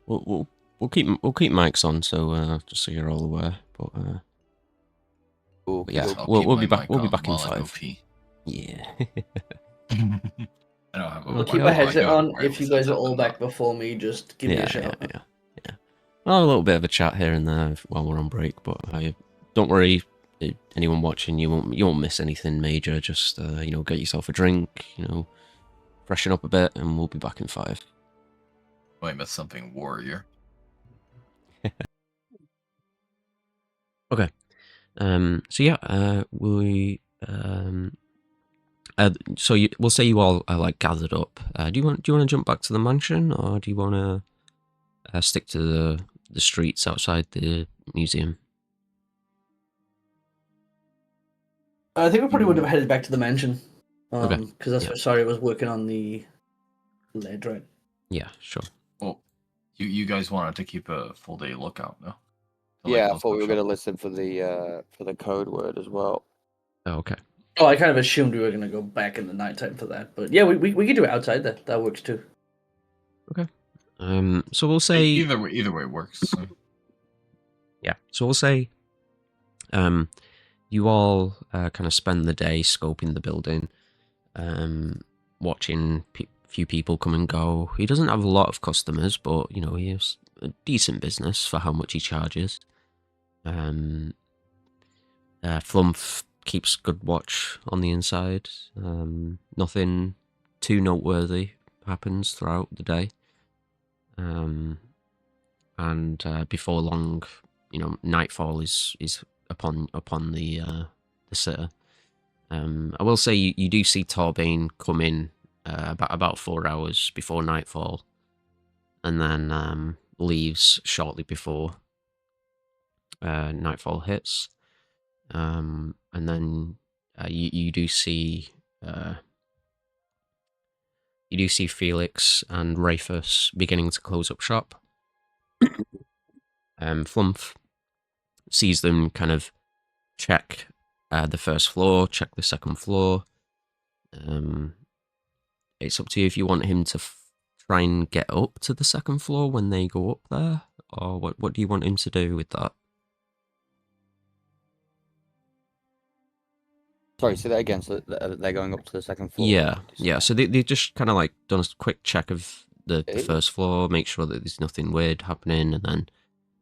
We'll we'll keep mics on, so just so you're all aware. But Cool. yeah, I'll we'll keep be my back. mic We'll be on back in while I go 5. pee. Yeah. I don't have a We'll Keep keep my our headset I got a on. If you wireless guys are headset, all but back not- before me, just give me a yeah, shout. yeah. Well, a little bit of a chat here and there while we're on break, but don't worry. Anyone watching, you won't miss anything major. Just get yourself a drink, freshen up a bit, and we'll be back in 5. Might miss something warrior. Okay. So yeah, we'll say you all are like gathered up. Do you want to jump back to the mansion, or do you want to stick to the streets outside the museum? I think we probably would have headed back to the mansion. Okay. Because that's where Sorry was working on the lead, right? Yeah, sure. Well, you guys wanted to keep a full day lookout, no? To, Yeah, I look thought we up were going to shop. listen for the code word as well. Oh, okay. Oh, I kind of assumed we were going to go back in the nighttime for that, but yeah, we could do it outside. That works too. So we'll say Either way works. So. yeah. So we'll say you all kind of spend the day scoping the building, watching few people come and go. He doesn't have a lot of customers, but he has a decent business for how much he charges. Flumph keeps good watch on the inside. Nothing too noteworthy happens throughout the day. And before long, nightfall is upon the sitter. I will say you do see Torbane come in about 4 hours before nightfall, and then leaves shortly before nightfall hits. And then you do see Felix and Rafus beginning to close up shop. Flumph sees them kind of check the first floor, check the second floor. It's up to you if you want him to try and get up to the second floor when they go up there, or what do you want him to do with that? Sorry, say that again. So they're going up to the second floor. Yeah. So they just kind of like done a quick check of the Okay. first floor, make sure that there's nothing weird happening, and then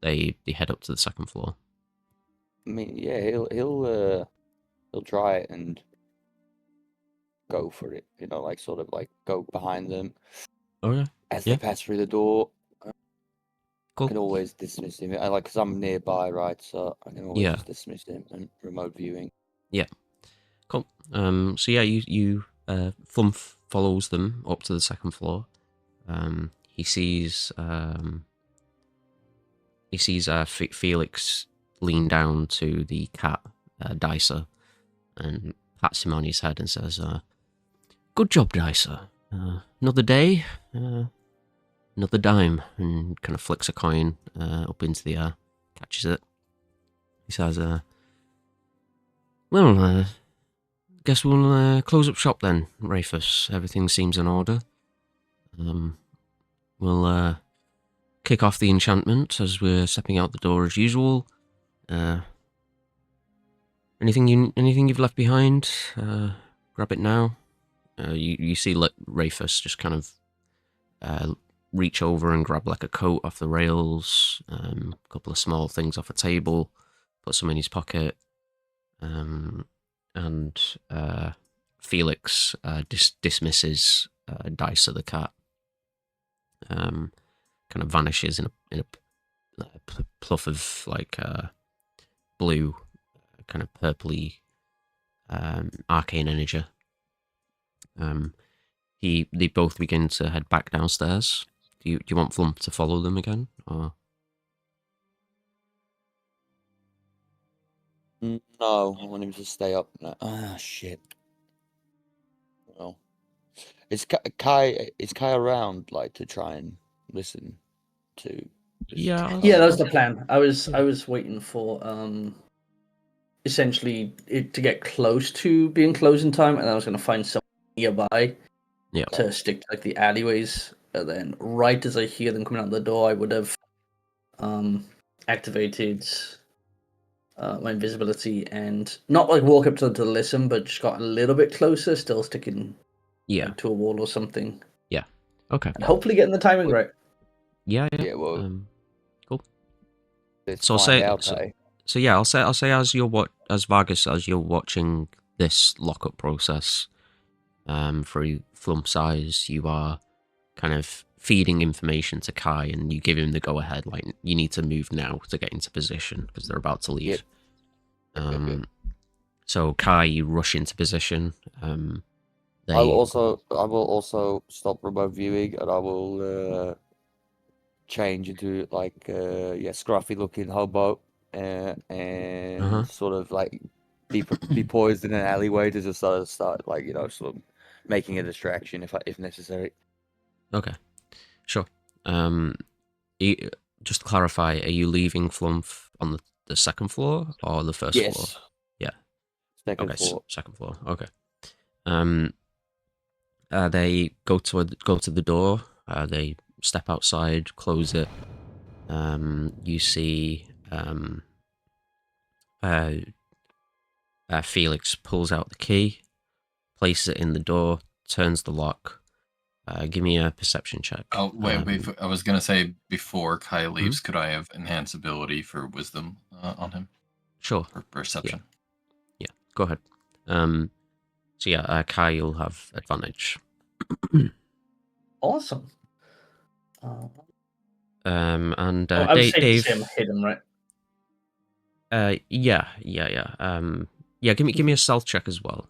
they head up to the second floor. I mean, yeah, he'll try it and go for it. Like sort of like go behind them Okay, as Yeah. they pass through the door. I cool. can always dismiss him. Because I'm nearby, right? So I can always Yeah. just dismiss him and remote viewing. Cool. So yeah, you Flumph follows them up to the second floor. He sees Felix lean down to the cat Dicer and pats him on his head and says, "Good job, Dicer. Another day, another dime," and kind of flicks a coin up into the air, catches it. He says, "Well, guess we'll close up shop then, Rafus. Everything seems in order. We'll kick off the enchantment as we're stepping out the door as usual. Anything you've left behind? Grab it now." You see Rafus just kind of reach over and grab like a coat off the rails, a couple of small things off a table, put some in his pocket, and Felix dismisses Dicer the cat. Kind of vanishes in a pluff of like blue, kind of purpley arcane energy. They both begin to head back downstairs. Do you want Flump to follow them again, or? No, I want him to stay up. Shit. Well, is Kai around like to try and listen to? this Yeah. Yeah, that was the plan. I was waiting for essentially it to get close to being closing time, and I was going to find someone nearby Yeah. to stick to like the alleyways, and then right as I hear them coming out the door, I would have activated my invisibility and not like walk up to listen, but just got a little bit closer, still sticking Yeah. like, to a wall or something. Yeah. Okay. And hopefully getting the timing right. Yeah. Yeah, well, Cool. let's So find say out, so, eh? so yeah, I'll say as as Vargas, as you're watching this lockup process, through Flump's eyes, you are kind of feeding information to Kai, and you give him the go ahead. Like, you need to move now to get into position because they're about to leave. Yep. So Kai, you rush into position. I will also stop remote viewing, and I will change into like scruffy looking hobo, and Uh-huh. sort of like be poised in an alleyway to just start like sort of making a distraction if necessary. Okay, sure. Just to clarify, are you leaving Flump on the second floor or the first floor? Yes. Yeah. Second floor. Second floor. Okay. They go to the door. They step outside, close it. You see, Felix pulls out the key, places it in the door, turns the lock. Give me a perception check. Oh, wait. I was going to say, before Kai leaves, could I have enhance ability for wisdom on him? Sure. Or perception? Yeah, go ahead. So yeah, Kai, you'll have advantage. Awesome. And I was Dave. hidden, right? Yeah. Give me a stealth check as well.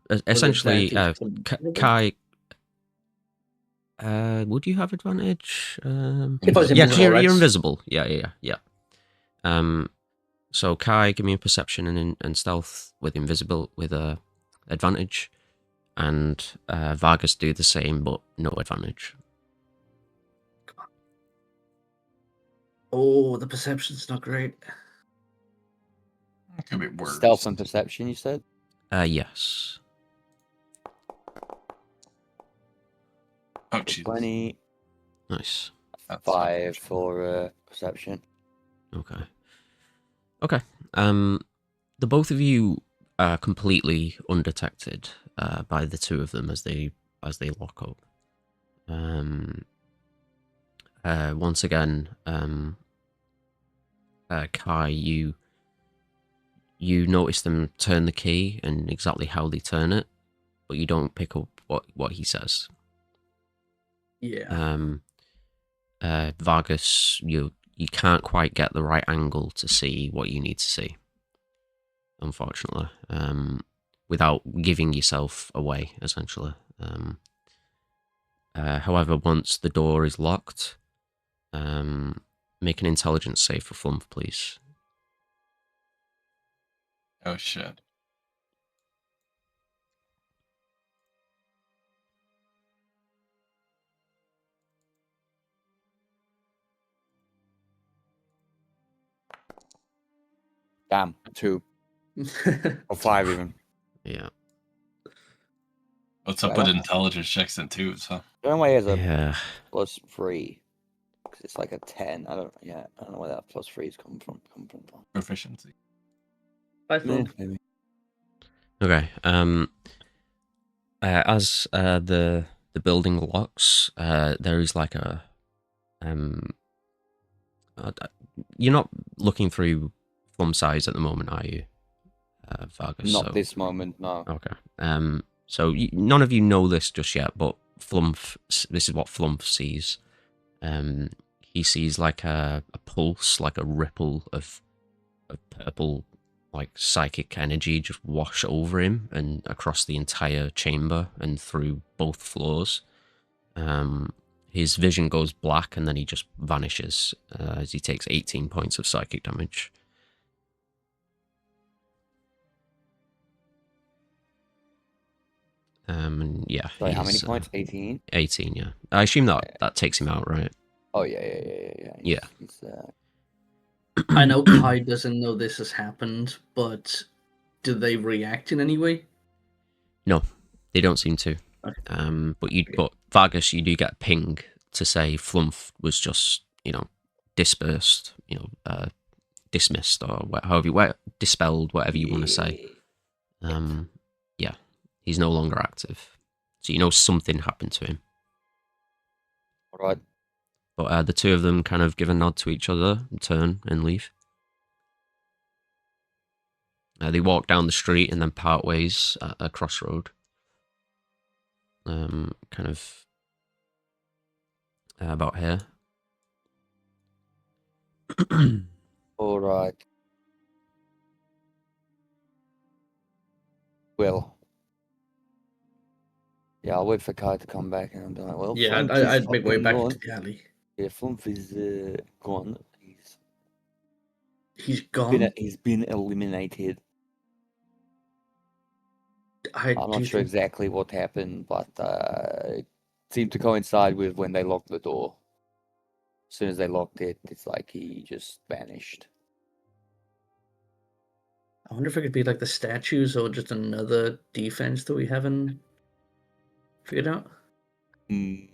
Essentially, Kai. Would you have advantage? If I was yeah, invisible, right? you're invisible. Yeah. So Kai, give me a perception and stealth with invisible with a advantage, and Vargas do the same but no advantage. Oh, the perception's not great. It could be worse. Stealth and perception, you said? Yes. Oh, Jesus. 20. Nice. That's 5 for perception. Okay. The both of you are completely undetected by the two of them as they lock up. Once again, Kai, you notice them turn the key and exactly how they turn it, but you don't pick up what he says. Yeah. Vargas, you can't quite get the right angle to see what you need to see, unfortunately, without giving yourself away, essentially. However, once the door is locked, make an intelligence save for Flump, please. Oh, shit. Damn, 2 or 5 even. Yeah. What's up with intelligence checks and twos, huh? Runway has a Yeah. +3. Because it's like a 10. I don't know where that +3 is coming from. Proficiency. Maybe. Okay. As the building locks, there is like a you're not looking through Flump's eyes at the moment, are you, Vargas? Not this moment, no. Okay. So none of you know this just yet, but this is what Flump sees. He sees like a pulse, like a ripple of purple, like psychic energy just wash over him and across the entire chamber and through both floors. His vision goes black and then he just vanishes as he takes 18 points of psychic damage. And yeah. Sorry, how many points? 18? 18, yeah. I assume that takes him out, right? Oh, yeah. Yeah. He's, I know Kai doesn't know this has happened, but do they react in any way? No, they don't seem to. Okay. But Vargas, you do get a ping to say Flumph was just, dispersed, dismissed, or dispelled, whatever you want to say. Yeah, he's no longer active. So something happened to him. All right. But the two of them kind of give a nod to each other, and turn and leave. They walk down the street and then part ways at a crossroad. Kind of about here. All right. Well. Yeah, I'll wait for Kai to come back and I'll be like, well, Yeah, Flumph is I'd make my way fucking back gone. into the alley. Yeah, Flumph is gone. He's gone. He's been eliminated. I'm not sure exactly what happened, but it seemed to coincide with when they locked the door. As soon as they locked it, it's like he just vanished. I wonder if it could be like the statues or just another defense that we haven't figured out. It's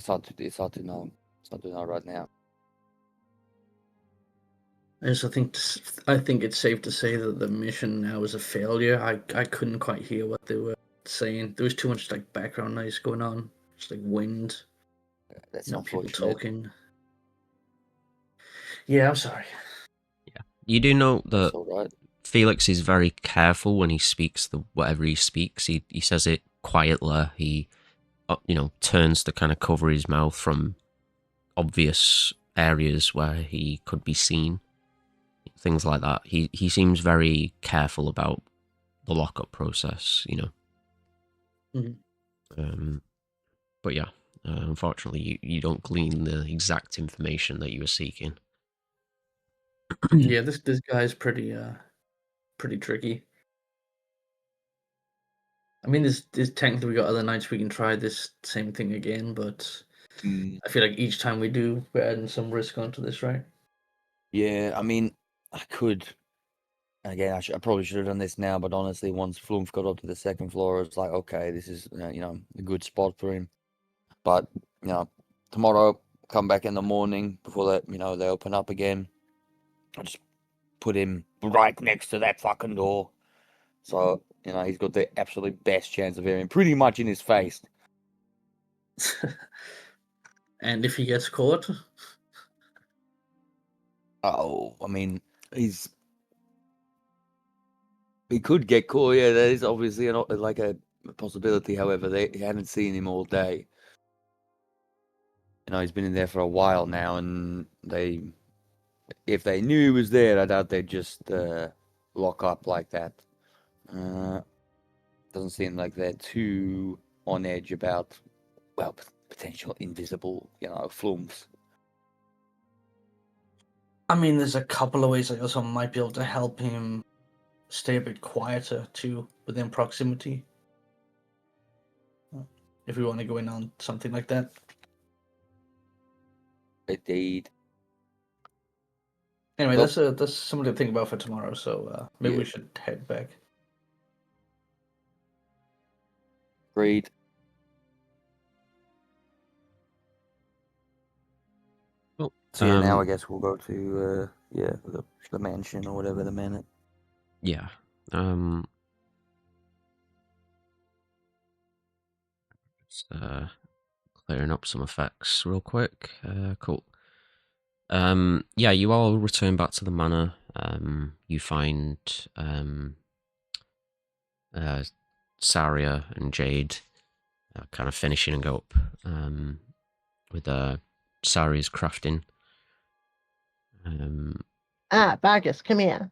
hard to know. It's hard to know right now. I think it's safe to say that the mission now is a failure. I couldn't quite hear what they were saying. There was too much like background noise going on, just like wind. That's People unfortunate. talking. Yeah, I'm sorry. Yeah, you do know that That's all right. Felix is very careful when he speaks whatever he speaks. He says it quietly. He, turns to kind of cover his mouth from obvious areas where he could be seen. Things like that. He seems very careful about the lockup process, Mm-hmm. But yeah, unfortunately, you don't glean the exact information that you were seeking. Yeah, this guy's pretty tricky. I mean, there's technically we got other nights we can try this same thing again, but I feel like each time we do, we're adding some risk onto this, right? Yeah, I mean, I could. Again, I probably should have done this now, but honestly, once Flumph got up to the second floor, it's like, okay, this is a good spot for him. But tomorrow, come back in the morning before they open up again. I'll just put him right next to that fucking door, so he's got the absolute best chance of hearing pretty much in his face. And if he gets caught, Oh, I mean, he could get caught. Yeah, that is obviously a possibility. However, they haven't seen him all day. He's been in there for a while now, and if they knew he was there, I doubt they'd just lock up like that. Doesn't seem like they're too on edge about, well, potential invisible, flumps. I mean, there's a couple of ways I also might be able to help him stay a bit quieter too within proximity. If we want to go in on something like that. Indeed. Anyway, Well, that's something to think about for tomorrow. So maybe we should head back. Agreed. Well, so now I guess we'll go to the mansion or whatever the manor. Yeah. Just clearing up some effects real quick. Cool. Yeah, you all return back to the manor. You find Saria and Jade kind of finishing up with Saria's crafting. Vargas, come here.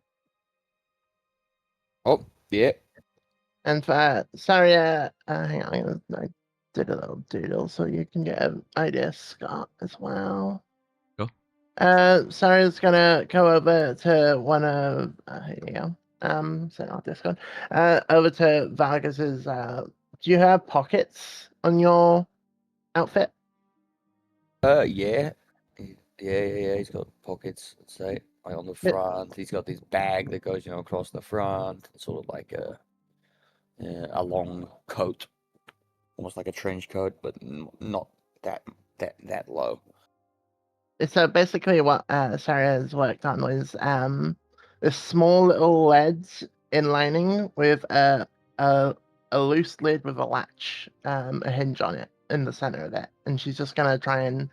Oh, yeah. And for Saria, hang on, I did a little doodle so you can get an idea, Scott, as well. Go. Saria's gonna go over to one of here you go. So not Discord. Over to Vargas's. Do you have pockets on your outfit? Yeah. Yeah. He's got pockets, let's say, like on the front. He's got this bag that goes, across the front, sort of like a long coat. almost like a trench coat, but not that low. So basically, what Sarah's worked on was a small little leads inlining with a loose lid with a latch, a hinge on it in the center of it, and she's just gonna try and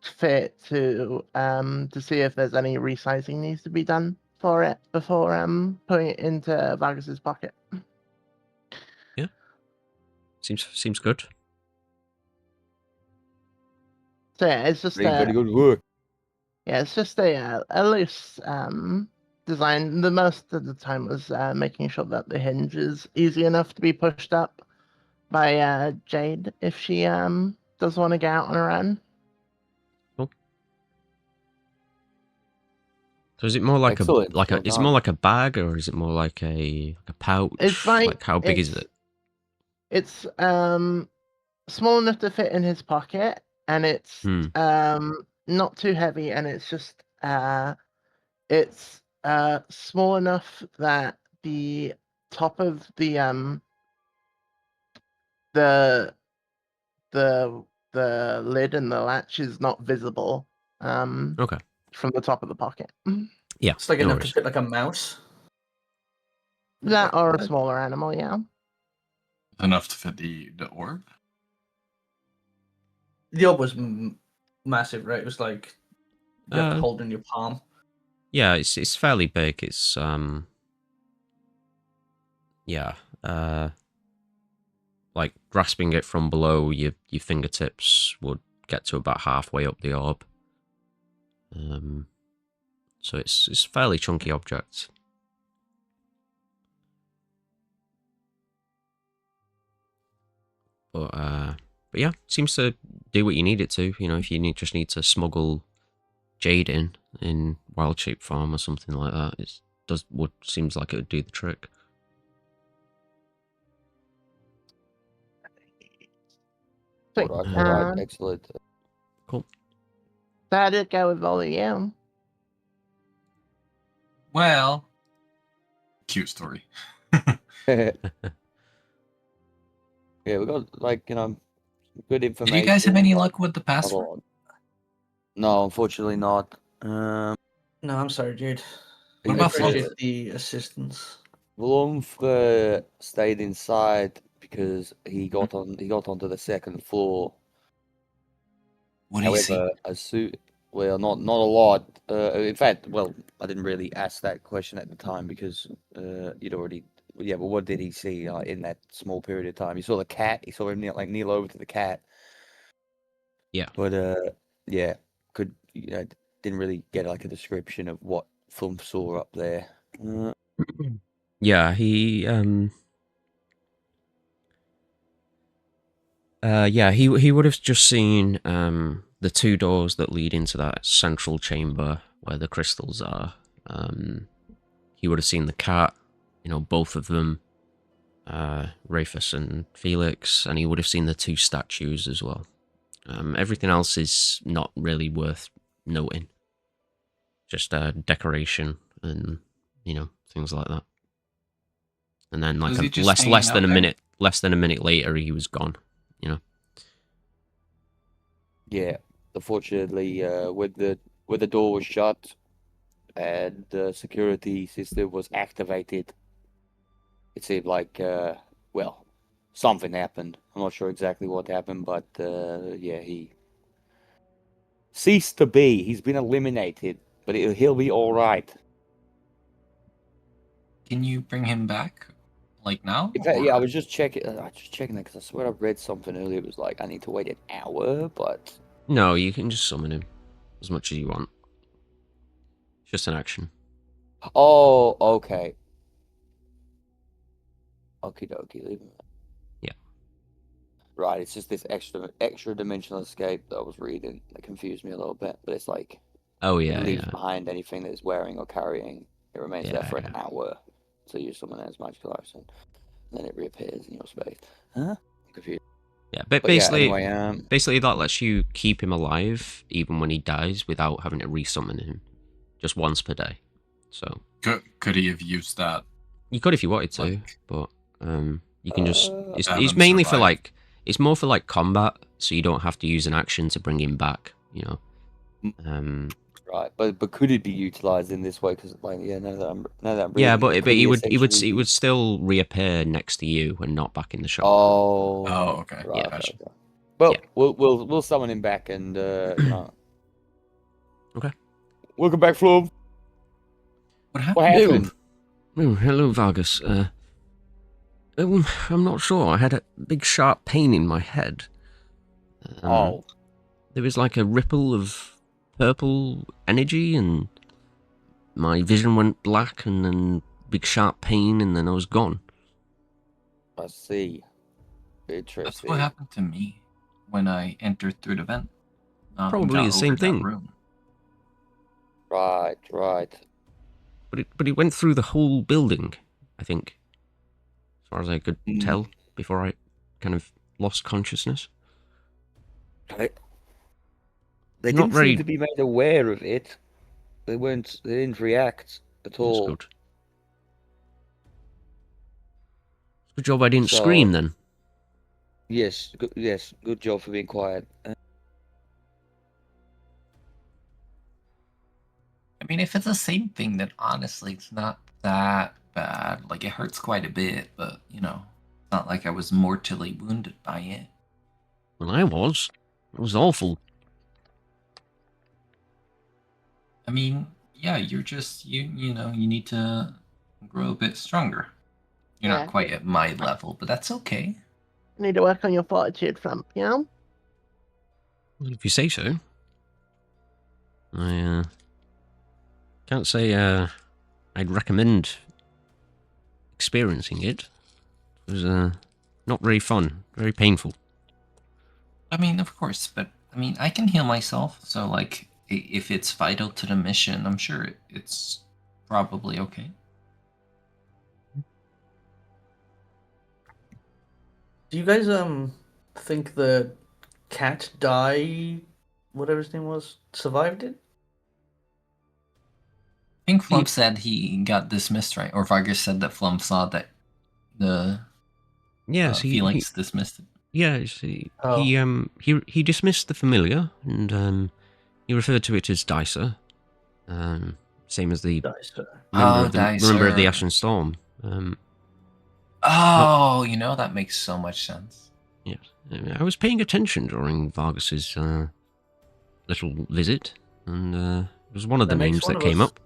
fit to see if there's any resizing needs to be done for it before putting it into Vargas's pocket. Seems good. So yeah, it's just Very good work. yeah, it's just a loose design. The most of the time was making sure that the hinge is easy enough to be pushed up by Jade if she does want to get out on her own. So is it more like Excellent. a Well is it done. more like a bag, or is it more like a pouch? It's like how big is it? It's small enough to fit in his pocket, and it's not too heavy, and it's just it's small enough that the top of the the lid and the latch is not visible Okay. from the top of the pocket. Yeah. It's like no enough to worries. fit like a mouse. That or a smaller animal, yeah. Enough to fit the orb. The orb was massive, right? It was like you have to Uh, hold it in your palm. Yeah, it's fairly big. It's yeah, like grasping it from below your fingertips would get to about halfway up the orb. So it's a fairly chunky object. But yeah, seems to do what you need it to. You know, if you just need to smuggle Jade in wild shape form or something like that, seems like it would do the trick. Sweet. Alright, excellent. Cool. So how did it go with all of you? Well, cute story. Yeah, we got like good information. Did you guys have any luck with the Not a password? lot. No, unfortunately not. No, I'm sorry, dude. What I about appreciate the assistance. Vlumf stayed inside because he got onto the second floor. What do you see? However, well, not a lot. In fact, well, I didn't really ask that question at the time because you'd already. Yeah, but what did he see in that small period of time? He saw the cat. He saw him kneel over to the cat. Yeah. But yeah, didn't really get like a description of what Flump saw up there. Yeah, he he would have just seen the two doors that lead into that central chamber where the crystals are. He would have seen the cat, both of them, Rafus and Felix, and he would have seen the two statues as well. Everything else is not really worth noting. Just decoration and things like that. And then Was he just less hanging than a out there? less than a minute later, he was gone. Yeah, unfortunately, when the door was shut and the security system was activated, it seemed like well, something happened. I'm not sure exactly what happened, but yeah, he ceased to be. He's been eliminated, but he'll be all right. Can you bring him back, like now? In fact, yeah, I or- was just checking. That because I swear I read something earlier. It was like I need to wait an hour, but No, you can just summon him as much as you want. It's just an action. oh, okay. Okie dokie, leave him. Yeah. Right, it's just this extra dimensional escape that I was reading that confused me a little bit. But it's like Oh it yeah, leaves yeah. behind anything that is wearing or carrying. It remains there Yeah, for an yeah. hour. So you summon it as magical action. Then it reappears in your space. Huh? I'm confused. Yeah, but But yeah, basically, anyway, basically that lets you keep him alive even when he dies without having to resummon him, just once per day. So Could he have used that? you could if you wanted to, Like- but You can just. It's Have him mainly for survive. like. It's more for like combat, so you don't have to use an action to bring him back. You know. Right, but could it be utilized in this way? Because like, yeah, now that I'm reading, Yeah, it, but could he would essentially he would still reappear next to you and not back in the shop. Oh. Oh, okay. Right. Yeah. Okay, okay. Well, Yeah. we'll summon him back and you know. Okay. Welcome back, Flum. What What happened? happened? Oh, hello, Vargas. I'm not sure. I had a big sharp pain in my head. Oh, There was like a ripple of purple energy, and my vision went black, and then big sharp pain, and then I was gone. I see. That's Interesting. what happened to me when I entered through the vent. And Probably got the same over that thing. room. Right, right. But it went through the whole building, I think, as far as I could Mm. tell before I kind of lost consciousness. They It's not didn't very- seem to be made aware of it. They didn't react at That's all. good. Good job I didn't So- scream then. Yes, good job for being quiet. I mean, if it's the same thing, then honestly, it's not that bad. Like, it hurts quite a bit, but, you know, it's not like I was mortally wounded by it. Well, I was. It was awful. I mean, yeah, you're just, you know, you need to grow a bit stronger. You're Yeah. not quite at my level, but that's okay. Need to work on your fortitude, Flump, you know? Well, if you say so. I can't say I'd recommend experiencing it. It was not very fun, very painful. I mean, of course, but I mean, I can heal myself, so like, if it's vital to the mission, I'm sure it's probably okay. Do you guys think the cat die, whatever his name was, survived it? I think Flump said he got dismissed, right? Or Vargas said that Flump saw that the Yes, Felix dismissed it. Yes, he dismissed the familiar, and he referred to it as Dicer, same as the Dicer. member of the Dicer. Ashen Storm. Oh, you know, that makes so much sense. Yes, I was paying attention during Vargas's little visit, and it was one of the That makes names one that of came us. up.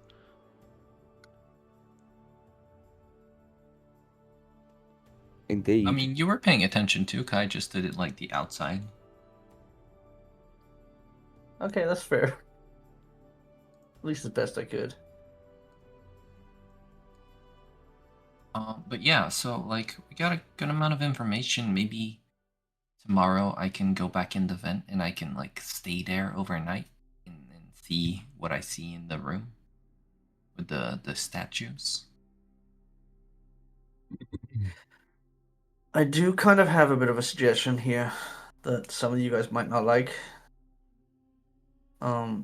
Indeed. I mean, you were paying attention too, Kai just did it like the outside. Okay, that's fair. At least as best I could. But yeah, so like we got a good amount of information. Maybe tomorrow I can go back in the vent and I can like stay there overnight and see what I see in the room with the statues. I do kind of have a bit of a suggestion here that some of you guys might not like.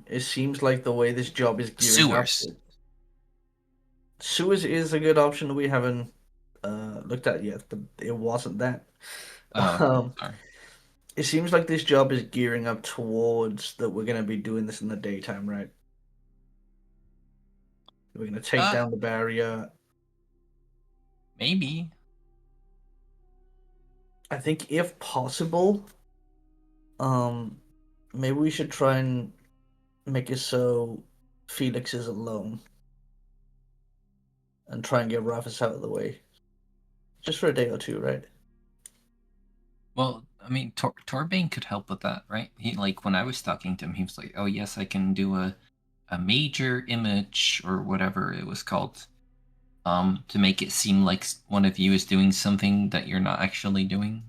It seems like the way this job is gearing Sewers. up. Sewers is a good option that we haven't looked at yet, but it wasn't that. Oh, sorry. It seems like this job is gearing up towards that we're going to be doing this in the daytime, right? We're going to take down the barrier. Maybe. I think if possible, maybe we should try and make it so Felix is alone. And try and get Rufus out of the way. Just for a day or two, right? Well, I mean, Torbane could help with that, right? He like when I was talking to him, he was like, "Oh yes, I can do a major image or whatever it was called, to make it seem like one of you is doing something that you're not actually doing."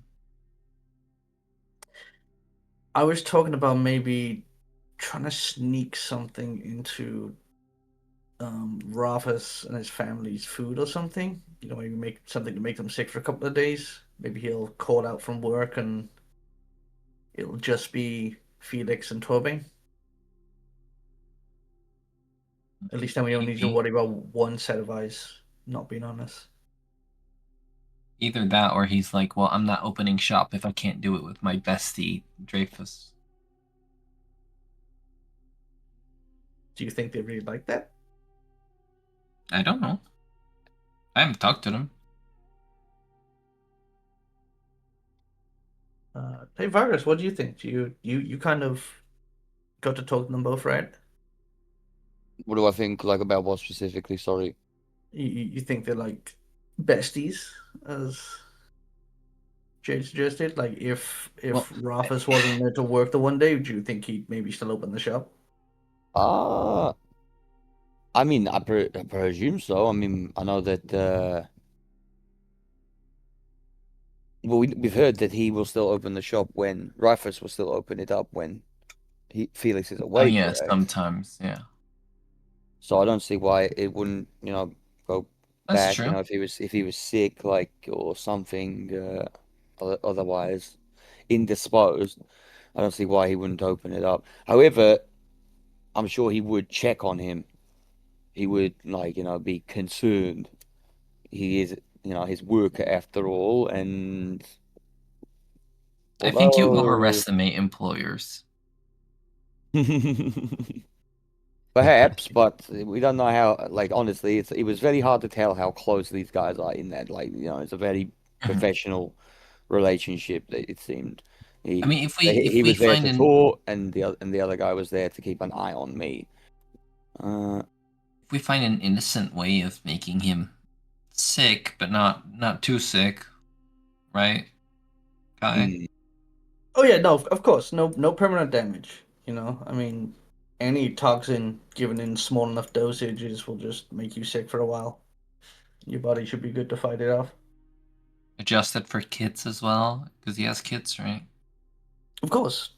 I was talking about maybe trying to sneak something into Rufus and his family's food or something. You know, maybe make something to make them sick for a couple of days. Maybe he'll call out from work and it'll just be Felix and Torbane. At least then we don't need to Maybe. worry about one set of eyes not being on us. Either that, or he's like, well, I'm not opening shop if I can't do it with my bestie, Dreyfus. Do you think they really like that? I don't know. I haven't talked to them. Hey Vargas, what do you think? You kind of got to talk to them both, right? What do I think like about what specifically? Sorry. You think they're like besties, as Jade suggested? Like if Well, Rafus wasn't there to work the one day, do you think he'd maybe still open the shop? Ah, I mean, I presume so. I mean, I know that. Well, we've heard that he will still open the shop when Rifus will still open it up when Felix is oh away. yeah, Correct. sometimes, yeah. So I don't see why it wouldn't, go That's back. true. If he was sick, like or something, otherwise indisposed. I don't see why he wouldn't open it up. However, I'm sure he would check on him. He would be concerned. He is, his worker after all, and I think you although overestimate employers. perhaps, but we don't know how. Like honestly, it was very hard to tell how close these guys are in that. Like it's a very Mhm. professional relationship. It seemed. I He mean, if he we was there find to an talk, and the other guy was there to keep an eye on me. if we find an innocent way of making him sick, but not too sick, right, Kai? Hmm. Oh yeah, no, of course, no permanent damage. I mean, any toxin given in small enough dosages will just make you sick for a while. Your body should be good to fight it off. Adjusted for kids as well, because he has kids, right? Of course,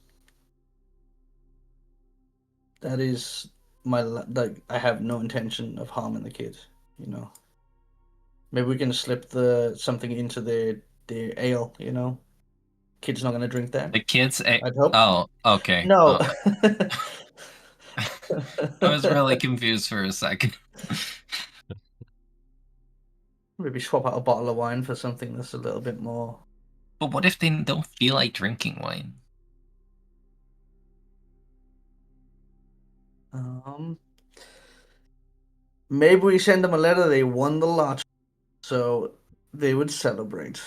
that is like I have no intention of harming the kids. Maybe we can slip the something into their ale. Kids not gonna drink that. The kids. I'd hope. Oh, okay. No. I was really confused for a second. Maybe swap out a bottle of wine for something that's a little bit more. But what if they don't feel like drinking wine? Um, Maybe we send them a letter. They won the lottery, so they would celebrate.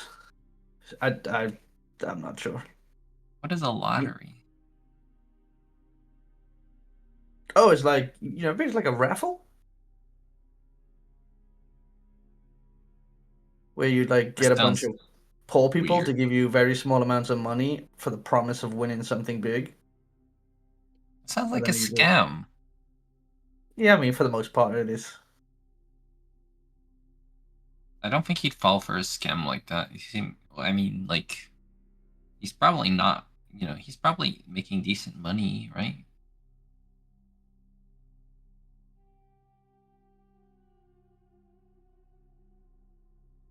I'm not sure. What is a lottery? Oh, it's like it's like a raffle where you like get That a bunch sounds of poor people to weird. give you very small amounts of money for the promise of winning something big. Sounds And like a then you just scam. Yeah, I mean for the most part it is. I don't think he'd fall for a scam like that. I mean, like, he's probably not. He's probably making decent money, right?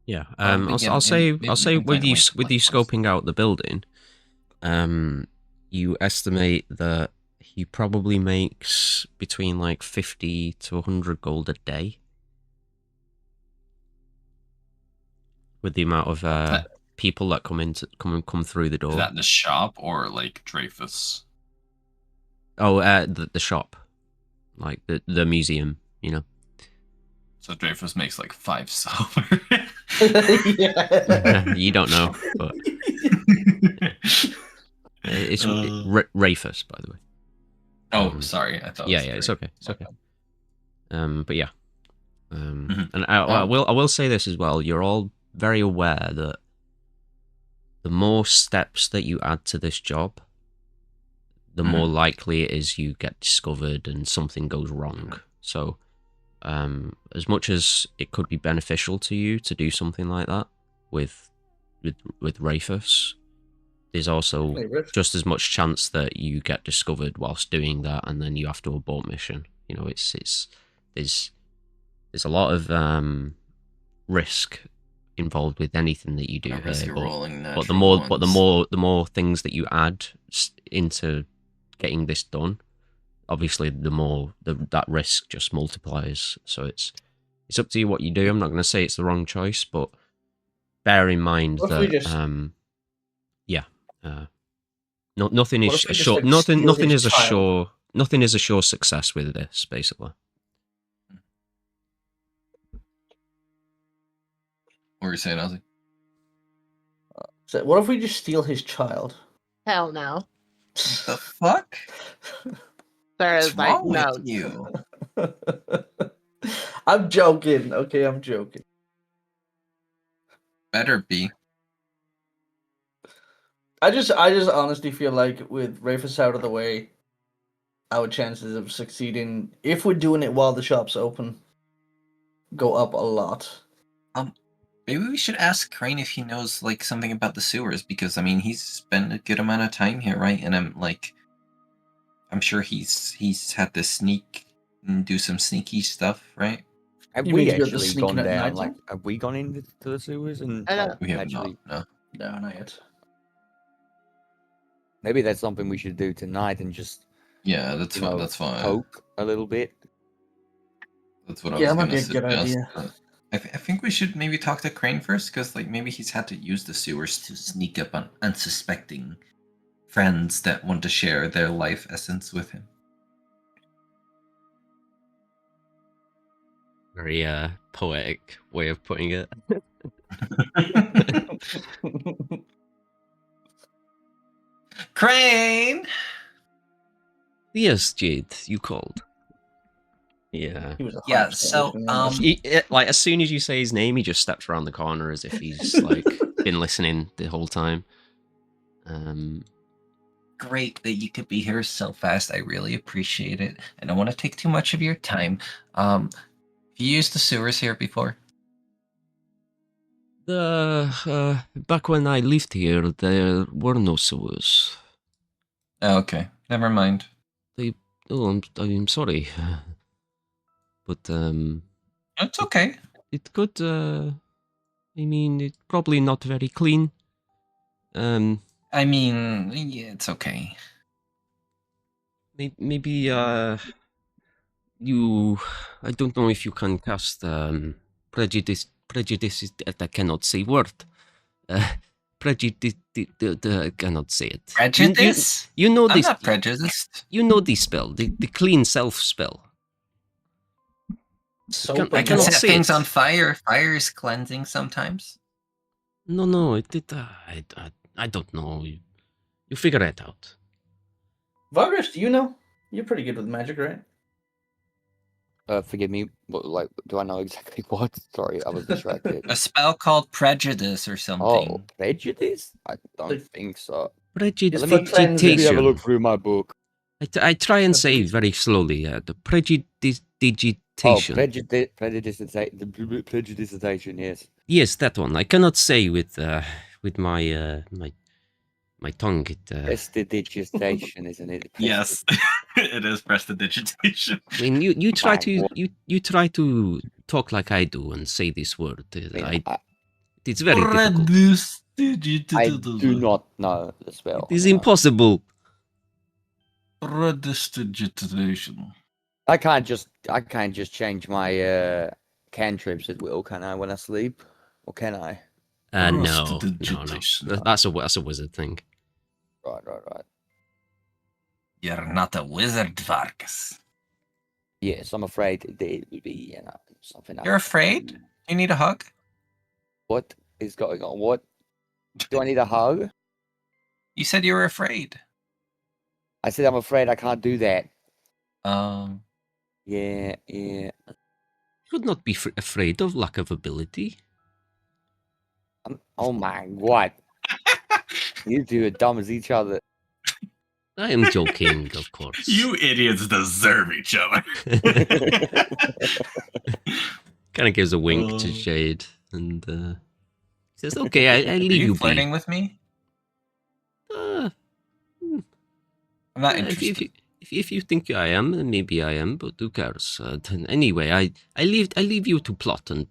Yeah. Well, I'll say maybe I'll we say can find a way to with you collect first. scoping out the building, you estimate that he probably makes between like 50 to 100 gold a day with the amount of That- people that come through the Is door. that the shop or like Dreyfus? Oh, the shop, like the museum, So Dreyfus makes like 5 silver. Yeah. You don't know, but it's Rafus, by the way. Oh, sorry. I thought. Yeah, It was it's Dreyfus. okay. It's okay. But yeah. Mhm. And I will say this as well. You're all very aware that the more steps that you add to this job, the more likely it is you get discovered and something goes wrong. So, as much as it could be beneficial to you to do something like that with Rafus, there's also just as much chance that you get discovered whilst doing that, and then you have to abort mission. There's a lot of risk involved with anything that you do here, but the more things that you add into getting this done, obviously the more that risk just multiplies. So it's up to you what you do. I'm not going to say it's the wrong choice, but bear in mind What if we that just- nothing What is if we just, sure. like, Nothing. steal Nothing his is a child? sure. Nothing is a sure success with this, basically. What were you saying, Ozzy? So what if we just steal his child? Hell no. The fuck? There What's is like wrong no. with you? I'm joking. Okay, I'm joking. Better be. I just honestly feel like with Rafus out of the way, our chances of succeeding, if we're doing it while the shop's open, go up a lot. Maybe we should ask Crane if he knows like something about the sewers, because I mean he's spent a good amount of time here, right? And I'm sure he's had to sneak and do some sneaky stuff, right? Have You we mean to be able to actually sneak in gone at down? night Like, time? have we gone into the sewers and I like, don't- We have actually? not. No. No, not yet. Maybe that's something we should do tonight and just Yeah, that's you fine. know That's fine. poke a little bit. That's what I Yeah, was that might gonna be a good suggest. idea. but I think we should maybe talk to Crane first, because like maybe he's had to use the sewers to sneak up on unsuspecting friends that want to share their life essence with him. Very poetic way of putting it. Crane! Yes, Jade, you called. Yeah. He was Yeah, 100% so, listening in. Like as soon as you say his name, he just steps around the corner as if he's like been listening the whole time. Great that you could be here so fast. I really appreciate it. I don't want to take too much of your time. Have you used the sewers here before? Back when I lived here, there were no sewers. Oh, okay, never mind. I'm sorry, but It's okay. it could. I mean, it's probably not very clean. I mean, yeah, it's okay. Maybe you. I don't know if you can cast prejudice. Prejudice is I cannot say word. Prejudice. I cannot say it. Prejudice? You know I'm this. not prejudiced. You know this spell, the clean self spell. So I I can cannot set say things it. on fire. Fire is cleansing sometimes. No, I don't know. You figure it out. Vargas, do you know? You're pretty good with magic, right? Forgive me. What, like, do I know exactly what? Sorry, I was distracted. A spell called prejudice or something. Oh, prejudice? I don't Like- think so. It's for cleansing. Let me have a look Prestidigitation. through my book. I try and That's say easy. very slowly. The Oh, prestidigitation. prejudication. Yes. Yes, that one. I cannot say with my my tongue. Prestidigitation, isn't it? Yes, it is prestidigitation. I mean, you try My to word. you try to talk like I do and say this word. I mean, It's very difficult. I do not know the spell. It is no. impossible. Prestidigitation. I can't just change my cantrips at will, can I, when I sleep? Or can I? No. Prestidigitation. That's a wizard thing. Right. You're not a wizard, Vargas. Yes, I'm afraid it would be, something else. You're afraid? You need a hug? What is going on? What? Do I need a hug? You said you were afraid. I said I'm afraid I can't do that. Yeah. You should not be afraid of lack of ability. Oh my god. You two are dumb as each other. I am joking, of course. You idiots deserve each other. Kind of gives a wink to Oh. Jade and says, "Okay, I Are leave you you flirting be." with me? Uh, I'm not if interested. you think I am, then maybe I am, but who cares? Anyway, I leave you to plot and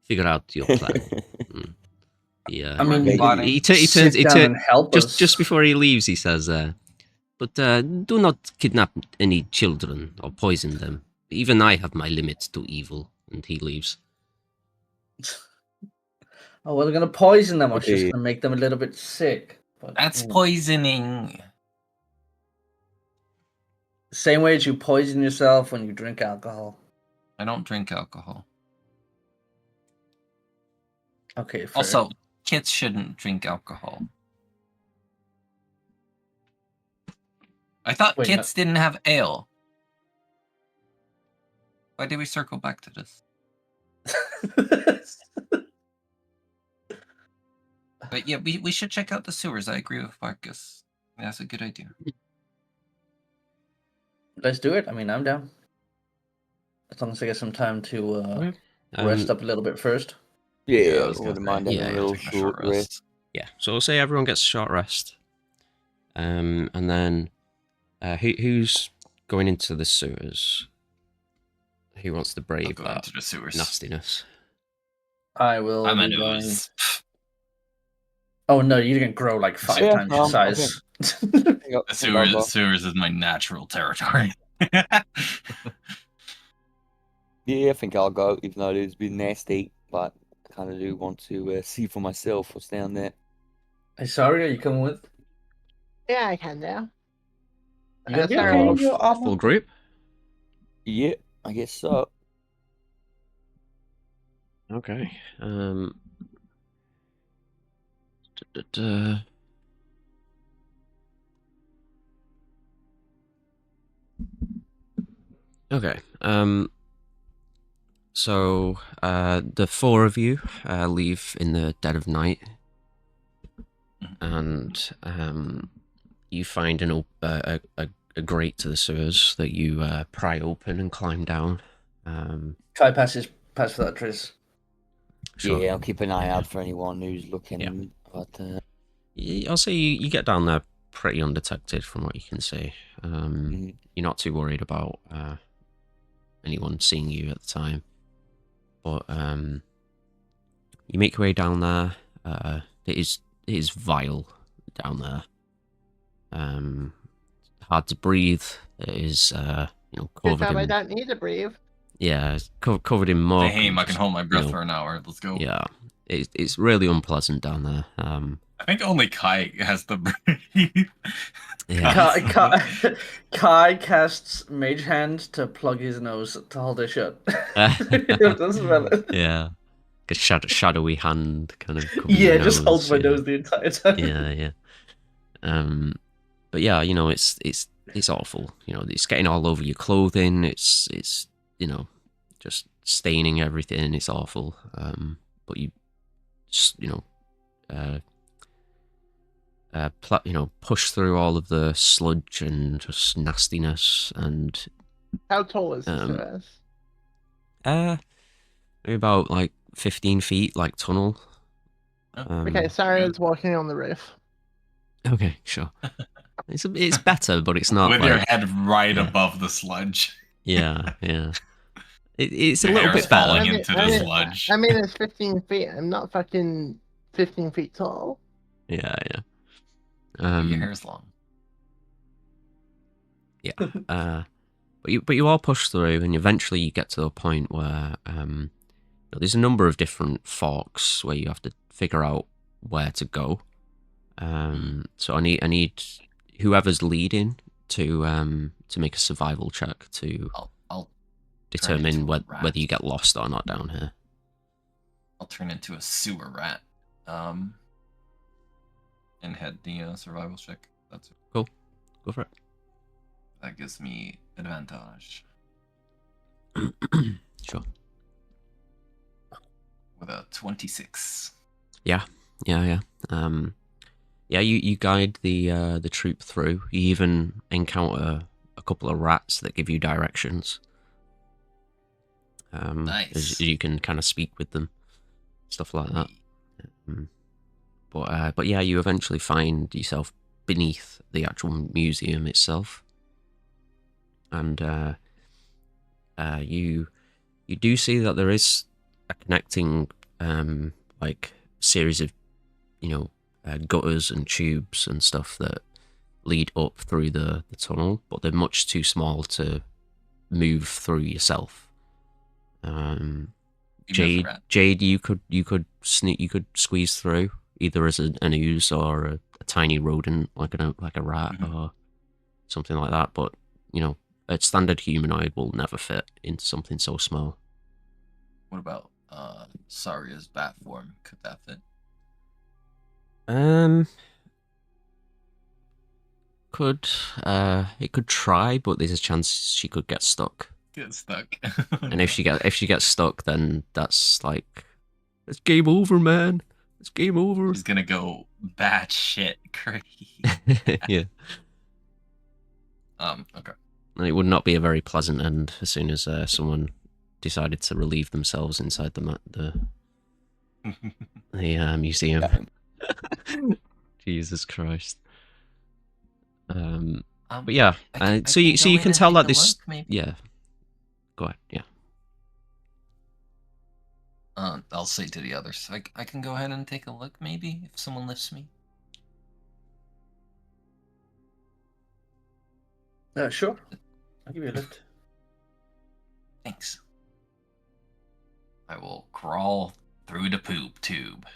figure out your plan. Yeah. I mean, he turns. sit down and help us. Just before he leaves, he says, "But do not kidnap any children or poison them. Even I have my limits to evil." And he leaves. Oh, we're gonna poison them, or it's just Okay. gonna make them a little bit sick. But, That's poisoning. Same way as you poison yourself when you drink alcohol. I don't drink alcohol. Okay, fair. Also, kids shouldn't drink alcohol. I thought Wait, kids didn't have ale. Why did we circle back to this? But yeah, we should check out the sewers. I agree with Marcus. That's a good idea. Let's do it. I mean, I'm down. As long as I get some time to Okay. rest up a little bit first. Yeah, I I was gonna wouldn't say, mind having yeah, a yeah, little taking a short rest. Yeah, so we'll say everyone gets a short rest. And then who's going into the sewers? Who wants to I'll brave go that into the sewers. nastiness? I will I'm a be going. nose. Oh no, you're gonna grow like 5 Yeah, times your I size. The sewers is my natural territory. Yeah, I think I'll go, even though it's been nasty. But I kind of do want to see for myself what's down there. Hey, sorry, are you coming with? Yeah, I can now. You gonna be sorry. okay in your armor? Full group? Yeah, I guess so. Okay. Da, da, da. Okay. So the four of you leave in the dead of night, and you find a grate to the sewers that you pry open and climb down. Kai pass for that, Triz. Sure. Yeah, I'll keep an eye Yeah. out for anyone who's looking. Yeah. But I'll say you get down there pretty undetected from what you can see. Mhm. You're not too worried about anyone seeing you at the time. But you make your way down there. It is vile down there. Hard to breathe. It is Good covered job, I in don't need to breathe. it's covered in mud. Hey, I can hold my breath know, for an hour. Let's go. Yeah, it's really unpleasant down there. I think only Kai has the breathe. Yeah. Kai casts Mage Hand to plug his nose to hold it shut. It doesn't matter. Yeah. A shadowy hand kind of covering Yeah, your just nose, holds my yeah. nose the entire time. Yeah. But yeah, it's awful. It's getting all over your clothing. It's just staining everything. It's awful. But you just push through all of the sludge and just nastiness and How tall is the sewers? maybe about like 15 feet, like tunnel. Okay, Sarah's walking on the roof. Okay, sure. It's better, but it's not With like your head right yeah. above the sludge. yeah. It's a Your little hair is bit better. falling into the sludge. I mean, it's 15 feet. I'm not fucking 15 feet tall. Yeah. Your hair is long. But you all push through, and eventually you get to a point where there's a number of different forks where you have to figure out where to go. So I need whoever's leading to make a survival check to I'll determine into a rat. whether you get lost or not down here. I'll turn into a sewer rat. And head the survival check. That's it. Cool. Go for it. That gives me advantage Sure. with a 26. Yeah. You guide the troop through. You even encounter a couple of rats that give you directions. Nice. As you can kind of speak with them, stuff like that. But yeah, you eventually find yourself beneath the actual museum itself, and you do see that there is a connecting series of gutters and tubes and stuff that lead up through the tunnel, but they're much too small to move through yourself. Even as a rat? Jade, you could squeeze through either as an ooze or a tiny rodent like a rat or something like that. But you know, a standard humanoid will never fit into something so small. What about Saria's bat form? Could that fit? It could try, but there's a chance she could get stuck. Get stuck. And if she gets stuck, then that's like it's game over, man. It's game over. She's gonna go batshit crazy. Yeah. Okay. And it would not be a very pleasant end as soon as someone decided to relieve themselves inside the museum. Jesus Christ. But yeah, so you can tell that this. Yeah. Go ahead. Yeah. I'll say to the others, I can go ahead and take a look, maybe, if someone lifts me. Sure. I'll give you a lift. Thanks. I will crawl through the poop tube.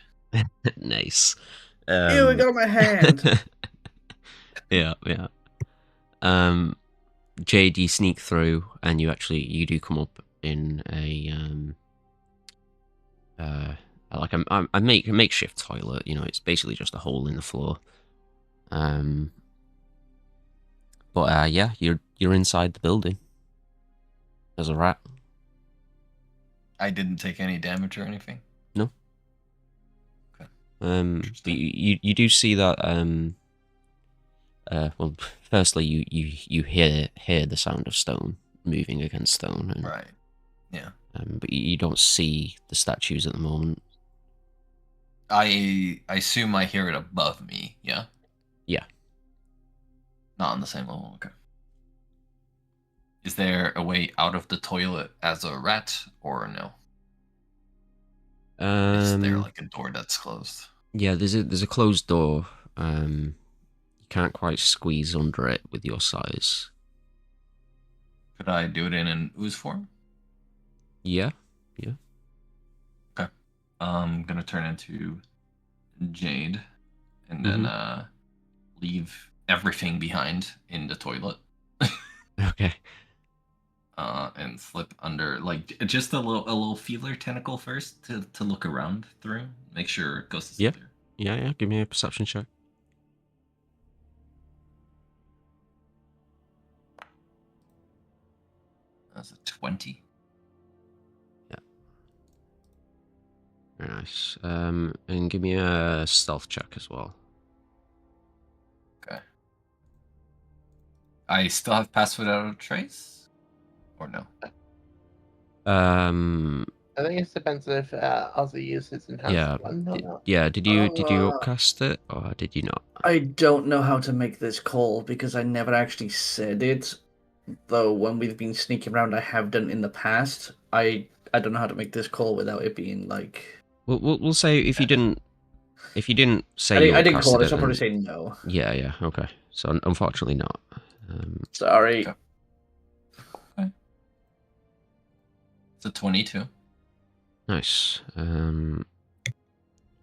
Nice. Ew, I got my hand. Yeah. Jade, you sneak through, and you do come up in a like a makeshift toilet. You know, it's basically just a hole in the floor. But yeah, you're inside the building as a rat. I didn't take any damage or anything. No. Okay. But you do see that. Well, firstly, you hear the sound of stone moving against stone, and, right? Yeah. But you don't see the statues at the moment. I assume I hear it above me. Yeah. Yeah. Not on the same level. Okay. Is there a way out of the toilet as a rat, or no? Is there like a door that's closed? Yeah, there's a closed door. You can't quite squeeze under it with your size. Could I do it in an ooze form? Yeah. Okay. I'm gonna turn into Jade, and then leave everything behind in the toilet. Okay. And slip under, like, just a little feeler tentacle first to look around through, make sure Ghost is Yeah. there. Yeah. Give me a perception check. That's a 20. Yeah. Very nice. And give me a stealth check as well. Okay. I still have pass without a trace, or no? I think it depends if Ozzy uses enhanced one or not. Yeah. Did you upcast it or did you not? I don't know how to make this call because I never actually said it. Though when we've been sneaking around, I have done in the past. I don't know how to make this call without it being like. We'll say if you didn't say I didn't call it, so I'll then... probably say no. Yeah. Okay. So unfortunately not. Sorry. Okay. It's a 22. Nice.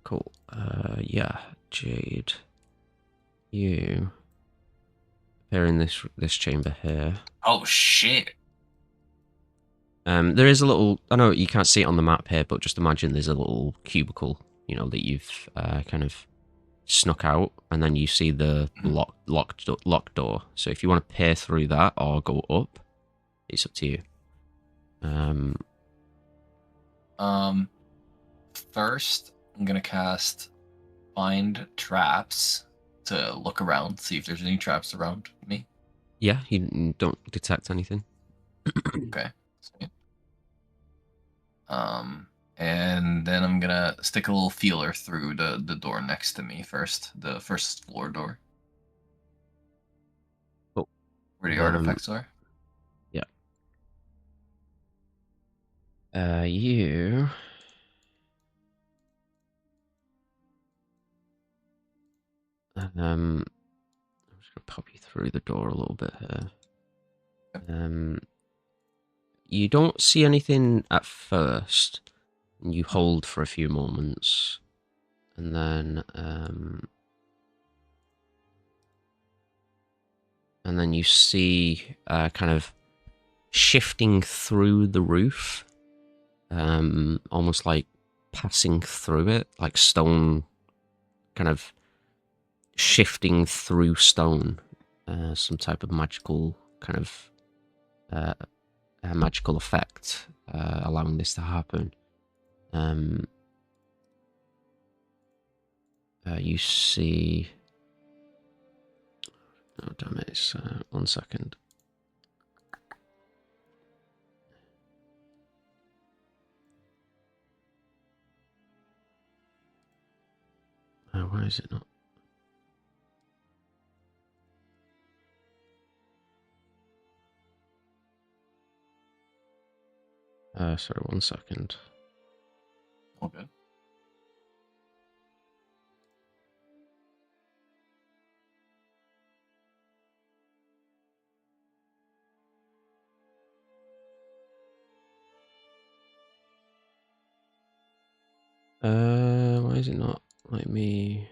Cool. Yeah, Jade. You appear in this chamber here. Oh shit! There is a little. I know you can't see it on the map here, but just imagine there's a little cubicle, you know, that you've kind of snuck out, and then you see the locked door. So if you want to peer through that or go up, it's up to you. First, I'm gonna cast Find Traps to look around, see if there's any traps around me. Yeah, you don't detect anything. Okay. Sweet. And then I'm gonna stick a little feeler through the door next to me first, the first floor door. Oh. Where the artifacts are. Yeah. You. I'm just gonna pop you through the door a little bit here. You don't see anything at first, you hold for a few moments, and then you see kind of shifting through the roof, almost like passing through it, like stone, kind of shifting through stone, some type of magical kind of a magical effect, allowing this to happen. You see. Oh damn it! It's 1 second. Why is it not? Sorry, 1 second. All good. Why is it not letting me?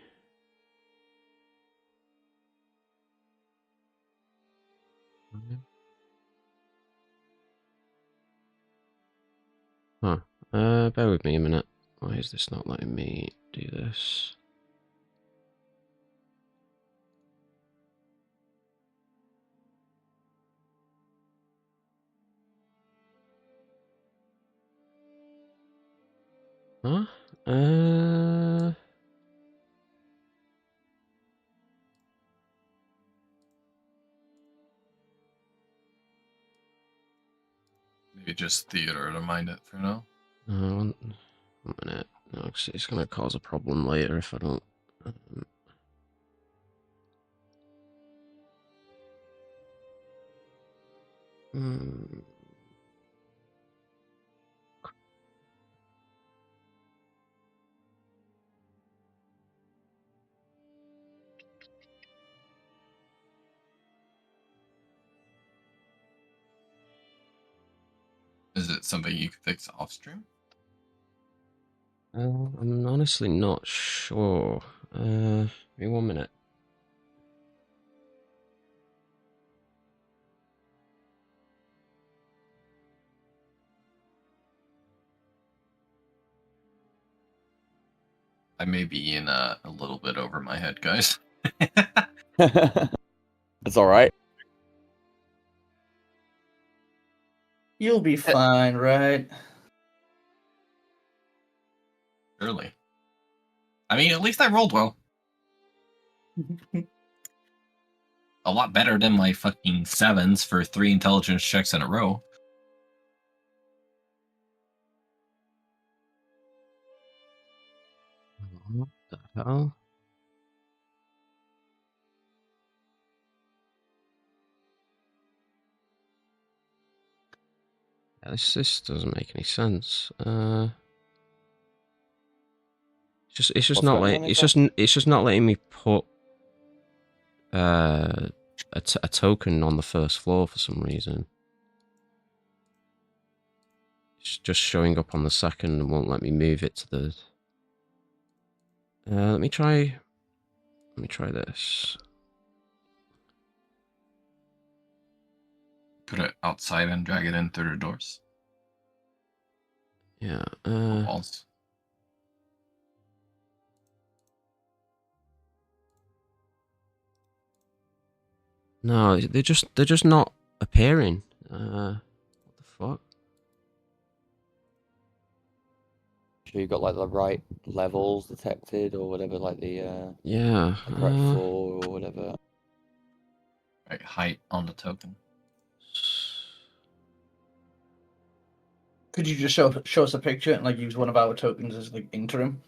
Huh. Bear with me a minute. Why is this not letting me do this? Huh? Maybe just theater to mind it for now. 1 minute. No, it's gonna cause a problem later if I don't. Is it something you could fix off stream? I'm honestly not sure. Give me 1 minute. I may be in a little bit over my head, guys. That's all right. You'll be fine, right? Surely. I mean, at least I rolled well. A lot better than my fucking 7s for 3 intelligence checks in a row. What the hell? Yeah, this doesn't make any sense. It's just What's not going like on it's just not letting me put a token on the first floor for some reason. It's just showing up on the second and won't let me move it to the. Let me try this. Put it outside and drag it in through the doors. Yeah. Walls. No, they're just not appearing. What the fuck? Sure you got like the right levels detected or whatever, like the Yeah. correct floor or whatever. Right, height on the token. Could you just show us a picture and like use one of our tokens as like interim?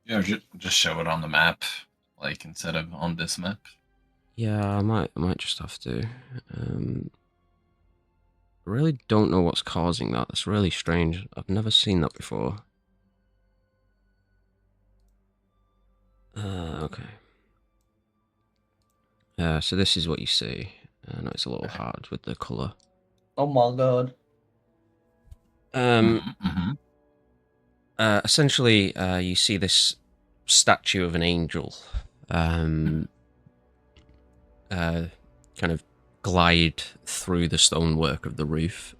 Yeah, just show it on the map, like instead of on this map. Yeah, I might just have to. I really don't know what's causing that. That's really strange. I've never seen that before. Okay. So this is what you see. I know it's a little hard with the color. Oh my god. Mm-hmm. Essentially, you see this statue of an angel, kind of glide through the stonework of the roof,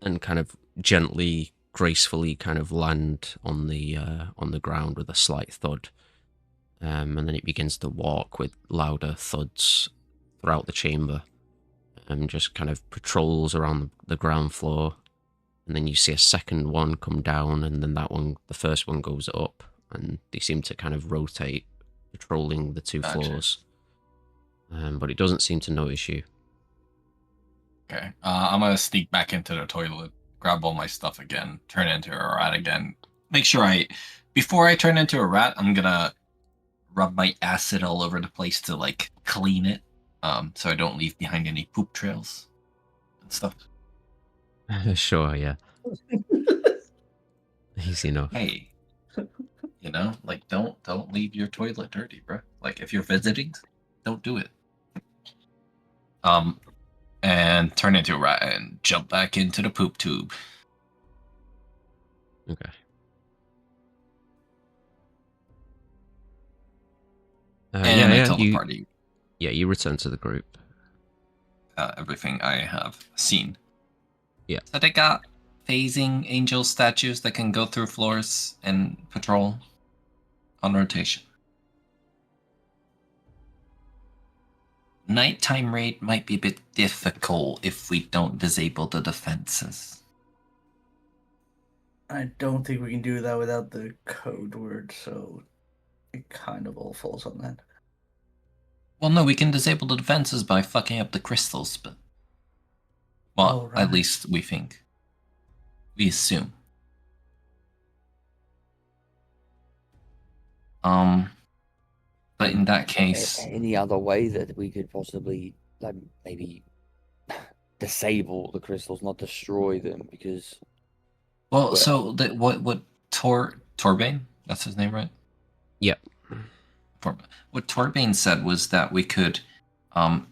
and kind of gently, gracefully, kind of land on the ground with a slight thud, and then it begins to walk with louder thuds throughout the chamber, and just kind of patrols around the ground floor. And then you see a second one come down, and then the first one goes up, and they seem to kind of rotate, patrolling the two floors. But it doesn't seem to notice you. Okay. I'm gonna sneak back into the toilet, grab all my stuff again, turn into a rat again. Make sure before I turn into a rat, I'm gonna rub my acid all over the place to like clean it, so I don't leave behind any poop trails and stuff. Sure, yeah. Easy enough. Hey, like don't leave your toilet dirty, bro. Like if you're visiting, don't do it. And turn into a rat and jump back into the poop tube. Okay. And I tell the you, party yeah, you return to the group. everything I have seen. Yeah. So they got phasing angel statues that can go through floors and patrol on rotation. Nighttime raid might be a bit difficult if we don't disable the defenses. I don't think we can do that without the code word, so it kind of all falls on that. Well, no, we can disable the defenses by fucking up the crystals, but... Well, right. At least we think. We assume. But in that case... Any other way that we could possibly, like, maybe disable the crystals, not destroy them, because... Well, so what Torbane? That's his name, right? Yep. What Torbane said was that we could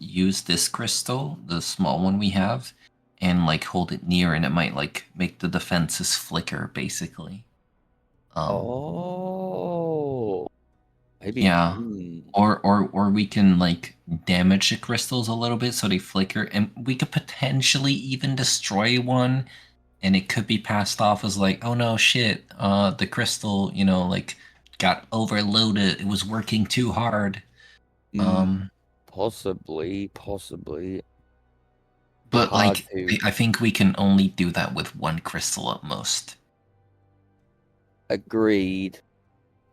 use this crystal, the small one we have, and like hold it near, and it might like make the defenses flicker, basically. Maybe. Yeah. Or we can like damage the crystals a little bit so they flicker, and we could potentially even destroy one, and it could be passed off as like, oh no, shit, the crystal, like got overloaded. It was working too hard. Possibly. But like, I think we can only do that with one crystal at most. Agreed.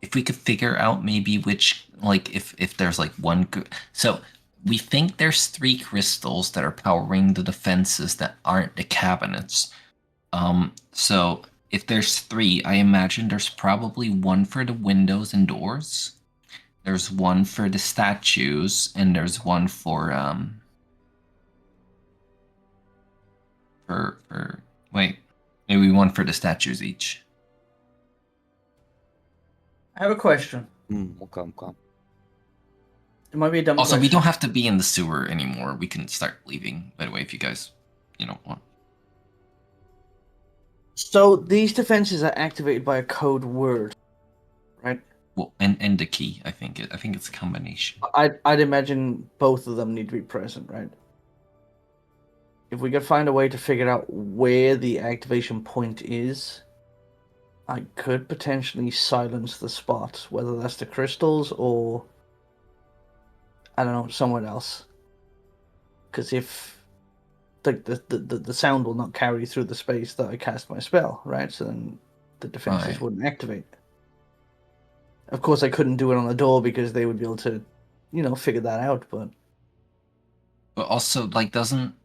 If we could figure out maybe which, like, if there's like one, so we think there's 3 crystals that are powering the defenses that aren't the cabinets. So if there's 3, I imagine there's probably one for the windows and doors. There's one for the statues, and there's one for wait, maybe one for the statues each. I have a question. Okay. It might be a dumb Also, question. we don't have to be in the sewer anymore. We can start leaving, by the way, if you guys, want. So these defenses are activated by a code word, right? Well, and the key, I think it's a combination. I'd imagine both of them need to be present, right? If we could find a way to figure out where the activation point is, I could potentially silence the spot, whether that's the crystals or, I don't know, somewhere else. Because if the sound will not carry through the space that I cast my spell, right? So then the defenses wouldn't activate. Of course, I couldn't do it on the door because they would be able to, figure that out. But also, like, doesn't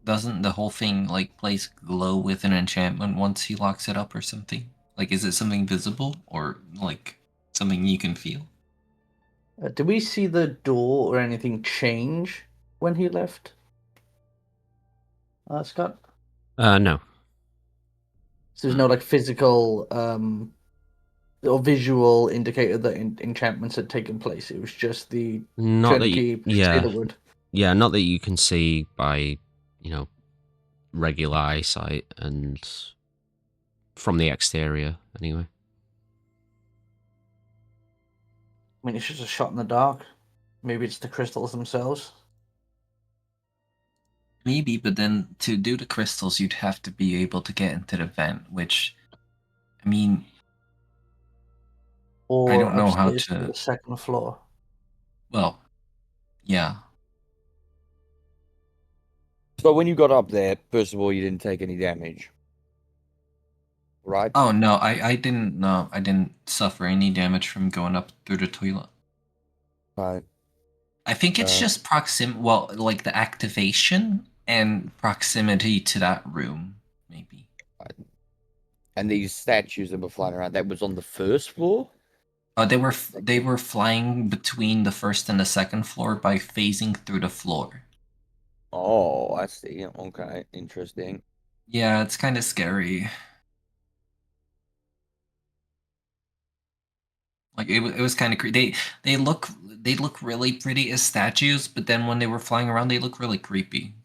the whole thing like place glow with an enchantment once he locks it up or something? Like, is it something visible or like something you can feel? did we see the door or anything change when he left? Scott? No. So there's no like physical or visual indicator that enchantments had taken place. It was just the Not that you, turnkey yeah, cedarwood. yeah, not that you can see by, regular eyesight and from the exterior, anyway. I mean, it's just a shot in the dark. Maybe it's the crystals themselves. Maybe, but then to do the crystals, you'd have to be able to get into the vent, which, I mean, Or I don't know how upstairs to to. the second floor. Well, yeah. So when you got up there, first of all, you didn't take any damage, right? Oh no, I didn't. No, I didn't suffer any damage from going up through the toilet. Right. I think it's just Well, like the activation and proximity to that room, maybe. And these statues that were flying around, that was on the first floor? They were flying between the first and the second floor by phasing through the floor. Oh, I see. Okay, interesting. Yeah, it's kind of scary. Like it was kind of creepy. They look really pretty as statues, but then when they were flying around, they look really creepy.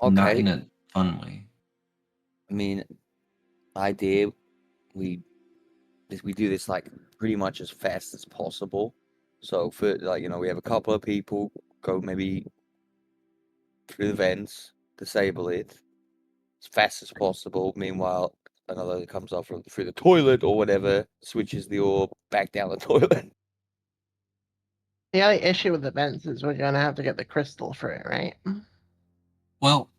Not Okay. in a fun way. I mean, idea, we do this like pretty much as fast as possible. So for we have a couple of people go maybe through the vents, disable it as fast as possible. Meanwhile, another comes up through the toilet or whatever, switches the orb back down the toilet. The only issue with the vents is we're gonna have to get the crystal for it, right? Well,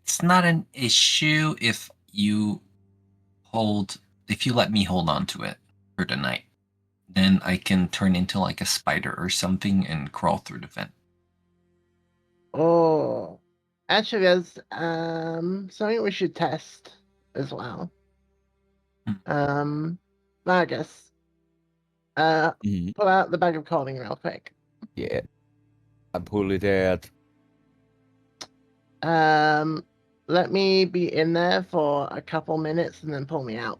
it's not an issue if you let me hold on to it for the night. Then I can turn into like a spider or something and crawl through the vent. Oh, actually, there's something we should test as well. Vargas, pull out the bag of coding real quick. Yeah, I pull it out. Let me be in there for a couple minutes and then pull me out.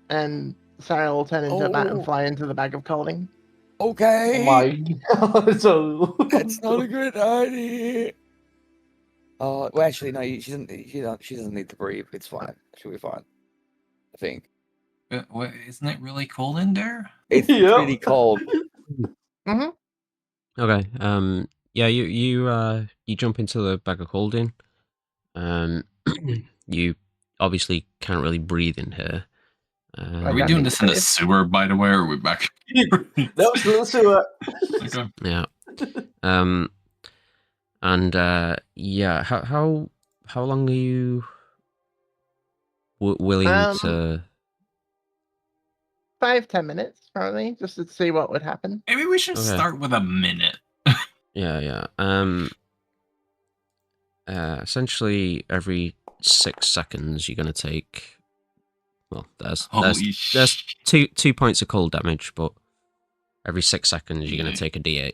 And Sarah will turn into a bat and fly into the bag of coding. Okay. Oh my god! So That's not a good idea. Well, actually, no. She doesn't need to breathe. It's fine. She'll be fine. I think. What, isn't it really cold in there? It's Yeah. pretty cold. Mm-hmm. Okay. Yeah. You jump into the bag of holding. You obviously can't really breathe in here. Are we doing this in the sewer, by the way, or are we back? That was the sewer. Okay. Yeah. And yeah. How long are you willing to? 5-10 minutes, probably, just to see what would happen. Maybe we should Okay. start with a minute. Yeah. Essentially, every 6 seconds, you're gonna take. Well, there's 2 points of cold damage, but every 6 seconds, you're gonna take a D8.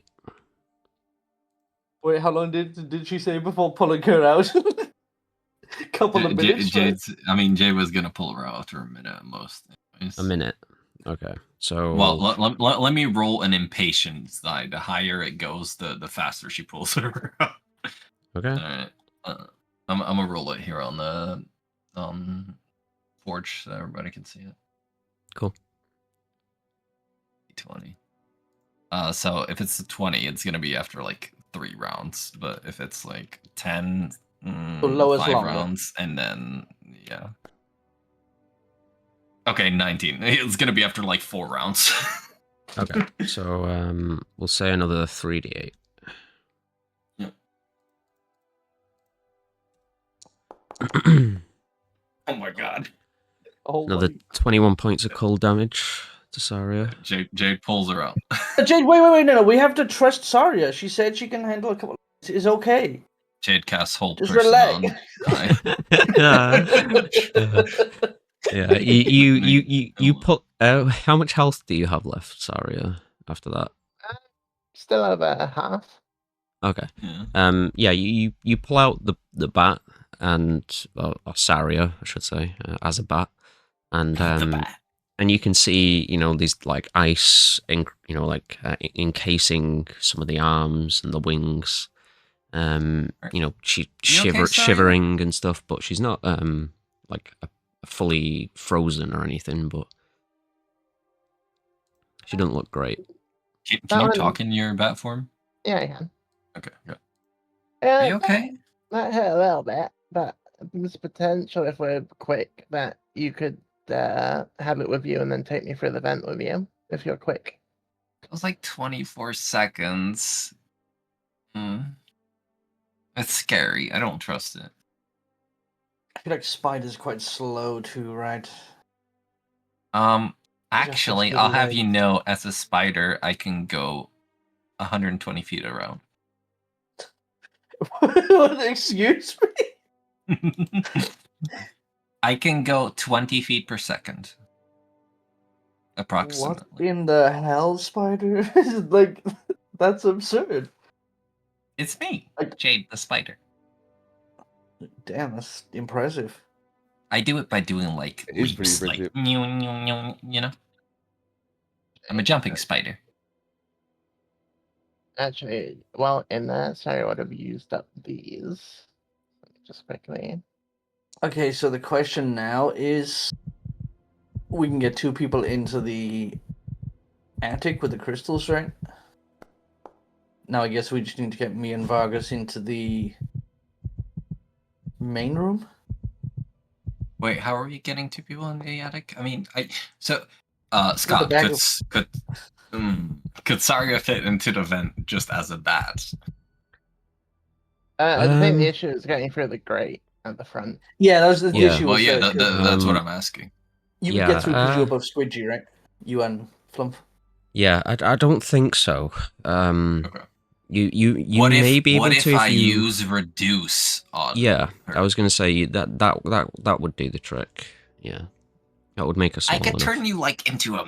Wait, how long did she say before pulling her out? Couple of minutes. Jay was gonna pull her out after a minute at most. Anyways. A minute. Okay. So. Well, let me roll an impatience die. The higher it goes, the faster she pulls her out. Okay. All right. I'm gonna roll it here on the forge so everybody can see it. Cool. 20. So if it's a 20, it's gonna be after like 3 rounds. But if it's like 10, So lowest 5 longer. rounds, and then yeah. Okay, 19. It's gonna be after like 4 rounds. Okay. So we'll say another 3d8. Yep. Oh my god. Oh, Another 21 points of cold damage to Saria. Jade pulls her out. Jade, wait, no. We have to trust Saria. She said she can handle a couple. It's okay. Jade casts hold Just person relax. on. Yeah. You put. How much health do you have left, Saria? After that. Still over half. Okay. Yeah. Yeah. You pull out the bat and or Saria, I should say, as a bat, and The bat. and you can see, these like ice, encasing some of the arms and the wings. She You okay, Saria? shivering and stuff, but she's not like fully frozen or anything. But she doesn't look great. Can you talk in your bat form? Yeah, I can. Okay, good. Are you okay? That hurt a little bit, but there's potential if we're quick that you could have it with you and then take me through the vent with you if you're quick. It was like 24 seconds. It's scary. I don't trust it. I feel like spiders are quite slow too, right? Actually, I'll have you know, as a spider, I can go 120 feet around. Excuse me? I can go 20 feet per second. Approximately. What in the hell, spider? Like, that's absurd. It's me, Jade the spider. Damn, that's impressive. I do it by doing like It is pretty leaps, like impressive. you know. I'm a jumping spider. Actually, well, in that, sorry, I would have used up these. Just quickly. Okay, so the question now is, we can get 2 people into the attic with the crystals, right? Now I guess we just need to get me and Vargas into the main room. Wait, how are we getting 2 people in the attic? I mean, Scott, bag could Saria fit into the vent just as a bat? I think the issue is getting through the grate at the front. Yeah, that was the Yeah. issue. Well, was yeah, that- that's what I'm asking. You would Yeah, get through because you're above Squidgy, right? You and Flump. Yeah, I don't think so. Okay. You What may if, be able what if to I if you... use reduce on Yeah, her? I was going to say that would do the trick. Yeah, that would make us. I could turn you like into a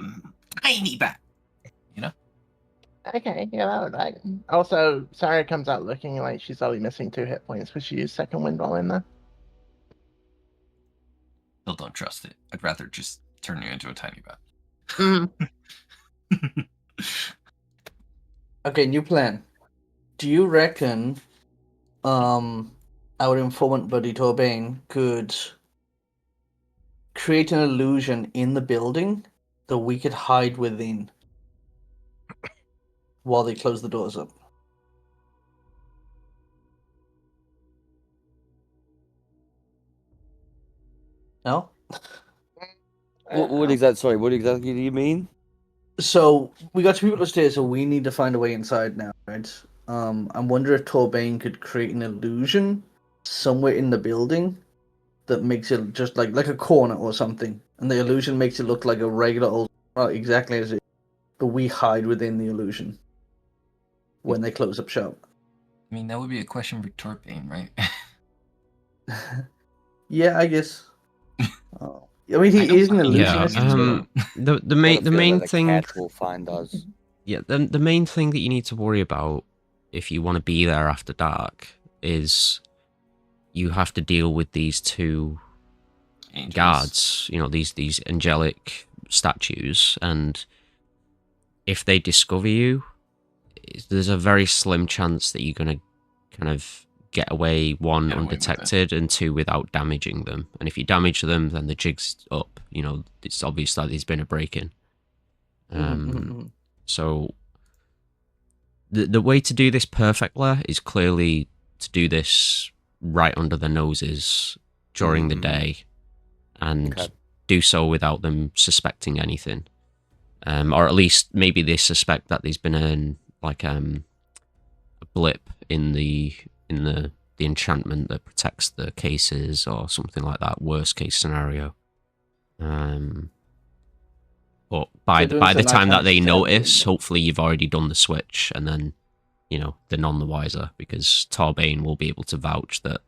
tiny bat. You know? Okay, yeah, that would right. Also, Sarah comes out looking like she's only missing 2 hit points because she used second wind while in there. Still don't trust it. I'd rather just turn you into a tiny bat. Okay, new plan. Do you reckon our informant buddy Torbain could create an illusion in the building that we could hide within while they close the doors up? No? What exactly do you mean? So we got 2 people upstairs, so we need to find a way inside now, right? I wonder if Torbain could create an illusion somewhere in the building that makes it just like a corner or something, and the illusion makes it look like a regular old, well, exactly as it is, but we hide within the illusion when they close up shop. I mean, that would be a question for Torpain, right? Yeah, I guess. I mean, he is an illusionist. The main thing. The cat will find us. Yeah, the main thing that you need to worry about if you want to be there after dark is you have to deal with these 2 Angels. guards. These angelic statues, and if they discover you, there's a very slim chance that you're going to kind of get away, 1, Get away with undetected, and 2, without damaging them. And if you damage them, then the jig's up. It's obvious that there's been a break-in. So the way to do this perfectly is clearly to do this right under their noses during the day, and do so without them suspecting anything. Or at least maybe they suspect that there's been a blip in the enchantment that protects the cases or something like that. Worst case scenario. But by the time that they notice, hopefully you've already done the switch, and then they're none the wiser, because Torbain will be able to vouch that,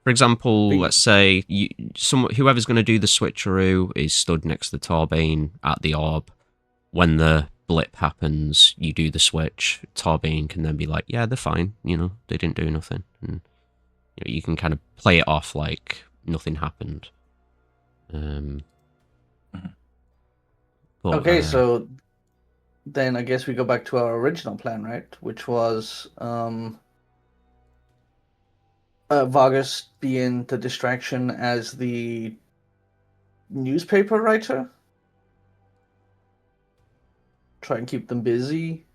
for example, let's say whoever's going to do the switcheroo is stood next to Torbain at the orb. When the blip happens, you do the switch. Torbain can then be like, yeah, they're fine, they didn't do nothing. And you can kind of play it off like nothing happened. Um, Mhm. but, Okay, so then I guess we go back to our original plan, right? Which was Vargas being the distraction as the newspaper writer. Try and keep them busy.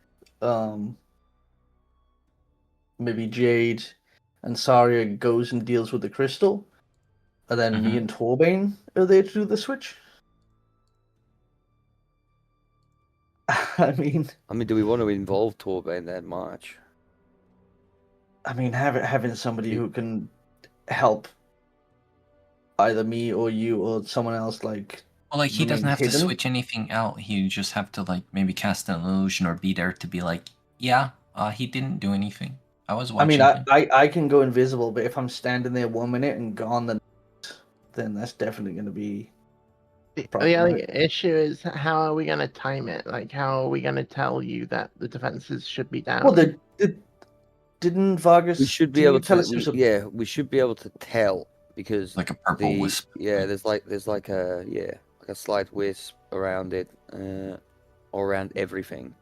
Maybe Jade and Saria goes and deals with the crystal. And then me and Torbane are there to do the switch. I mean, do we want to involve Torbane that much? having somebody who can help either me or you or someone else, like, Well, like, he remain doesn't have to hidden. switch anything out. He just have to, like, maybe cast an illusion or be there to be like, yeah, he didn't do anything. I was I mean, watching him. I can go invisible, but if I'm standing there 1 minute and gone the next, then that's definitely going to be The problem, only right? issue is how are we going to time it? Like, how are we going to tell you that the defenses should be down? Well, didn't Vargas? We should be didn't able you tell to. us it was a- We should be able to tell because Like a purple wisp. there's like a slight wisp around it, or around everything.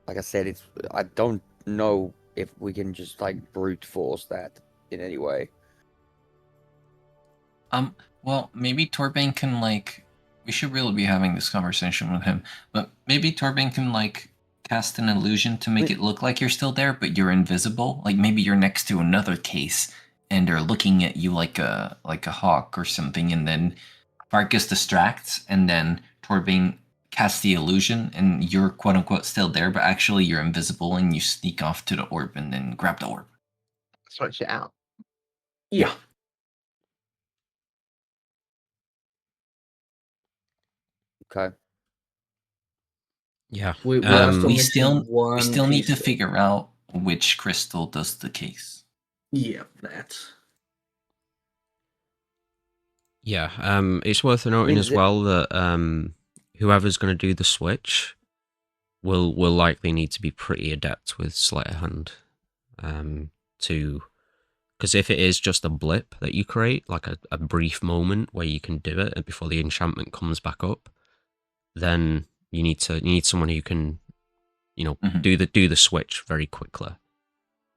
Like I said, I don't know if we can just like brute force that in any way. Well, maybe Torbane can, like, we should really be having this conversation with him, but maybe Torbane can, like, cast an illusion to make it look like you're still there, but you're invisible. Like, maybe you're next to another case and they're looking at you like a hawk or something, and then Vargas distracts, and then Torbane casts the illusion, and you're quote unquote still there, but actually you're invisible, and you sneak off to the orb and then grab the orb. Switch it out. Yeah. Okay. yeah. We We still still need to figure out which crystal does the case. Yeah, that. Yeah, it's worth noting mean, as well that whoever's going to do the switch will likely need to be pretty adept with sleight of hand, to because if it is just a blip that you create, like a brief moment where you can do it before the enchantment comes back up, then you need someone who can, do the switch very quickly.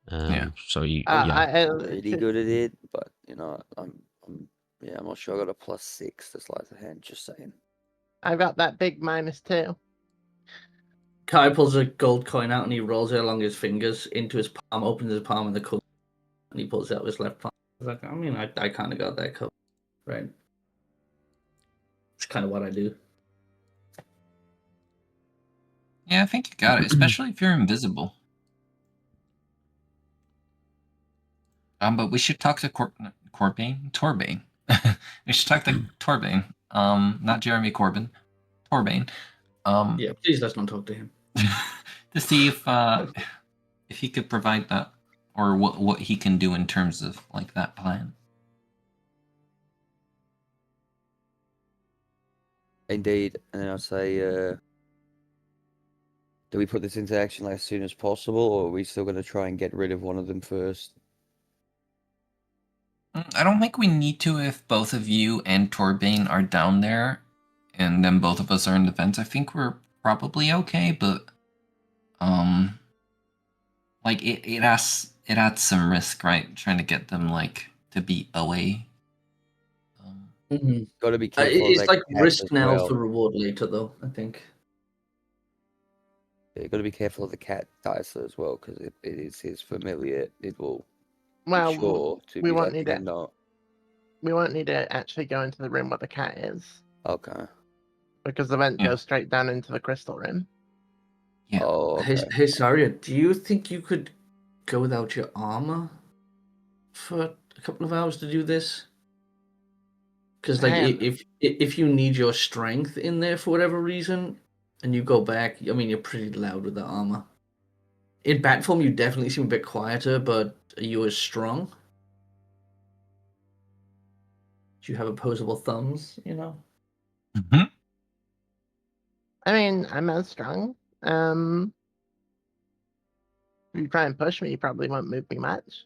So I'm pretty good at it, but I'm not sure I got a +6 to sleight of hand. Just saying. I've got that big -2. Kai pulls a gold coin out and he rolls it along his fingers into his palm, opens his palm in the color, and he pulls it out of his left palm. Like, I kind of got that covered, right? It's kind of what I do. Yeah, I think you got it, especially if you're invisible. But we should talk to Torbane. We should talk to Torbane. Not Jeremy Corbyn. Torbane. Yeah, please let's not talk to him. To see if he could provide that, or what he can do in terms of like that plan. Indeed, and then I'll say, do we put this into action as soon as possible, or are we still going to try and get rid of one of them first? I don't think we need to if both of you and Torbane are down there, and then both of us are in defense. I think we're probably okay, but like it adds some risk, right? Trying to get them like to be away. Got to be careful. It's like risk now for reward later, though. I think. Yeah, you got to be careful of the cat dicer as well, because it is his familiar. It will Well, be sure to we be won't like, need it. not. We won't need to actually go into the room where the cat is, Okay. because the vent Yeah. goes straight down into the crystal room. Yeah. Oh, okay. Hey, Saria, do you think you could go without your armor for a couple of hours to do this? Because like, if you need your strength in there for whatever reason, and you go back, I mean, you're pretty loud with the armor. In bat form, you definitely seem a bit quieter, but are you as strong? Do you have opposable thumbs? Mm-hmm. I mean, I'm not strong. If you try and push me, you probably won't move me much.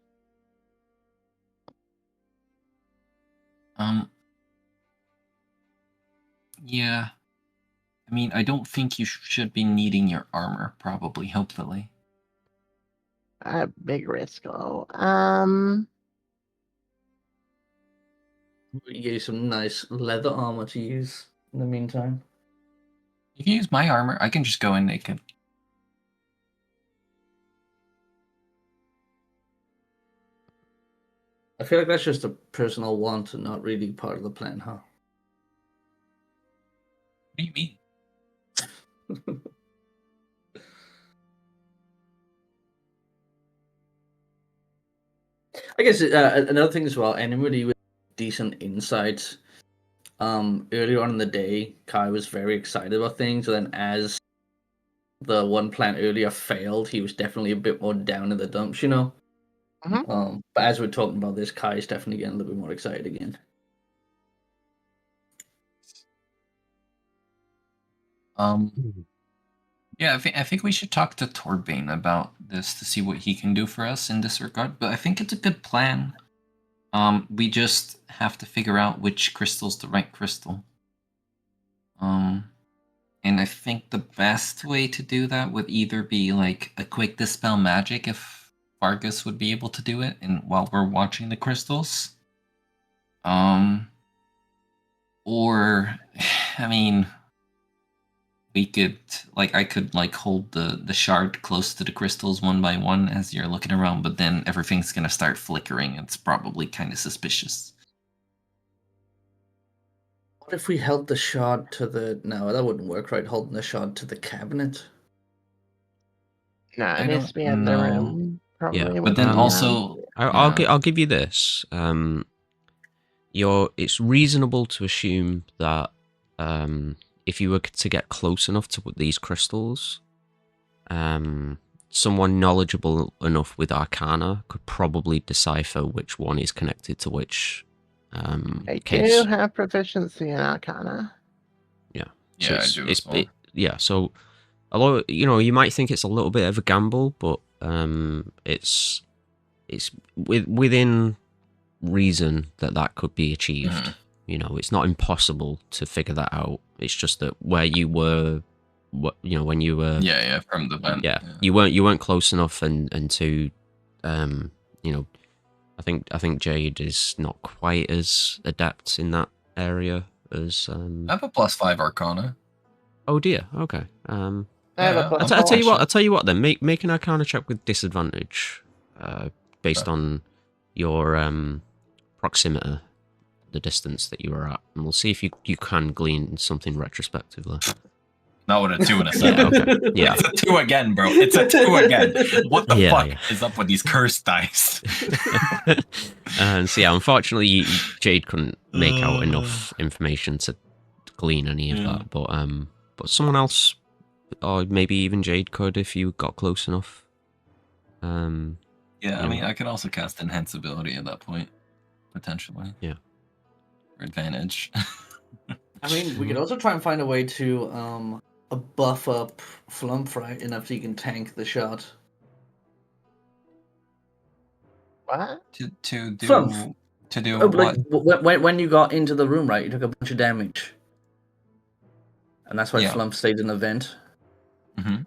Yeah. I mean, I don't think you should be needing your armor, probably, hopefully. Big risk, though. We gave you some nice leather armor to use in the meantime. You can use my armor. I can just go in naked. I feel like that's just a personal want and not really part of the plan, huh? What do you mean? I guess another thing as well, anybody with decent insights, earlier on in the day, Kai was very excited about things, and then as the one plan earlier failed, he was definitely a bit more down in the dumps, you know? But as we're talking about this, Kai is definitely getting a little bit more excited again. Yeah, I think we should talk to Torbane about this to see what he can do for us in this regard. But I think it's a good plan. We just have to figure out which crystal's the right crystal. And I think the best way to do that would either be like a quick dispel magic if Vargas would be able to do it, and while we're watching the crystals. Or, I mean, we could, like, I could, like, hold the shard close to the crystals one by one as you're looking around, but then everything's gonna start flickering. It's probably kind of suspicious. What if we held the shard to the... No, that wouldn't work, right? Holding the shard to the cabinet? No, I it needs to be don't in the know. room, probably. Yeah, with But then the, also, I'll give you this. It's reasonable to assume that if you were to get close enough to these crystals, someone knowledgeable enough with Arcana could probably decipher which one is connected to which I case. do have proficiency in Arcana. Yeah, yeah, I do as well. Yeah, so although you might think it's a little bit of a gamble, but it's within reason that could be achieved. It's not impossible to figure that out. It's just that where you were, when you were, from the vent. Yeah, you weren't close enough, and to, I think Jade is not quite as adept in that area as. I have a +5 Arcana. Oh dear. Okay. I have a plus I'll tell you what. four. I'll tell you what. Then make an Arcana check with disadvantage, based on your proximity, the distance that you were at, and we'll see if you can glean something retrospectively. Not with a 2 and a 7. Yeah, okay. Yeah. It's a 2 again, bro. It's a 2 again. What the fuck Yeah. is up with these cursed dice? And so unfortunately, Jade couldn't make out enough information to glean any of that. But someone else, or maybe even Jade could if you got close enough. I mean, I could also cast Enhanceability at that point, potentially. Yeah. For advantage. I mean, we could also try and find a way to buff up Flump, right? Enough so you can tank the shot. What? to do Flump. to do Oh, what? like when you got into the room, right? You took a bunch of damage, and that's why Yeah. Flump stayed in the vent. Mm-hmm.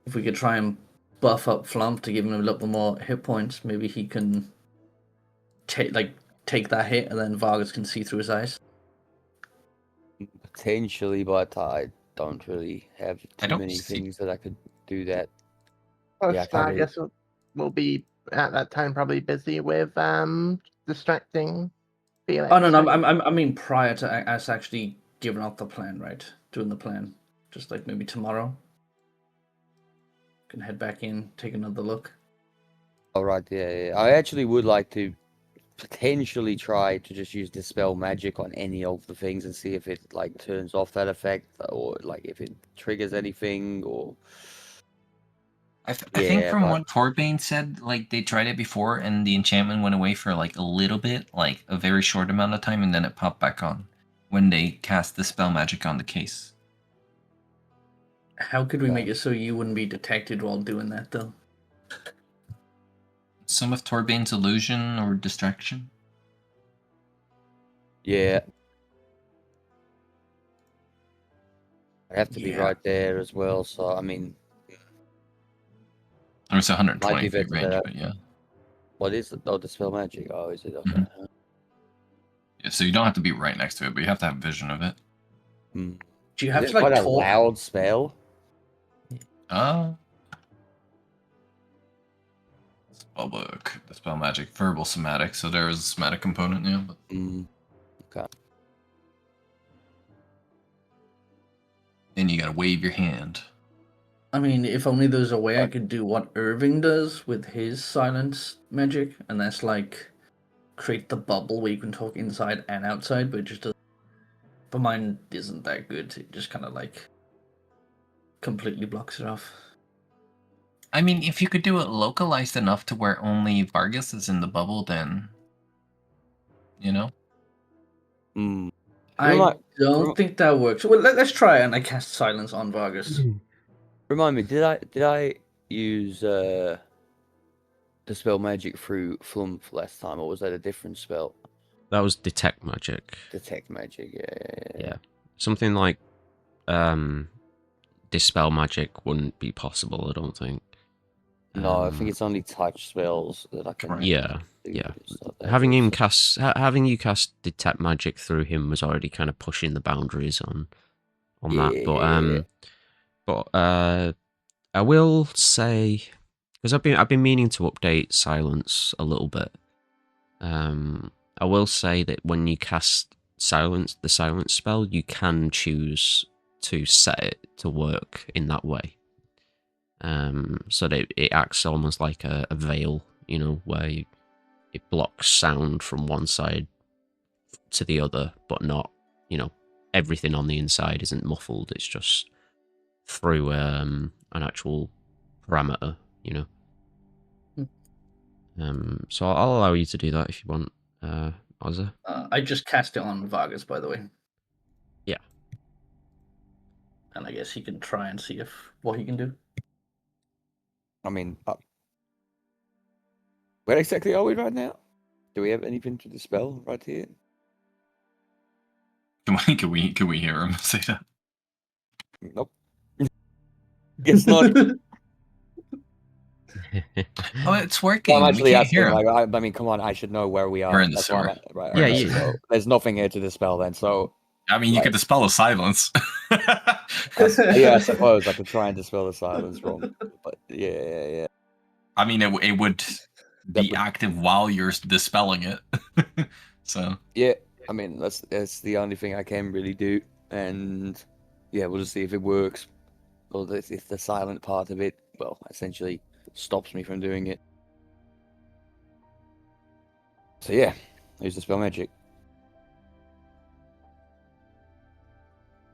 If we could try and buff up Flump to give him a little more hit points, maybe he can take that hit, and then Vargas can see through his eyes. Potentially, but I don't really have I too don't many see- things that I could do that. Plus, Yeah, I can't I guess we'll be at that time probably busy with distracting Felix. Oh no, I mean prior to us actually giving out the plan, right? Doing the plan, just like maybe tomorrow. Can head back in, take another look. All right, yeah. I actually would like to potentially try to just use Dispel Magic on any of the things and see if it like turns off that effect or like if it triggers anything or. I think Yeah, from but- what Torbane said, like they tried it before and the enchantment went away for like a little bit, like a very short amount of time, and then it popped back on when they cast the spell magic on the case. How could we make it so you wouldn't be detected while doing that, though? Some of Torbane's illusion or distraction. Yeah. I have to be Yeah. right there as well. So I mean, It's might 120 be feet better range, that. but yeah. What is it? Oh, dispel magic. Oh, is it? Okay. Mhm. Yeah, so you don't have to be right next to it, but you have to have vision of it. Hmm. Do you Is have it to like quite a talk? loud spell? Spell book, the spell magic, verbal somatic. So there is a somatic component, yeah. But Hmm. Okay. then you gotta wave your hand. I mean, if only there's a way I could do what Irving does with his silence magic, and that's like create the bubble where you can talk inside and outside, but it just doesn't. But mine isn't that good. It just kind of like completely blocks it off. I mean, if you could do it localized enough to where only Vargas is in the bubble, then you know. Hmm. I Remi- don't rem- think that works. Well, let's try it, and I cast silence on Vargas. Remind me, did I use dispel magic through Flump last time, or was that a different spell? That was detect magic. Detect magic. Yeah. Yeah. Something like dispel magic wouldn't be possible, I don't think. No, I think it's only touch spells that I can. Right. Yeah, do yeah. stuff like Having this. him having you cast detect magic through him was already kind of pushing the boundaries on that. But I will say, because I've been meaning to update silence a little bit. I will say that when you cast the silence spell, you can choose to set it to work in that way. So that it acts almost like a veil, you know, where it blocks sound from one side to the other, but not, you know, everything on the inside isn't muffled. It's just through an actual parameter, you know. So I'll allow you to do that if you want, Ozza. I just cast it on Vargas, by the way. Yeah. And I guess he can try and see what he can do. I mean, where exactly are we right now? Do we have anything to dispel right here? Can we hear him say that? Nope. Guess not. Oh, it's working. I'm We actually can't asking. hear him. Like, I mean, come on. I should know where we are. We're in the That's why sewer. I'm at. Right. Yeah, okay, you- So there's nothing here to dispel then. So I mean, you Right. could dispel a silence. yeah, I suppose I could try and dispel the silence from. But yeah. I mean, it would be would- active while you're dispelling it. So Yeah, I mean that's the only thing I can really do, and yeah, we'll just see if it works. Or if the silent part of it, well, essentially stops me from doing it. So yeah, use the spell magic.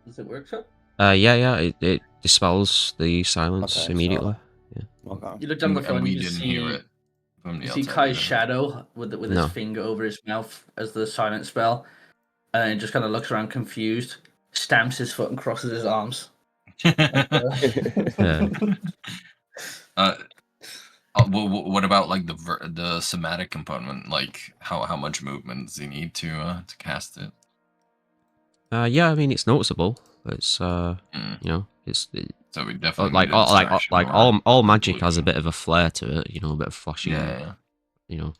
Does it work, sir? Yeah, it dispels the silence Okay, immediately. Okay. You look down the and front, we you didn't see, hear it from the you see outside Kai's either. shadow with his No. finger over his mouth as the silent spell, and it just kind of looks around confused, stamps his foot and crosses his arms. What about like the somatic component? Like how much movement does he need to cast it? Yeah, I mean it's noticeable. It's you know, So we definitely like need a distraction or all magic has a illusion. bit of a flair to it. You know, a bit of flashing. Yeah. You know.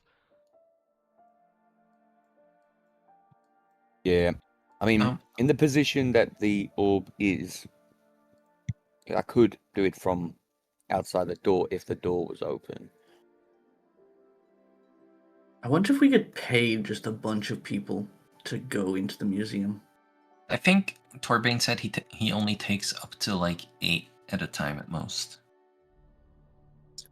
Yeah, I mean, Oh. in the position that the orb is, I could do it from outside the door if the door was open. I wonder if we could pay just a bunch of people to go into the museum. I think Torbane said he only takes up to like 8 at a time at most.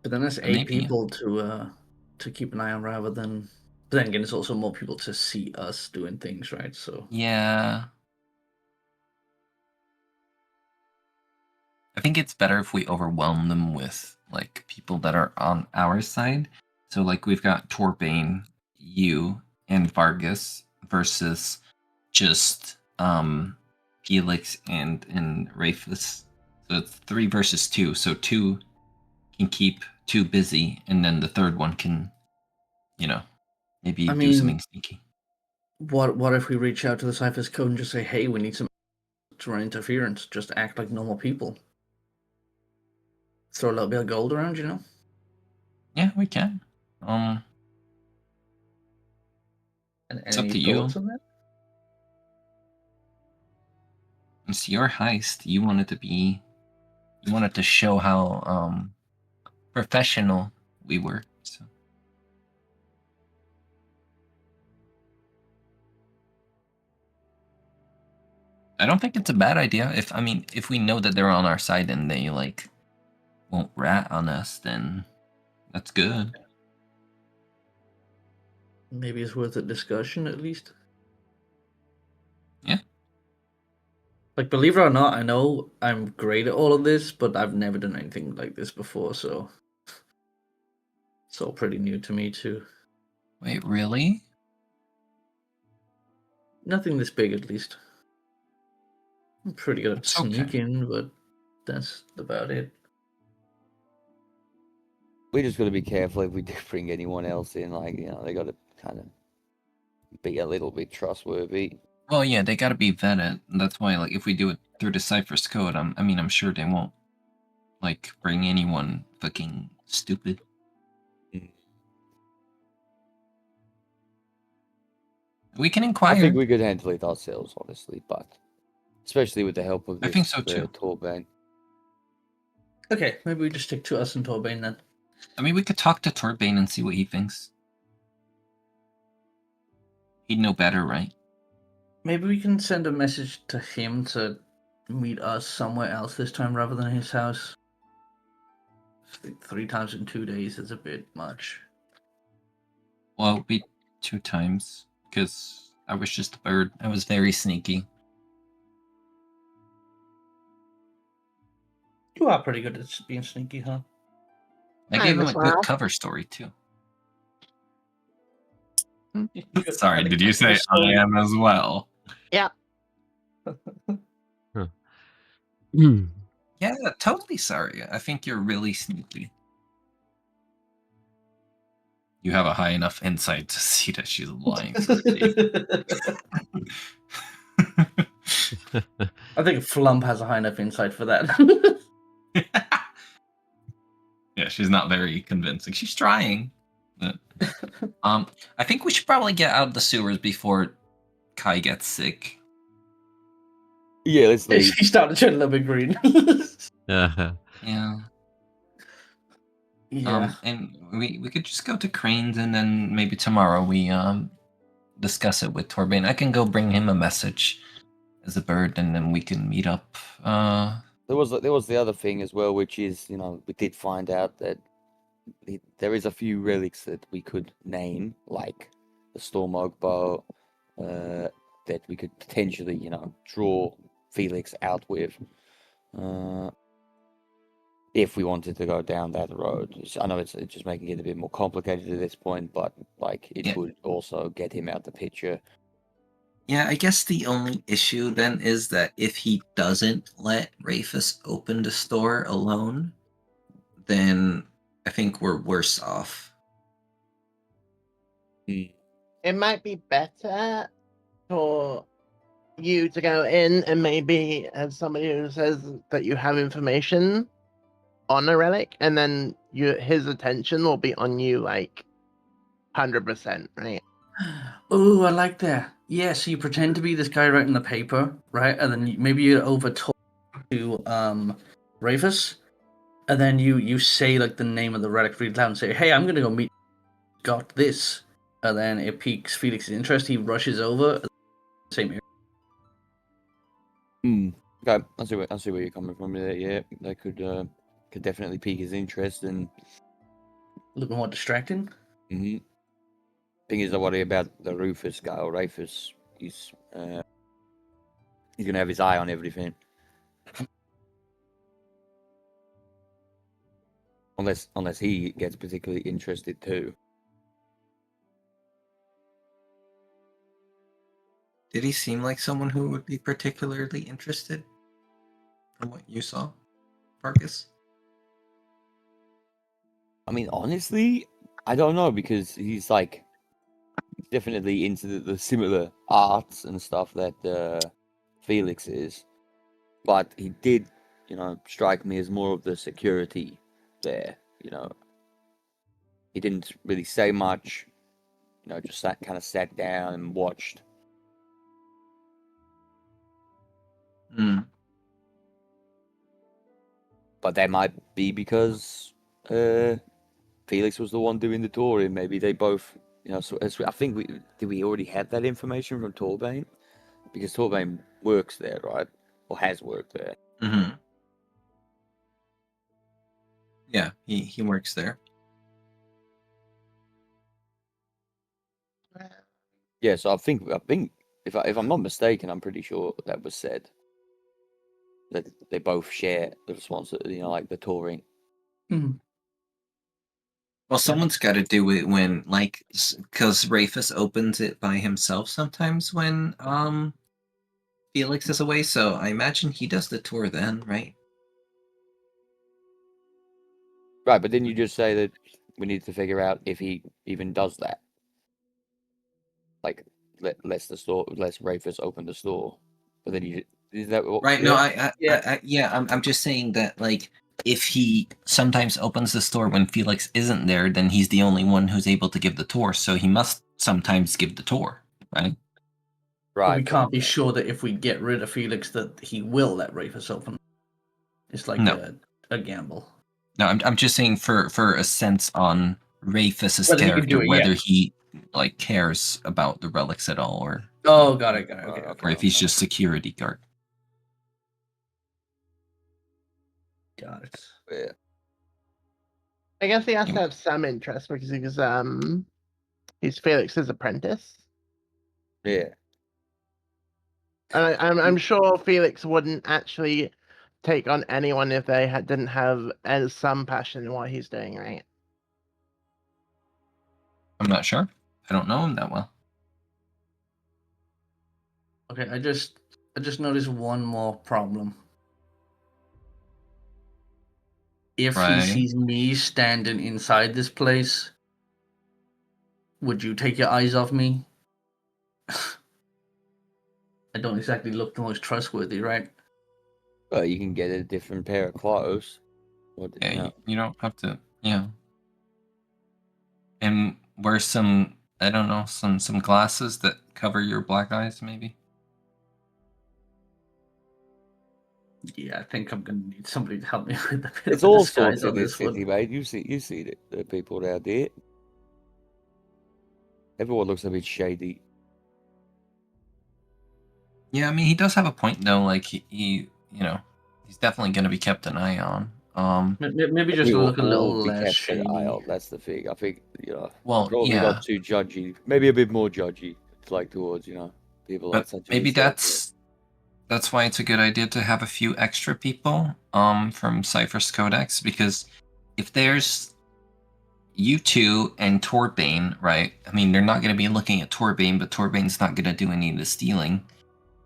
But then that's Maybe. 8 people to keep an eye on rather than. But then again, it's also more people to see us doing things, right? So Yeah. I think it's better if we overwhelm them with like people that are on our side. So like we've got Torbane, you, and Vargas versus just Felix and Rafus. So it's 3 versus 2. So 2 can keep 2 busy, and then the third one can, you know, maybe do something sneaky. what if we reach out to the Cypher's Code and just say, hey, we need some to run interference. Just act like normal people. Throw a little bit of gold around, you know? Yeah, we can. And It's up any to you. thoughts on that? It's your heist. You wanted to show how professional we were. So I don't think it's a bad idea. If we know that they're on our side and they like won't rat on us, then that's good. Maybe it's worth a discussion at least. Yeah. Like, believe it or not, I know I'm great at all of this, but I've never done anything like this before, so it's all pretty new to me too. Wait, really? Nothing this big, at least. I'm pretty good at It's okay. sneaking, but that's about it. We just got to be careful if we do bring anyone else in. Like, you know, they got to kind of be a little bit trustworthy. Well, yeah, they got to be vetted. That's why, like, if we do it through the Cypher's code, I'm sure they won't like bring anyone fucking stupid. We can inquire. I think we could handle it ourselves, honestly, but especially with the help of I this think so, too. Torbane. Okay, maybe we just stick to us and Torbane then. I mean, we could talk to Torbane and see what he thinks. He'd know better, right? Maybe we can send a message to him to meet us somewhere else this time rather than his house. I think 3 times in 2 days is a bit much. Well, it'll be 2 times, because I was just a bird. I was very sneaky. You are pretty good at being sneaky, huh? I gave him a good cover story, too. Sorry, did you say I am as well? Yeah. Yeah, totally sorry. I think you're really sneaky. You have a high enough insight to see that she's lying for I think Flump has a high enough insight for that. Yeah, she's not very convincing. She's trying. But, I think we should probably get out of the sewers before Kai gets sick. Yeah, let's leave. She started turning a little bit green. Yeah. Yeah. Yeah. And we could just go to Crane's and then maybe tomorrow we discuss it with Torbane. I can go bring him a message as a bird and then we can meet up. There was the other thing as well, which is, you know, we did find out that there is a few relics that we could name, like the Stormog bow, that we could potentially, you know, draw Felix out with, if we wanted to go down that road. I know it's just making it a bit more complicated at this point, but like it would also get him out the picture. Yeah, I guess the only issue then is that if he doesn't let Rafus open the store alone, then I think we're worse off. It might be better for you to go in and maybe as somebody who says that you have information on a relic, and then his attention will be on you like 100%, right? Oh, I like that. Yeah, so you pretend to be this guy writing the paper, right? And then maybe you overtalk to Rafus, and then you say like the name of the relic really loud and say, "Hey, I'm gonna go meet. Got this." And then it piques Felix's interest. He rushes over. Same area. Okay, I see where you're coming from there. Yeah, that could definitely pique his interest and A little more distracting. Thing is, I worry about the Rufus guy or Rafus. He's gonna have his eye on everything. Unless he gets particularly interested too. Did he seem like someone who would be particularly interested from what you saw, Farkas? I mean, honestly, I don't know, because he's like definitely into the similar arts and stuff that Felix is. But he did, strike me as more of the security there. He didn't really say much. Just kind of sat down and watched. Hmm. But that might be because Felix was the one doing the touring. Maybe they both, So I think we already have that information from Torbane, because Torbane works there, right, or has worked there. Mm-hmm. Yeah, he works there. Yeah, so I think if I'm not mistaken, I'm pretty sure that was said that they both share the responsibility, like the touring. Well, someone's got to do it when, because Rafus opens it by himself sometimes when Felix is away. So I imagine he does the tour then, right? Right, but didn't you just say that we need to figure out if he even does that? Like, lets Rafus open the store, but then is that what? Right. Yeah? No, I'm just saying that, like, if he sometimes opens the store when Felix isn't there, then he's the only one who's able to give the tour. So he must sometimes give the tour, right? But Right. we can't be sure that if we get rid of Felix that he will let Rafus open. It's like No. a gamble. No, I'm just saying for a sense on Rafus's Whether he can character, do it, whether yeah. he like cares about the relics at all, or Oh, got it. Okay. or if he's just security guard. Got it. Yeah. I guess he has to You- have some interest because he's Felix's apprentice. Yeah. And I'm sure Felix wouldn't actually take on anyone if they didn't have some passion in what he's doing, right? I'm not sure. I don't know him that well. Okay, I just noticed one more problem. If Right. he sees me standing inside this place, would you take your eyes off me? I don't exactly look the most trustworthy, right? Well, you can get a different pair of clothes. Yeah, you don't have to. Yeah. And wear some, I don't know, some glasses that cover your black eyes, maybe. Yeah, I think I'm gonna need somebody to help me with a bit It's of a all disguise sorts in on this this one. city, mate. You see the people down there. Everyone looks a bit shady. Yeah, I mean, he does have a point though. Like he he's definitely going to be kept an eye on. Maybe just We will look a little all be less kept an eye shady. on. That's the thing. I think Well, probably yeah, not too judgy. Maybe a bit more judgy, like towards people like but such. maybe as yourself. that's why it's a good idea to have a few extra people from Cypher's Codex, because if there's you two and Torbane, right? I mean, they're not going to be looking at Torbane, but Torbane's not going to do any of the stealing.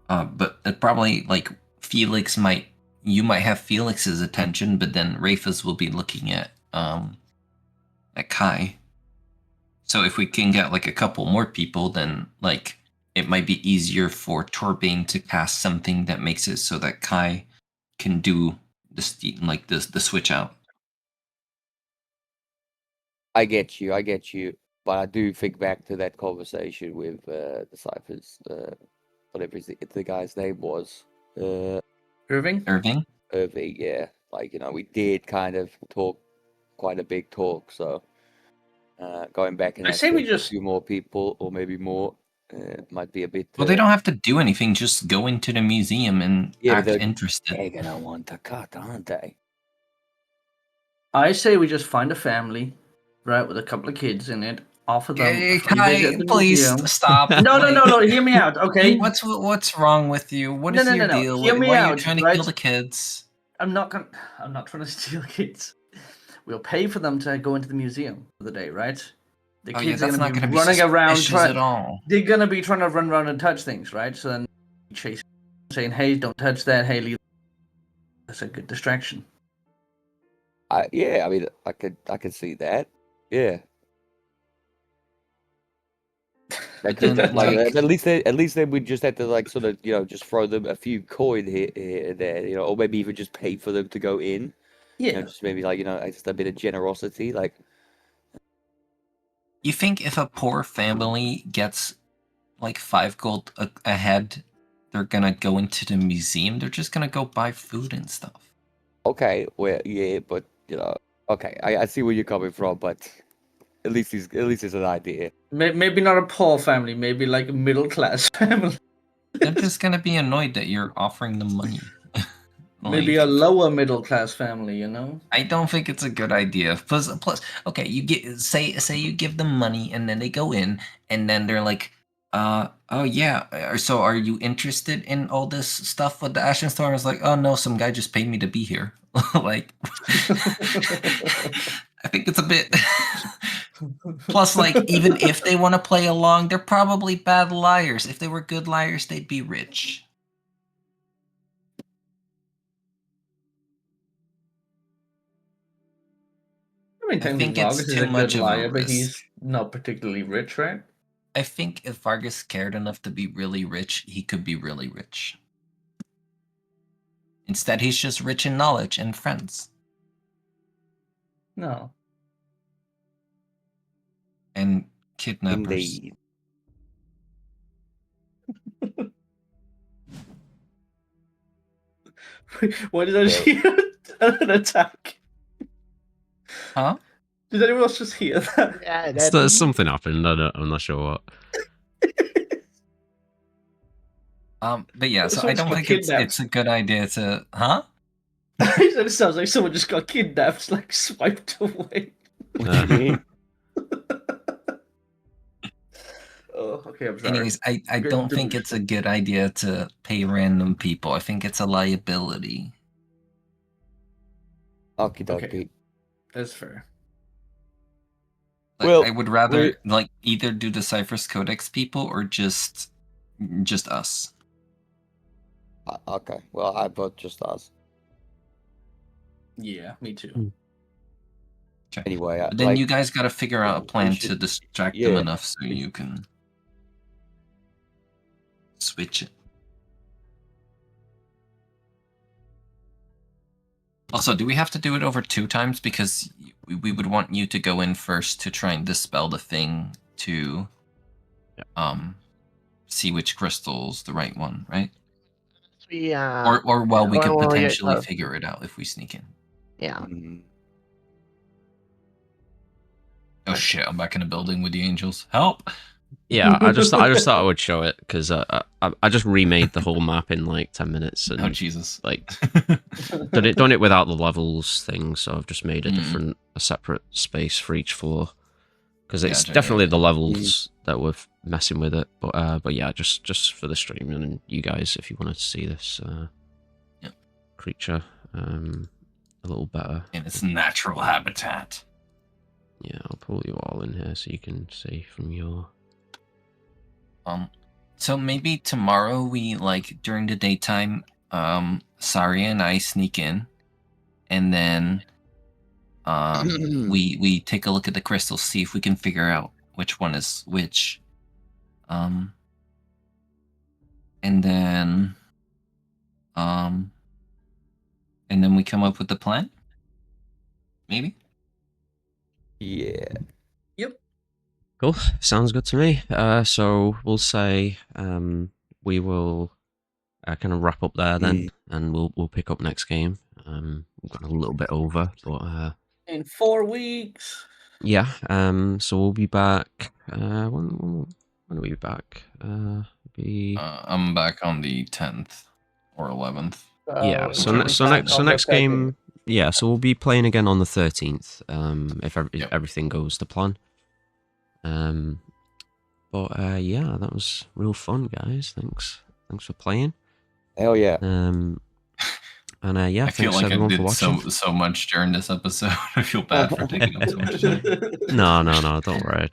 But it probably, like, you might have Felix's attention, but then Rafus will be looking at Kai. So if we can get like a couple more people, then like it might be easier for Torbane to cast something that makes it so that Kai can do the switch out. I get you. But I do think back to that conversation with the Cyphers, whatever the guy's name was. Irving? Irving? Irving, yeah. Like, we did kind of talk quite a big talk, so going back and I say we asking a just few more people, or maybe more, might be a bit. Well, they don't have to do anything. Just go into the museum and Yeah, act but interested. they're gonna want a cut, aren't they? I say we just find a family, right, with a couple of kids in it. Offer them a free Kai, visit at the please museum. stop. No. Hear me out, okay? What's wrong with you? What is your deal? Hear me Why are you out, trying to right? kill the kids? I'm not trying to steal kids. We'll pay for them to go into the museum for the day, right? The Oh yeah, kids are that's gonna not be going to be running around suspicious at all. They're gonna be trying to run around and touch things, right? So then chase saying, "Hey, don't touch that. Hey, leave." That's a good distraction. Yeah, I mean, I could see that. Yeah. Like, then, like- at least they would just have to like sort of just throw them a few coin here and there, or maybe even just pay for them to go in. Yeah. Just maybe like just a bit of generosity, like. You think if a poor family gets like 5 gold a head, they're gonna go into the museum? They're just gonna go buy food and stuff. Okay, well, yeah, but okay, I see where you're coming from, but at least it's an idea. Maybe not a poor family, maybe like a middle class family. They're just gonna be annoyed that you're offering them money. Maybe a lower middle class family, I don't think it's a good idea. Plus, okay, you get say you give them money and then they go in and then they're like, oh yeah. So are you interested in all this stuff with the Ashen Storm? It's like, oh no, some guy just paid me to be here. Like, I think it's a bit. Plus, like, even if they want to play along, they're probably bad liars. If they were good liars, they'd be rich. I mean, I technically think it's Vargas is too a much good of a liar, but risk. he's not particularly rich, right? I think if Vargas cared enough to be really rich, he could be really rich. Instead, he's just rich in knowledge and friends. No. And kidnappers. Indeed. Why did I just hear an attack? Huh? Did anyone else just hear that? Yeah, Something happened. I'm not sure what. But yeah, so I Someone don't got think kidnapped. it's a good idea to, huh? It sounds like someone just got kidnapped, like swiped away. What do you mean? Oh, okay, I'm sorry. Anyways, I Good don't think it's a good idea to pay random people. I think it's a liability. Okie dokie. Okay. That's fair. Like, Well, I would rather like either do the Cypher's Codex people or just us. Okay, well, I vote just us. Yeah, me too. Okay. Anyway, But then like, you guys got to figure out a we plan should- to distract them yeah. enough so you can switch it. Also, do we have to do it over 2 times? Because we would want you to go in first to try and dispel the thing to see which crystal's the right one, right? We, Or well, we could when we get potentially close. figure it out if we sneak in. Yeah. mm, Oh shit! I'm back in the building with the angels. Help! Yeah, I just thought I would show it because I just remade the whole map in like 10 minutes and Oh Jesus! like done it without the levels thing. So I've just made a separate space for each floor because it's Gotcha, definitely yeah. the levels that were messing with it. But yeah, just for the stream and you guys, if you wanted to see this creature a little better In its natural habitat. Yeah, I'll pull you all in here so you can see from your. So maybe tomorrow we like during the daytime, Saria and I sneak in, and then we take a look at the crystals, see if we can figure out which one is which. And then we come up with the plan. Maybe. Yeah. Cool. Sounds good to me. So we'll say we will kind of wrap up there then, and we'll pick up next game. We've gone a little bit over, but in 4 weeks. yeah. So we'll be back. When are we back? I'm back on the 10th or 11th. Yeah. So next game. Yeah. So we'll be playing again on the 13th. If everything goes to plan. But yeah, that was real fun, guys. Thanks for playing. Hell yeah. And yeah, I feel thanks like I everyone for did watching. so much during this episode. I feel bad for taking up so much time. No, don't worry.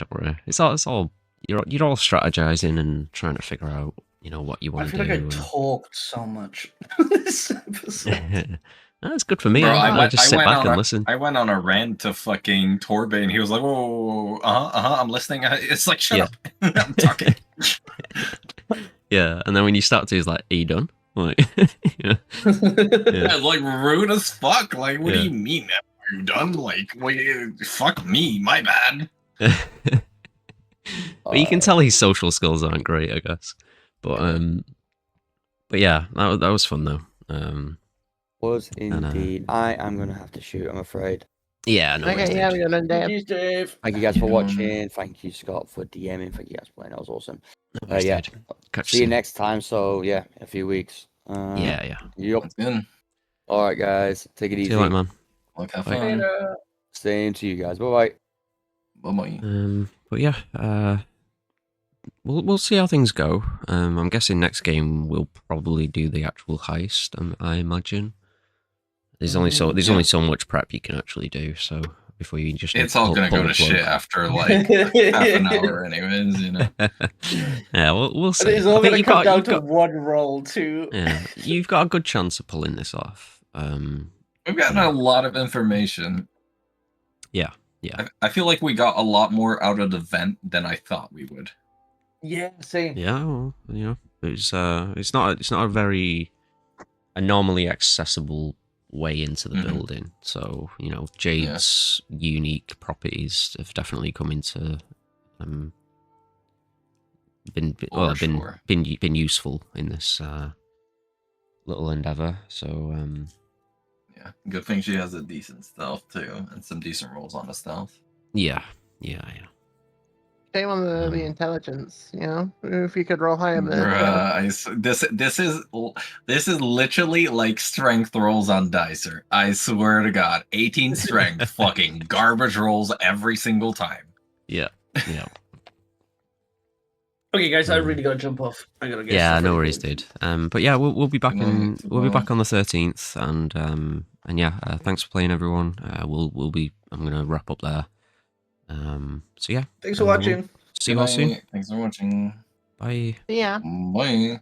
It's all you're all strategizing and trying to figure out, what you I want feel to like do. I talked so much this episode. That's good for me. Bro, I just sit back and listen. I went on a rant to fucking Torbay, and he was like, "Whoa, I'm listening." It's like, shut up, I'm talking. Yeah, and then when you start to, he's like, "Are you done?" Like, yeah. Yeah, like rude as fuck. Like, what do you mean? Are you done? Like, wait, fuck me, my bad. But you can tell his social skills aren't great, I guess. But yeah, that was fun though. Was indeed. I am gonna have to shoot, I'm afraid. Yeah, no worries, Okay, yeah, dude. we're gonna Thank you, Dave. Thank you guys for watching. Thank you, Scott, for DMing. Thank you guys for playing. That was awesome. No worries, Yeah. dude. Catch See you soon. next time. So yeah, in a few weeks. Yeah. Yep. That's good. All right, guys. Take it See easy. you later, man. Like, have Bye. fun. Same to you guys. Bye bye. Bye-bye. But yeah, we'll see how things go. I'm guessing next game we'll probably do the actual heist. I imagine. There's only so much prep you can actually do. So before you just It's all gonna pull go the to plug. shit after like half an hour, anyways. You know. Yeah, we'll see. It's all I think gonna you've come down you've to got, one roll too. yeah, you've got a good chance of pulling this off. We've gotten a lot of information. Yeah. I feel like we got a lot more out of the vent than I thought we would. Yeah, same. Yeah, well, it's not a very normally accessible way into the building. So Jade's unique properties have definitely come into been useful in this little endeavor. So Yeah, good thing she has a decent stealth too, and some decent rolls on the stealth. yeah. Shame on the intelligence, if you could roll higher than This is literally like strength rolls on Dicer. I swear to God, 18 strength, fucking garbage rolls every single time. Yeah. Okay, guys, I really gotta jump off. I gotta get. Yeah, stuff no ready. worries, dude. But yeah, we'll be back We'll be back on the 13th, and yeah, thanks for playing, everyone. I'm gonna wrap up there. So yeah, Thanks for watching. see you all soon. Thanks for watching. Bye. Yeah. Bye.